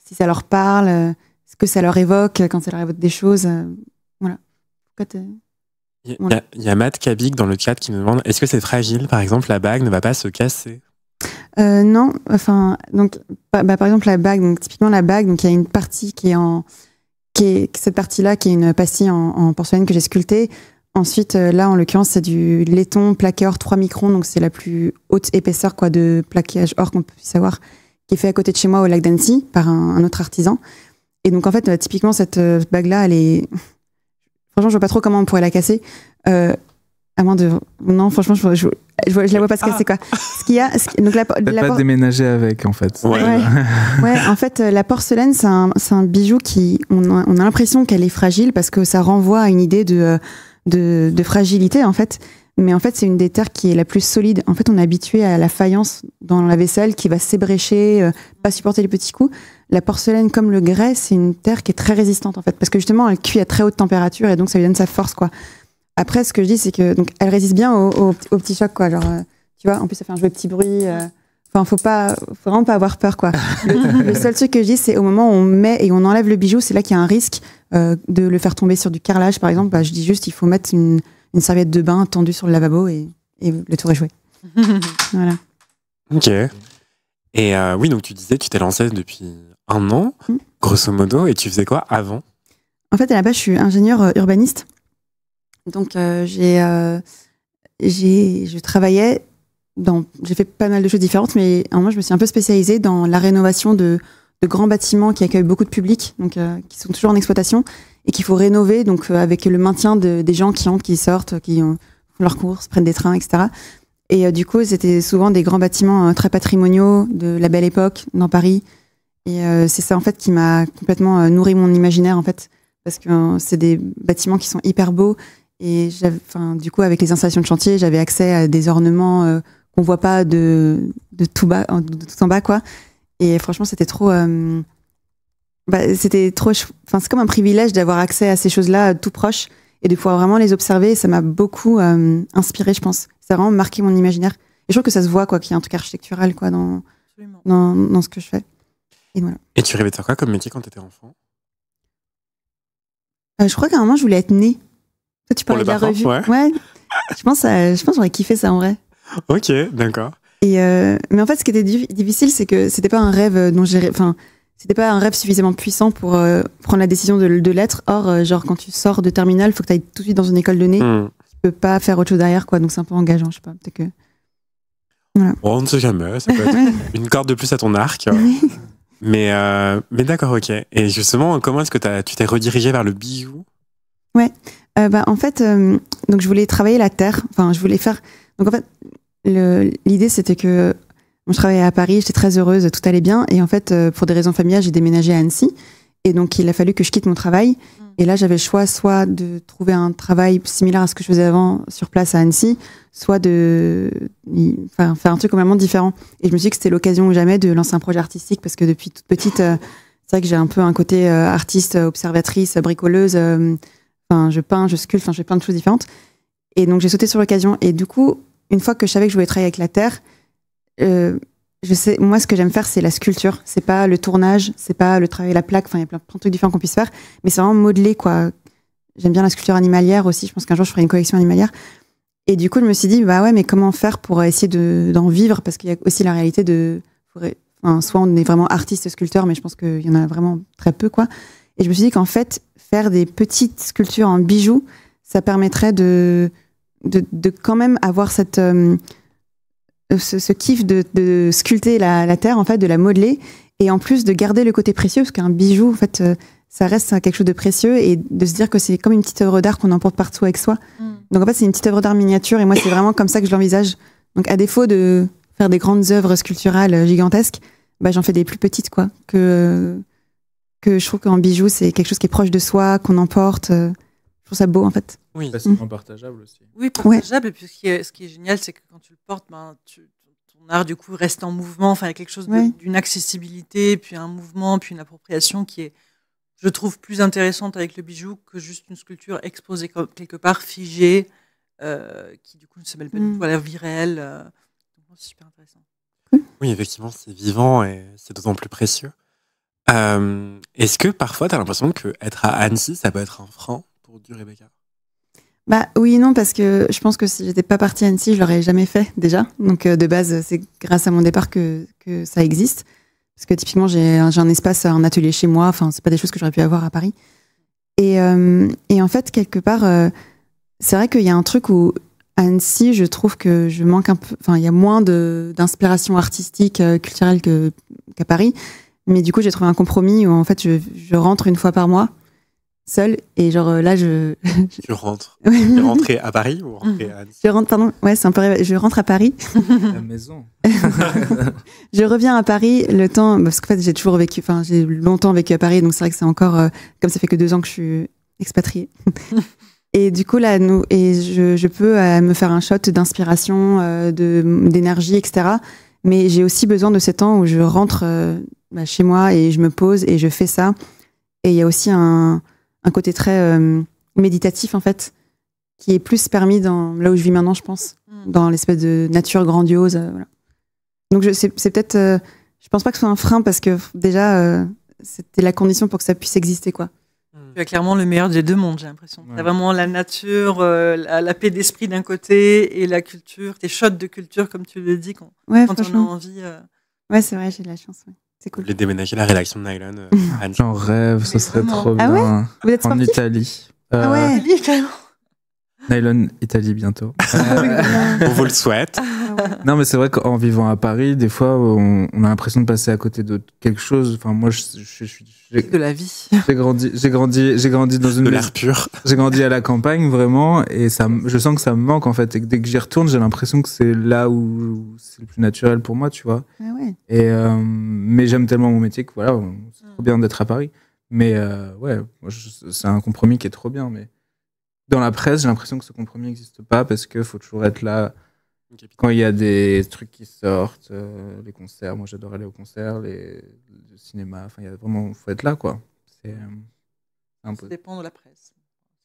si ça leur parle, ce que ça leur évoque, quand ça leur évoque des choses. Voilà. Il y a Matt Kabik dans le chat qui nous demande est-ce que c'est fragile, par exemple, la bague ne va pas se casser? Non, enfin, donc, par exemple, la bague, donc, typiquement la bague, donc, il y a une partie cette partie-là, qui est une pastille en porcelaine que j'ai sculptée. Ensuite, là, en l'occurrence, c'est du laiton plaqué or 3 microns, donc c'est la plus haute épaisseur quoi, de plaquage or qu'on puisse avoir, qui est fait à côté de chez moi au lac d'Annecy par un autre artisan. Et donc, en fait, typiquement, cette bague-là, elle est... Franchement, je vois pas trop comment on pourrait la casser. À moins de... Non, franchement, je la vois pas se casser, quoi. Ce qu'il y a... Donc, pas déménager avec, en fait. Ouais, en fait, la porcelaine, c'est un bijou qui... On a l'impression qu'elle est fragile parce que ça renvoie à une idée de fragilité, en fait. Mais en fait, c'est une des terres qui est la plus solide. En fait, on est habitué à la faïence dans la vaisselle qui va s'ébrécher, pas supporter les petits coups. La porcelaine, comme le grès, c'est une terre qui est très résistante, en fait. Parce que justement, elle cuit à très haute température et donc ça lui donne sa force, quoi. Après, ce que je dis, c'est que donc, elle résiste bien aux petits chocs, quoi. Genre, tu vois, en plus, ça fait un joli petit bruit. Enfin, faut vraiment pas avoir peur, quoi. Le seul truc que je dis, c'est au moment où on met et on enlève le bijou, c'est là qu'il y a un risque de le faire tomber sur du carrelage, par exemple. Bah, je dis juste, il faut mettre une serviette de bain tendue sur le lavabo et le tour est joué. Voilà. Ok. Et oui, donc tu disais, tu t'es lancée depuis 1 an, grosso modo, et tu faisais quoi avant? En fait, à la base, je suis ingénieure urbaniste. Donc, je travaillais j'ai fait pas mal de choses différentes, mais à un moment, je me suis un peu spécialisée dans la rénovation de grands bâtiments qui accueillent beaucoup de public, donc qui sont toujours en exploitation et qu'il faut rénover, donc avec le maintien des gens qui entrent, qui sortent, qui font leurs courses, prennent des trains, etc. Et du coup, c'était souvent des grands bâtiments très patrimoniaux de la Belle Époque dans Paris. Et c'est ça en fait qui m'a complètement nourri mon imaginaire en fait, parce que c'est des bâtiments qui sont hyper beaux. Et du coup, avec les installations de chantier, j'avais accès à des ornements qu'on voit pas de tout bas, de tout en bas, quoi. Et franchement, c'était trop. C'est comme un privilège d'avoir accès à ces choses-là tout proche et de pouvoir vraiment les observer. Ça m'a beaucoup inspiré, je pense. Ça a vraiment marqué mon imaginaire. Et je trouve que ça se voit, quoi, qu'il y a un truc architectural, quoi, dans ce que je fais. Et voilà. Et tu rêvais de faire quoi comme métier quand tu étais enfant? Je crois qu'à un moment, je voulais être née. Toi, tu parlais de la revue. Ouais. Je pense j'aurais kiffé ça en vrai. Ok, d'accord. Mais en fait, ce qui était difficile, c'est que c'était pas un rêve c'était pas un rêve suffisamment puissant pour prendre la décision de l'être. Or, genre, quand tu sors de terminale, il faut que tu ailles tout de suite dans une école de nez. Tu peux pas faire autre chose derrière, quoi. Donc, c'est un peu engageant, je sais pas. Peut-être que. Voilà. Bon, on ne sait jamais. Ça peut être une corde de plus à ton arc. Mais d'accord, ok. Et justement, comment est-ce que tu t'es redirigée vers le bijou? Ouais. En fait, donc je voulais travailler la terre. Enfin, je voulais faire. Donc en fait, l'idée c'était que je travaillais à Paris, j'étais très heureuse, tout allait bien. Et en fait, pour des raisons familiales, j'ai déménagé à Annecy. Et donc, il a fallu que je quitte mon travail. Et là, j'avais le choix soit de trouver un travail similaire à ce que je faisais avant sur place à Annecy, soit de faire un truc complètement différent. Et je me suis dit que c'était l'occasion ou jamais de lancer un projet artistique parce que depuis toute petite, c'est vrai que j'ai un peu un côté artiste, observatrice, bricoleuse. Je peins, je sculpte, je fais plein de choses différentes. Et donc, j'ai sauté sur l'occasion. Et du coup, une fois que je savais que je voulais travailler avec la terre, moi, ce que j'aime faire, c'est la sculpture. C'est pas le tournage, c'est pas le travail, la plaque. Enfin, il y a plein de trucs différents qu'on puisse faire. Mais c'est vraiment modeler, quoi. J'aime bien la sculpture animalière aussi. Je pense qu'un jour, je ferai une collection animalière. Et du coup, je me suis dit, bah ouais, mais comment faire pour essayer d'en vivre? Parce qu'il y a aussi la réalité soit on est vraiment artiste, sculpteur, mais je pense qu'il y en a vraiment très peu, quoi. Et je me suis dit qu'en fait, faire des petites sculptures en bijoux, ça permettrait de quand même avoir ce kiff de sculpter la terre, en fait, de la modeler, et en plus de garder le côté précieux, parce qu'un bijou, en fait, ça reste quelque chose de précieux, et de se dire que c'est comme une petite œuvre d'art qu'on emporte partout avec soi. Donc en fait, c'est une petite œuvre d'art miniature, et moi, c'est vraiment comme ça que je l'envisage. Donc à défaut de faire des grandes œuvres sculpturales gigantesques, j'en fais des plus petites, quoi, que je trouve qu'en bijou, c'est quelque chose qui est proche de soi, qu'on emporte. Je trouve ça beau, en fait. Oui, facilement partageable aussi. Oui, partageable. Ouais. Et puis ce qui est génial, c'est que quand tu le portes, ton art, du coup, reste en mouvement. Enfin, il y a quelque chose d'une accessibilité, puis un mouvement, puis une appropriation qui est, je trouve, plus intéressante avec le bijou que juste une sculpture exposée quelque part, figée, qui, du coup, ne se mêle pas du tout à la vie réelle. Donc, c'est super intéressant. Oui, effectivement, c'est vivant et c'est d'autant plus précieux. Est-ce que parfois, tu as l'impression qu'être à Annecy, ça peut être un frein pour du Rebecca? Oui et non, parce que je pense que si j'étais pas partie à Annecy, je l'aurais jamais fait déjà. Donc de base, c'est grâce à mon départ que ça existe. Parce que typiquement, j'ai un espace, un atelier chez moi. Enfin, c'est pas des choses que j'aurais pu avoir à Paris. Et en fait, quelque part, c'est vrai qu'il y a un truc où à Annecy, je trouve que je manque un peu. Enfin, il y a moins d'inspiration artistique, culturelle qu'à Paris. Mais du coup, j'ai trouvé un compromis où en fait, je rentre une fois par mois, seule, et genre là, Tu rentres. Tu es rentrée à Paris ou rentrée à Annecy? je rentre, pardon. Ouais, c'est un peu. Je rentre à Paris. La maison. Je reviens à Paris le temps parce qu'en fait, j'ai toujours vécu. Enfin, j'ai longtemps vécu à Paris, donc c'est vrai que c'est encore comme ça fait que 2 ans que je suis expatriée. Et du coup, là, je peux me faire un shot d'inspiration, d'énergie, etc. Mais j'ai aussi besoin de ces temps où je rentre chez moi et je me pose et je fais ça. Et il y a aussi un côté très méditatif, en fait, qui est plus permis là où je vis maintenant, je pense, dans l'espèce de nature grandiose. Voilà. Donc, c'est peut-être... je pense pas que ce soit un frein parce que déjà, c'était la condition pour que ça puisse exister, quoi. Tu as clairement le meilleur des deux mondes, j'ai l'impression. Ouais. Tu as vraiment la nature, la paix d'esprit d'un côté et la culture, tes shots de culture, comme tu le dis, quand on a franchement. envie. Ouais, c'est vrai, j'ai de la chance. Ouais. C'est Vous cool. voulez déménager la rédaction de Nylon à Annecy? J'en rêve, ça Mais serait vraiment. trop Ah bien. Vous êtes En sportif? Italie. Ah ouais. Nylon Italie bientôt. On vous le souhaite. Non, mais c'est vrai qu'en vivant à Paris, des fois, on a l'impression de passer à côté de quelque chose. Enfin, moi, De la vie. j'ai grandi dans une De maison. l'air pur. J'ai grandi à la campagne, vraiment, et je sens que ça me manque, en fait. Et que dès que j'y retourne, j'ai l'impression que c'est là où c'est le plus naturel pour moi, tu vois. Ah ouais. Mais j'aime tellement mon métier que voilà, c'est trop bien d'être à Paris. Mais ouais, moi, c'est un compromis qui est trop bien. Mais dans la presse, j'ai l'impression que ce compromis n'existe pas parce qu'il faut toujours être là quand il y a des trucs qui sortent, les concerts. Moi, j'adore aller aux concerts, le cinéma. Enfin, il y a vraiment, faut être là, quoi. C'est un Ça peu. dépend de la presse.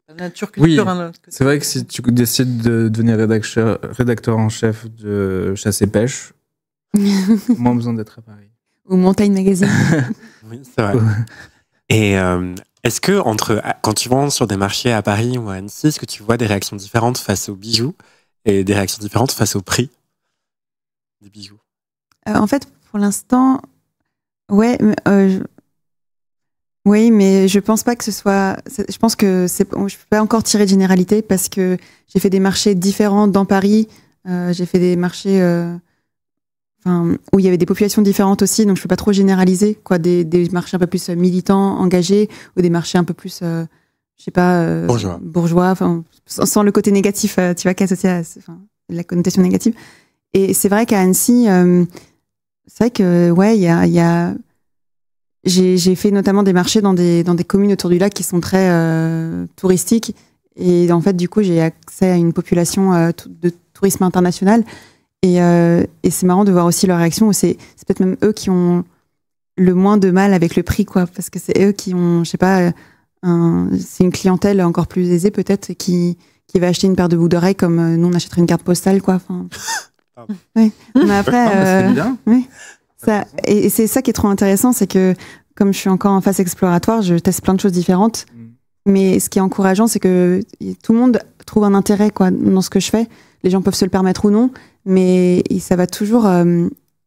La nature Oui, culture. Hein, c'est vrai que si tu décides de devenir rédacteur en chef de Chasse et Pêche, moins besoin d'être à Paris. Ou Montagne Magazine. Oui, c'est vrai. Et est-ce que quand tu vas sur des marchés à Paris ou à Annecy, est-ce que tu vois des réactions différentes face aux bijoux et des réactions différentes face au prix des bijoux? En fait, pour l'instant, ouais, oui, mais je pense pas que ce soit. Je pense que je peux pas encore tirer de généralité parce que j'ai fait des marchés différents dans Paris. J'ai fait des marchés où il y avait des populations différentes aussi, donc je peux pas trop généraliser, quoi. Des marchés un peu plus militants, engagés, ou des marchés un peu plus, je sais pas, bourgeois, enfin, sans le côté négatif, tu vois, qui est associé à la connotation négative. Et c'est vrai qu'à Annecy, c'est vrai que ouais, il y a j'ai fait notamment des marchés dans des communes autour du lac qui sont très touristiques, et en fait du coup j'ai accès à une population de tourisme international. Et c'est marrant de voir aussi leur réaction. C'est peut-être même eux qui ont le moins de mal avec le prix, quoi, parce que c'est eux qui ont, je sais pas, c'est une clientèle encore plus aisée peut-être qui va acheter une paire de boucles d'oreilles comme nous on achèterait une carte postale, quoi. Enfin, ouais. Mais après, c'est bien. ouais, ça, et c'est ça qui est trop intéressant, c'est que comme je suis encore en phase exploratoire, je teste plein de choses différentes. Mais ce qui est encourageant, c'est que tout le monde trouve un intérêt, quoi, dans ce que je fais. Les gens peuvent se le permettre ou non, mais ça va toujours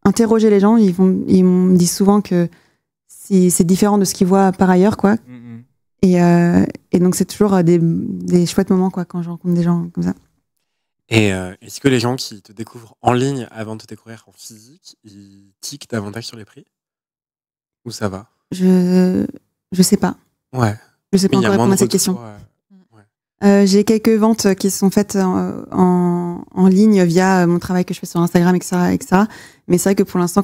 interroger les gens. Ils me disent souvent que c'est différent de ce qu'ils voient par ailleurs, quoi. Et donc c'est toujours des chouettes moments, quoi, quand je rencontre des gens comme ça. Et est-ce que les gens qui te découvrent en ligne avant de te découvrir en physique, ils tiquent davantage sur les prix? Ou ça va? Je sais pas. Ouais. Je sais pas encore répondre à cette question. J'ai quelques ventes qui sont faites en ligne via mon travail que je fais sur Instagram, etc. Mais c'est vrai que pour l'instant,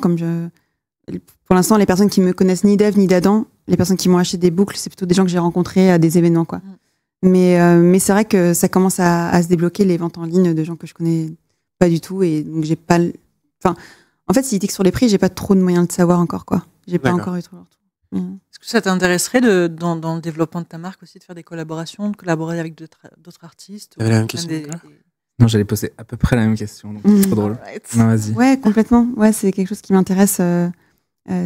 les personnes qui me connaissent ni d'Ève ni d'Adam, les personnes qui m'ont acheté des boucles, c'est plutôt des gens que j'ai rencontrés à des événements, quoi. Mais c'est vrai que ça commence à se débloquer, les ventes en ligne de gens que je connais pas du tout, et donc j'ai pas. Enfin, en fait, s'ils tiquent sur les prix, j'ai pas trop de moyens de savoir encore, quoi. J'ai pas encore eu trop de retour. Est-ce que ça t'intéresserait dans le développement de ta marque aussi, de faire des collaborations, de collaborer avec d'autres artistes? La même question. Non, j'allais poser à peu près la même question, donc c'est trop drôle. Non, vas-y. Ouais, complètement. Ouais, c'est quelque chose qui m'intéresse.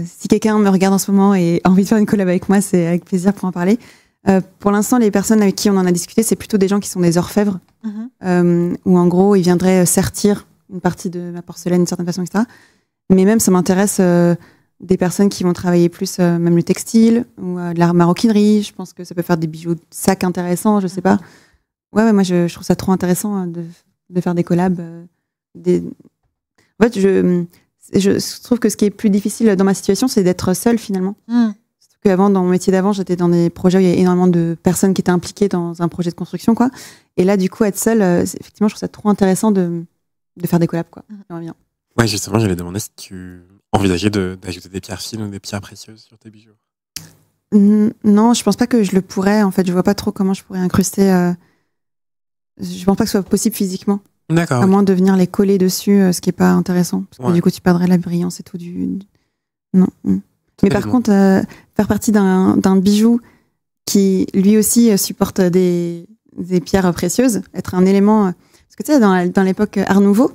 Si quelqu'un me regarde en ce moment et a envie de faire une collab avec moi, c'est avec plaisir pour en parler. Pour l'instant, les personnes avec qui on en a discuté, c'est plutôt des gens qui sont des orfèvres, où en gros, ils viendraient sertir une partie de ma porcelaine d'une certaine façon, etc. Mais même, ça m'intéresse des personnes qui vont travailler plus même le textile ou de la maroquinerie. Je pense que ça peut faire des bijoux de sacs intéressants, je sais pas. Ouais, moi je trouve ça trop intéressant de faire des collabs. En fait, je trouve que ce qui est plus difficile dans ma situation, c'est d'être seule finalement. Surtout qu'avant, dans mon métier d'avant, j'étais dans des projets où il y a énormément de personnes qui étaient impliquées dans un projet de construction, quoi. Et là, du coup, être seule, effectivement, je trouve ça trop intéressant de faire des collabs, quoi. J'aimerais bien. Ouais, justement, j'allais demander si tu envisageais d'ajouter des pierres fines ou des pierres précieuses sur tes bijoux. Non, je pense pas que je le pourrais. En fait, je vois pas trop comment je pourrais incruster. Je pense pas que ce soit possible physiquement. D'accord. À moins de venir les coller dessus, ce qui est pas intéressant. Parce que du coup, tu perdrais la brillance et tout Non. Mais par contre, faire partie d'un bijou qui, lui aussi, supporte des pierres précieuses, être un élément... Parce que tu sais, dans l'époque Art Nouveau,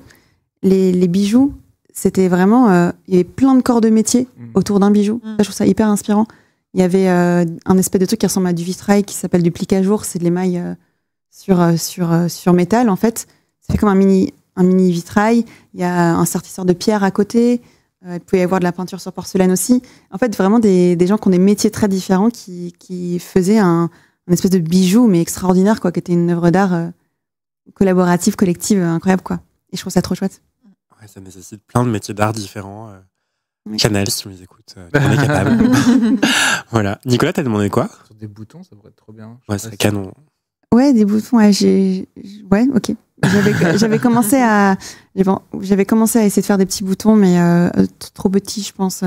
les bijoux, c'était vraiment... il y avait plein de corps de métier autour d'un bijou. Ça, je trouve ça hyper inspirant. Il y avait un espèce de truc qui ressemble à du vitrail qui s'appelle du plique-à-jour. C'est de l'émail sur métal, en fait. Ça fait comme un mini vitrail. Il y a un sertisseur de pierre à côté. Il peut y avoir de la peinture sur porcelaine aussi. En fait, vraiment des gens qui ont des métiers très différents qui faisaient un espèce de bijou, mais extraordinaire, quoi, qui était une œuvre d'art collaborative, collective, incroyable, quoi. Et je trouve ça trop chouette. Ouais, ça nécessite plein de métiers d'art différents. Oui. Chanel, si on les écoute, on est capable. Voilà. Nicolas, t'as demandé quoi? Sur des boutons, ça pourrait être trop bien. Ouais, c'est canon. Ouais, des boutons. Ouais, ok. J'avais commencé à essayer de faire des petits boutons, mais trop petits, je pense.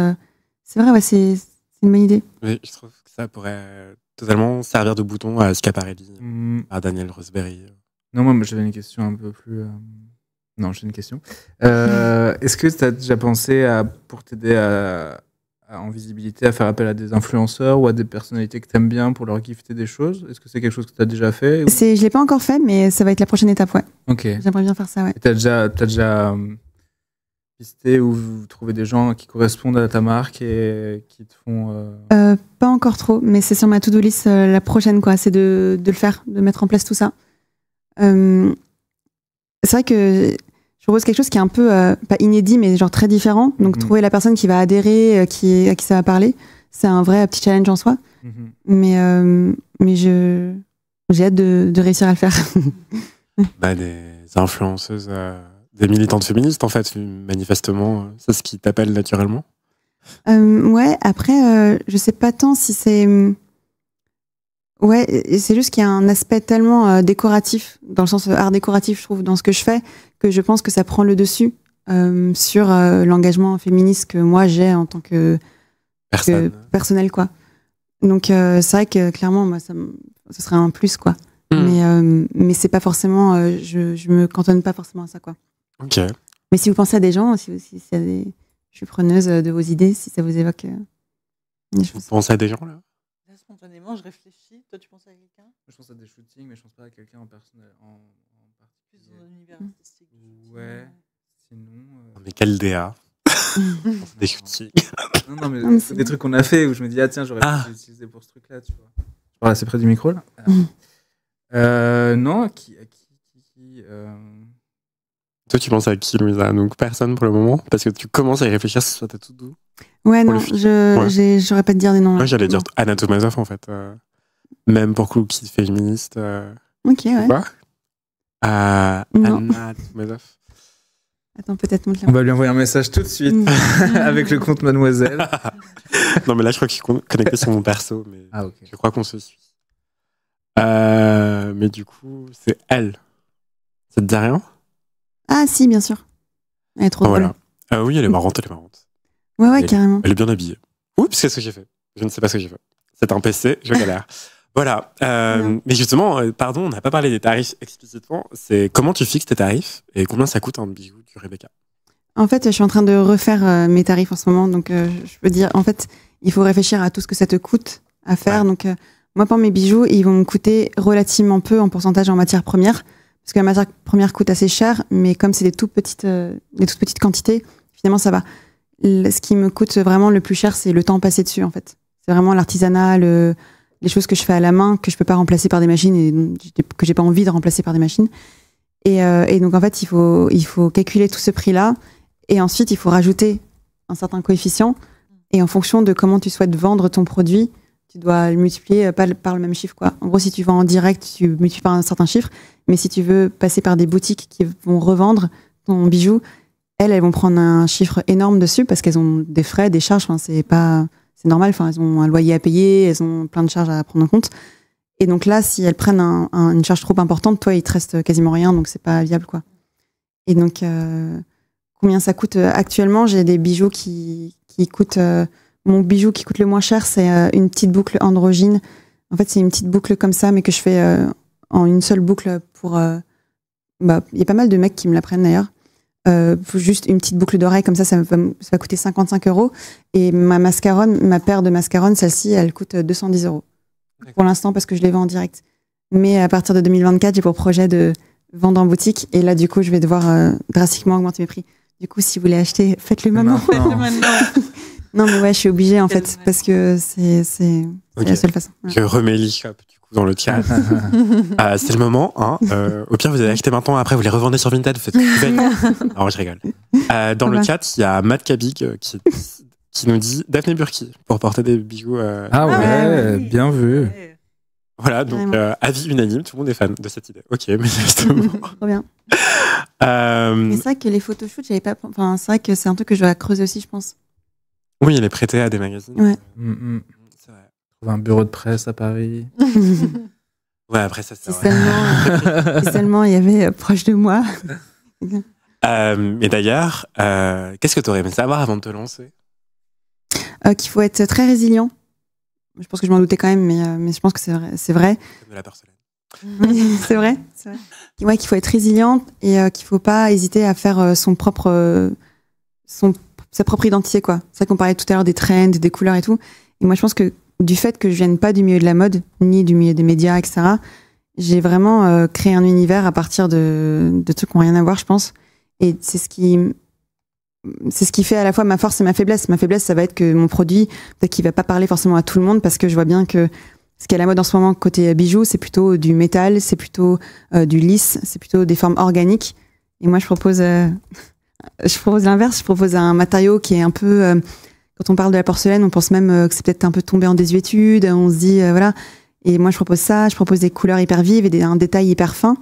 C'est vrai, ouais, c'est une bonne idée. Oui, je trouve que ça pourrait totalement servir de bouton à Schiaparelli, à Daniel Roseberry. Non, moi, j'avais une question un peu plus... Non, j'ai une question. Est-ce que tu as déjà pensé pour t'aider en visibilité, à faire appel à des influenceurs ou à des personnalités que tu aimes bien pour leur gifter des choses? Est-ce que c'est quelque chose que tu as déjà fait ou... Je l'ai pas encore fait, mais ça va être la prochaine étape, ouais. Ok. J'aimerais bien faire ça, ouais. Tu as déjà pisté ou trouvé des gens qui correspondent à ta marque et qui te font... Pas encore trop, mais c'est sur ma to-do list la prochaine, quoi. C'est de le faire, de mettre en place tout ça. C'est vrai que je propose quelque chose qui est un peu, pas inédit, mais genre très différent. Donc, trouver la personne qui va adhérer, à qui ça va parler, c'est un vrai petit challenge en soi. Mais j'ai hâte de réussir à le faire. Des influenceuses, des militantes féministes, en fait, manifestement. C'est ce qui t'appelle naturellement? Ouais, après, je sais pas tant si c'est... Ouais, c'est juste qu'il y a un aspect tellement décoratif, dans le sens art décoratif, je trouve, dans ce que je fais, que je pense que ça prend le dessus sur l'engagement féministe que moi j'ai en tant que personnel, quoi. Donc c'est vrai que clairement, moi, ce serait un plus, quoi. Mais c'est pas forcément, je me cantonne pas forcément à ça, quoi. Ok. Mais si vous pensez à des gens, je suis preneuse de vos idées, si ça vous évoque. Vous pensez à des gens, là? Spontanément, je réfléchis. Toi, tu penses à quelqu'un? Je pense à des shootings, mais je pense pas à quelqu'un en personnel. Plus dans un univers artistique. Ouais. Sinon. Mais quel DA? Des shootings. Non, mais c'est des trucs qu'on a fait où je me dis, ah tiens, j'aurais pu l'utiliser pour ce truc-là, tu vois. Je parle assez près du micro, là. Non, Toi, tu penses à qui, Louisa? Donc, personne pour le moment? Parce que tu commences à y réfléchir, si ça t'est tout doux. Ouais, non, j'aurais pas te dire des noms. Moi, j'allais dire Anna Tomasov, en fait. Même pour Cookie féministe. Ok, ouais. Quoi? Anna Tomasov. Attends, peut-être montre-la. On va lui envoyer un message tout de suite avec le compte Mademoiselle. Non, mais là, je crois que je suis connecté sur mon perso. Mais ok. Je crois qu'on se suit. Mais du coup, c'est elle. Ça te dit rien? Ah, si, bien sûr. Elle est trop drôle. Oui, elle est marrante, Ouais, carrément. Elle est bien habillée. Oups, qu'est-ce que j'ai fait? Je ne sais pas ce que j'ai fait. C'est un PC, je galère. Voilà. Mais justement, pardon, on n'a pas parlé des tarifs explicitement. C'est comment tu fixes tes tarifs et combien ça coûte un bijou du Rebecca? En fait, je suis en train de refaire mes tarifs en ce moment. Donc, je peux dire, en fait, il faut réfléchir à tout ce que ça te coûte à faire. Ouais. Donc, moi, pour mes bijoux, ils vont me coûter relativement peu en pourcentage en matière première. Parce que la matière première coûte assez cher. Mais comme c'est des toutes petites quantités, finalement, ça va. Ce qui me coûte vraiment le plus cher, c'est le temps passé dessus, en fait. C'est vraiment l'artisanat, les choses que je fais à la main, que je peux pas remplacer par des machines et que j'ai pas envie de remplacer par des machines. Et donc, en fait, il faut calculer tout ce prix-là. Et ensuite, il faut rajouter un certain coefficient. Et en fonction de comment tu souhaites vendre ton produit, tu dois le multiplier par le même chiffre, quoi. En gros, si tu vends en direct, tu multiplies par un certain chiffre. Mais si tu veux passer par des boutiques qui vont revendre ton bijou, elles vont prendre un chiffre énorme dessus parce qu'elles ont des frais, des charges. Enfin, c'est normal. Enfin, elles ont un loyer à payer, elles ont plein de charges à prendre en compte. Et donc là, si elles prennent une charge trop importante, toi, il te reste quasiment rien, donc c'est pas viable, quoi. Et donc, combien ça coûte actuellement? J'ai des bijoux qui coûtent. Mon bijou qui coûte le moins cher, c'est une petite boucle androgyne. En fait, c'est une petite boucle comme ça, mais que je fais en une seule boucle pour. Il y a pas mal de mecs qui me la prennent d'ailleurs. Juste une petite boucle d'oreille comme ça va coûter 55 €. Et ma paire de mascarones, celle-ci, elle coûte 210 € pour l'instant parce que je les vends en direct. Mais à partir de 2024, j'ai pour projet de vendre en boutique. Et là, du coup, je vais devoir drastiquement augmenter mes prix. Du coup, si vous voulez acheter, faites-le maintenant. Non, mais ouais, je suis obligée en fait parce que c'est la seule façon. Ouais. Je remets l'e-shop du coup dans le chat. C'est le moment. Hein. Au pire, vous allez acheter maintenant. Après, vous les revendez sur Vinted. Vous faites ce que vous faites. Non, je rigole. Dans le chat, il y a Matt Kabig qui nous dit Daphné Burki pour porter des bijoux. Ah ouais, bien vu. Voilà, donc avis unanime, tout le monde est fan de cette idée. Ok, mais justement. Trop bien. Mais c'est vrai que les photoshoots, j'avais pas. Enfin, c'est vrai que c'est un truc que je dois creuser aussi, je pense. Oui, elle est prêtée à des magazines. Ouais. C'est vrai. Trouver un bureau de presse à Paris. Ouais, après ça, c'est vrai. Seulement, il y avait proche de moi. Et d'ailleurs, qu'est-ce que tu aurais aimé savoir avant de te lancer? Qu'il faut être très résilient. Je pense que je m'en doutais quand même, mais je pense que c'est vrai. Comme de la porcelaine. C'est vrai. Ouais, qu'il faut être résilient et qu'il faut pas hésiter à faire sa propre identité, quoi. C'est vrai qu'on parlait tout à l'heure des trends, des couleurs et tout. Et moi, je pense que du fait que je vienne pas du milieu de la mode, ni du milieu des médias, etc., j'ai vraiment créé un univers à partir de trucs qui n'ont rien à voir, je pense. Et c'est ce qui fait à la fois ma force et ma faiblesse. Ma faiblesse, ça va être que mon produit, peut-être qu'il va pas parler forcément à tout le monde parce que je vois bien que ce qui est à la mode en ce moment côté bijoux, c'est plutôt du métal, c'est plutôt du lisse, c'est plutôt des formes organiques. Et moi, je propose l'inverse. Je propose un matériau qui est un peu... quand on parle de la porcelaine, on pense même que c'est peut-être un peu tombé en désuétude. On se dit, voilà. Et moi, je propose ça. Je propose des couleurs hyper vives et un détail hyper fin.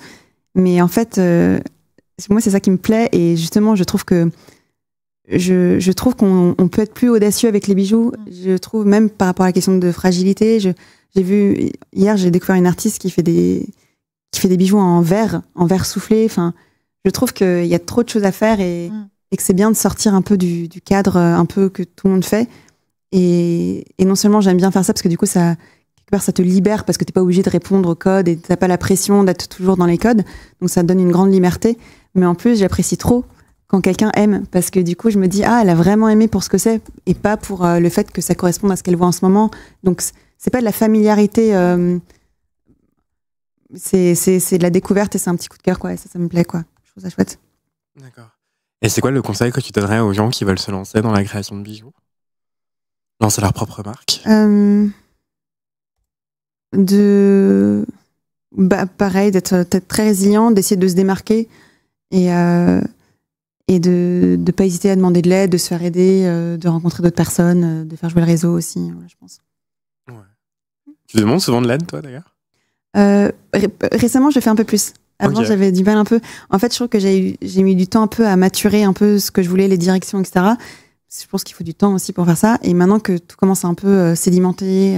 Mais en fait, moi, c'est ça qui me plaît. Et justement, je trouve qu'on peut être plus audacieux avec les bijoux. Je trouve, même par rapport à la question de fragilité, hier, j'ai découvert une artiste qui fait des bijoux en verre soufflé. Enfin, je trouve qu'il y a trop de choses à faire et que c'est bien de sortir un peu du cadre un peu que tout le monde fait. Et non seulement j'aime bien faire ça parce que du coup, quelque part, ça te libère parce que t'es pas obligé de répondre aux codes et t'as pas la pression d'être toujours dans les codes. Donc, ça te donne une grande liberté. Mais en plus, j'apprécie trop quand quelqu'un aime, parce que du coup, je me dis, elle a vraiment aimé pour ce que c'est, et pas pour le fait que ça corresponde à ce qu'elle voit en ce moment. Donc, c'est pas de la familiarité, c'est de la découverte, et c'est un petit coup de cœur, quoi, et ça me plaît, quoi. Je trouve ça chouette. D'accord. Et c'est quoi le conseil que tu donnerais aux gens qui veulent se lancer dans la création de bijoux? Lancer leur propre marque? Pareil, d'être très résilient, d'essayer de se démarquer, et de pas hésiter à demander de l'aide, de se faire aider, de rencontrer d'autres personnes, de faire jouer le réseau aussi, voilà, je pense. Ouais. Tu demandes souvent de l'aide, toi, d'ailleurs? Récemment, je fais un peu plus. Avant, j'avais du mal un peu. En fait, je trouve que j'ai mis du temps un peu à maturer un peu ce que je voulais, les directions, etc. Je pense qu'il faut du temps aussi pour faire ça. Et maintenant que tout commence à un peu sédimenter,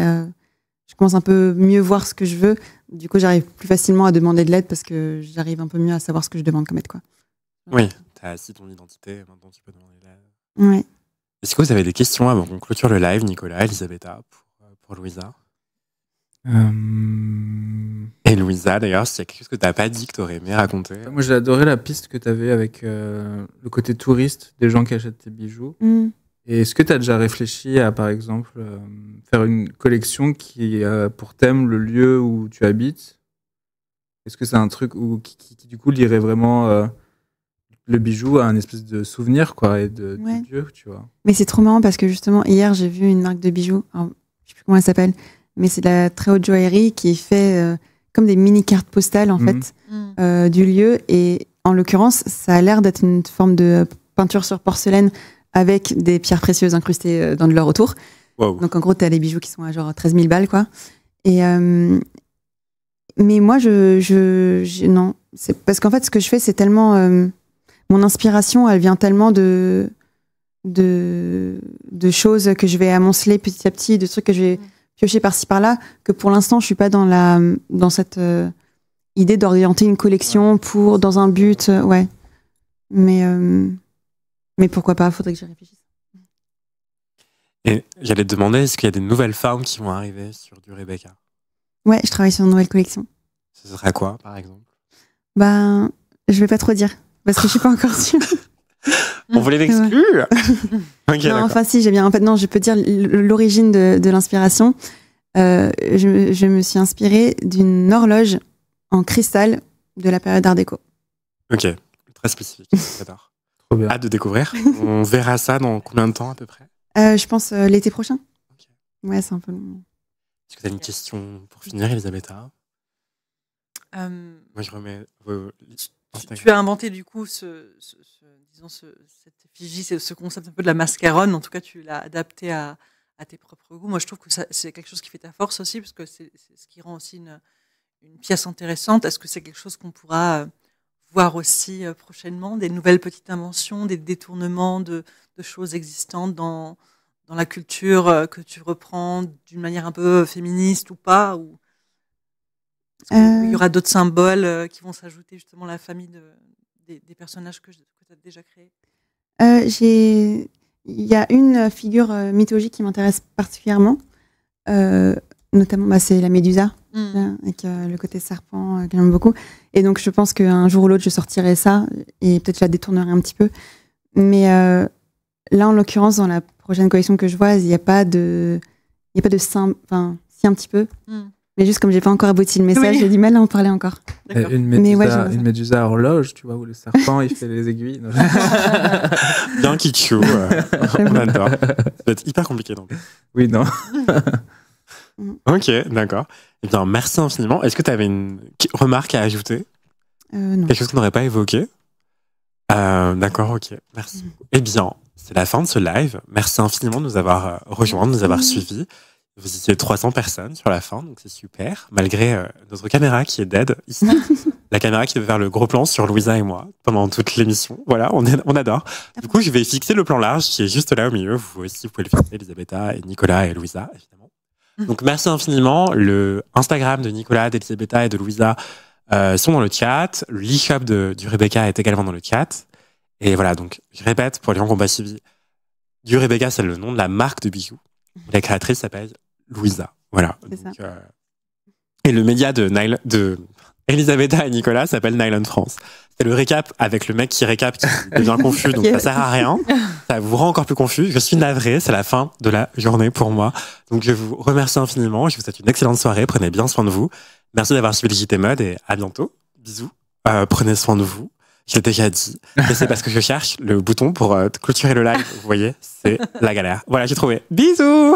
je commence un peu mieux voir ce que je veux. Du coup, j'arrive plus facilement à demander de l'aide parce que j'arrive un peu mieux à savoir ce que je demande comme aide, quoi. Oui, t'as assis ton identité, maintenant tu peux demander de l'aide. Ouais. Est-ce que vous avez des questions avant qu'on clôture le live, Nicolas, Elisabetta, pour Louisa? Et Louisa, d'ailleurs, s'il y a quelque chose que t'as pas dit, que t'aurais aimé raconter. Moi, j'ai adoré la piste que t'avais avec le côté touriste des gens qui achètent tes bijoux. Et est-ce que t'as déjà réfléchi à, par exemple, faire une collection qui a pour thème le lieu où tu habites? Est-ce que c'est un truc qui du coup, lierait vraiment le bijou à un espèce de souvenir, quoi, et du lieu, tu vois? Mais c'est trop marrant parce que justement, hier, j'ai vu une marque de bijoux, alors, je sais plus comment elle s'appelle, mais c'est de la très haute joaillerie qui fait comme des mini cartes postales, en fait, du lieu. Et en l'occurrence, ça a l'air d'être une forme de peinture sur porcelaine avec des pierres précieuses incrustées dans de l'or autour. Wow. Donc en gros, t'as les bijoux qui sont à genre 13 000 balles, quoi. Et mais moi, non, c'est parce qu'en fait, ce que je fais, c'est tellement mon inspiration, elle vient tellement de choses que je vais amonceler petit à petit, de trucs que je vais piocher par-ci par-là, que pour l'instant, je suis pas dans cette idée d'orienter une collection dans un but, ouais. Mais pourquoi pas, faudrait que j'y réfléchisse. Et j'allais te demander, est-ce qu'il y a des nouvelles formes qui vont arriver sur du Rebecca? Ouais, je travaille sur une nouvelle collection. Ce serait quoi, par exemple? Ben, je vais pas trop dire, parce que je suis pas encore sûre. On voulait l'exclure. Ok, Non, d'accord. enfin si, j'ai bien. En fait, non, je peux dire l'origine de l'inspiration. Je me suis inspirée d'une horloge en cristal de la période Art déco. Ok, très spécifique. J'adore. Trop bien. Hâte de découvrir. On verra ça dans combien de temps à peu près? Je pense l'été prochain. Ok. Ouais, c'est un peu long. Est-ce que tu as une question pour finir, Elisabetta? Euh, Moi, je remets tu as inventé du coup cette effigie, ce concept un peu de la mascaronne. En tout cas, tu l'as adapté à tes propres goûts. Moi, je trouve que c'est quelque chose qui fait ta force aussi, parce que c'est ce qui rend aussi une pièce intéressante. Est-ce que c'est quelque chose qu'on pourra voir aussi prochainement, des nouvelles petites inventions, des détournements de choses existantes dans la culture que tu reprends d'une manière un peu féministe ou pas, ou il y aura d'autres symboles qui vont s'ajouter justement à la famille des personnages que tu as déjà créés? Il y a une figure mythologique qui m'intéresse particulièrement, notamment c'est la Médusa, avec le côté serpent que j'aime beaucoup. Et donc je pense qu'un jour ou l'autre je sortirai ça et peut-être je la détournerai un petit peu. Mais là en l'occurrence dans la prochaine collection que je vois, il n'y a pas de simple, enfin si un petit peu. Mais juste comme j'ai pas encore abouti le message, j'ai du mal à en parler encore. Une médusa horloge, tu vois, où le serpent il fait les aiguilles. Bien kitschou. On adore. Ça va être hyper compliqué donc. Oui, non. Ok, d'accord. Eh bien, merci infiniment. Est-ce que tu avais une remarque à ajouter? Non. Quelque chose qu'on n'aurait pas évoqué? D'accord, ok. Merci. Eh bien, c'est la fin de ce live. Merci infiniment de nous avoir rejoints, de nous avoir suivis. Vous étiez 300 personnes sur la fin, donc c'est super. Malgré notre caméra qui est dead ici. La caméra qui devait faire le gros plan sur Louisa et moi pendant toute l'émission. Voilà, on adore. Du coup, je vais fixer le plan large qui est juste là au milieu. Vous aussi, vous pouvez le fixer, Elisabetta et Nicolas et Louisa, évidemment. Donc, merci infiniment. Le Instagram de Nicolas, d'Elisabetta et de Louisa sont dans le chat. L'e-shop du Rebecca est également dans le chat. Et voilà, donc, je répète, pour les gens qui n'ont pas suivi, du Rebecca, c'est le nom de la marque de bijoux. La créatrice s'appelle Louisa. Voilà. Donc, et le média de Elisabetta et Nicolas s'appelle Nylon France. C'est le récap avec le mec qui récap qui devient confus, donc ça sert à rien. Ça vous rend encore plus confus. Je suis navré, c'est la fin de la journée pour moi. Donc je vous remercie infiniment. Je vous souhaite une excellente soirée. Prenez bien soin de vous. Merci d'avoir suivi le JT Mode et à bientôt. Bisous. Prenez soin de vous. Je l'ai déjà dit. Et c'est parce que je cherche le bouton pour clôturer le live. Vous voyez, c'est la galère. Voilà, j'ai trouvé. Bisous!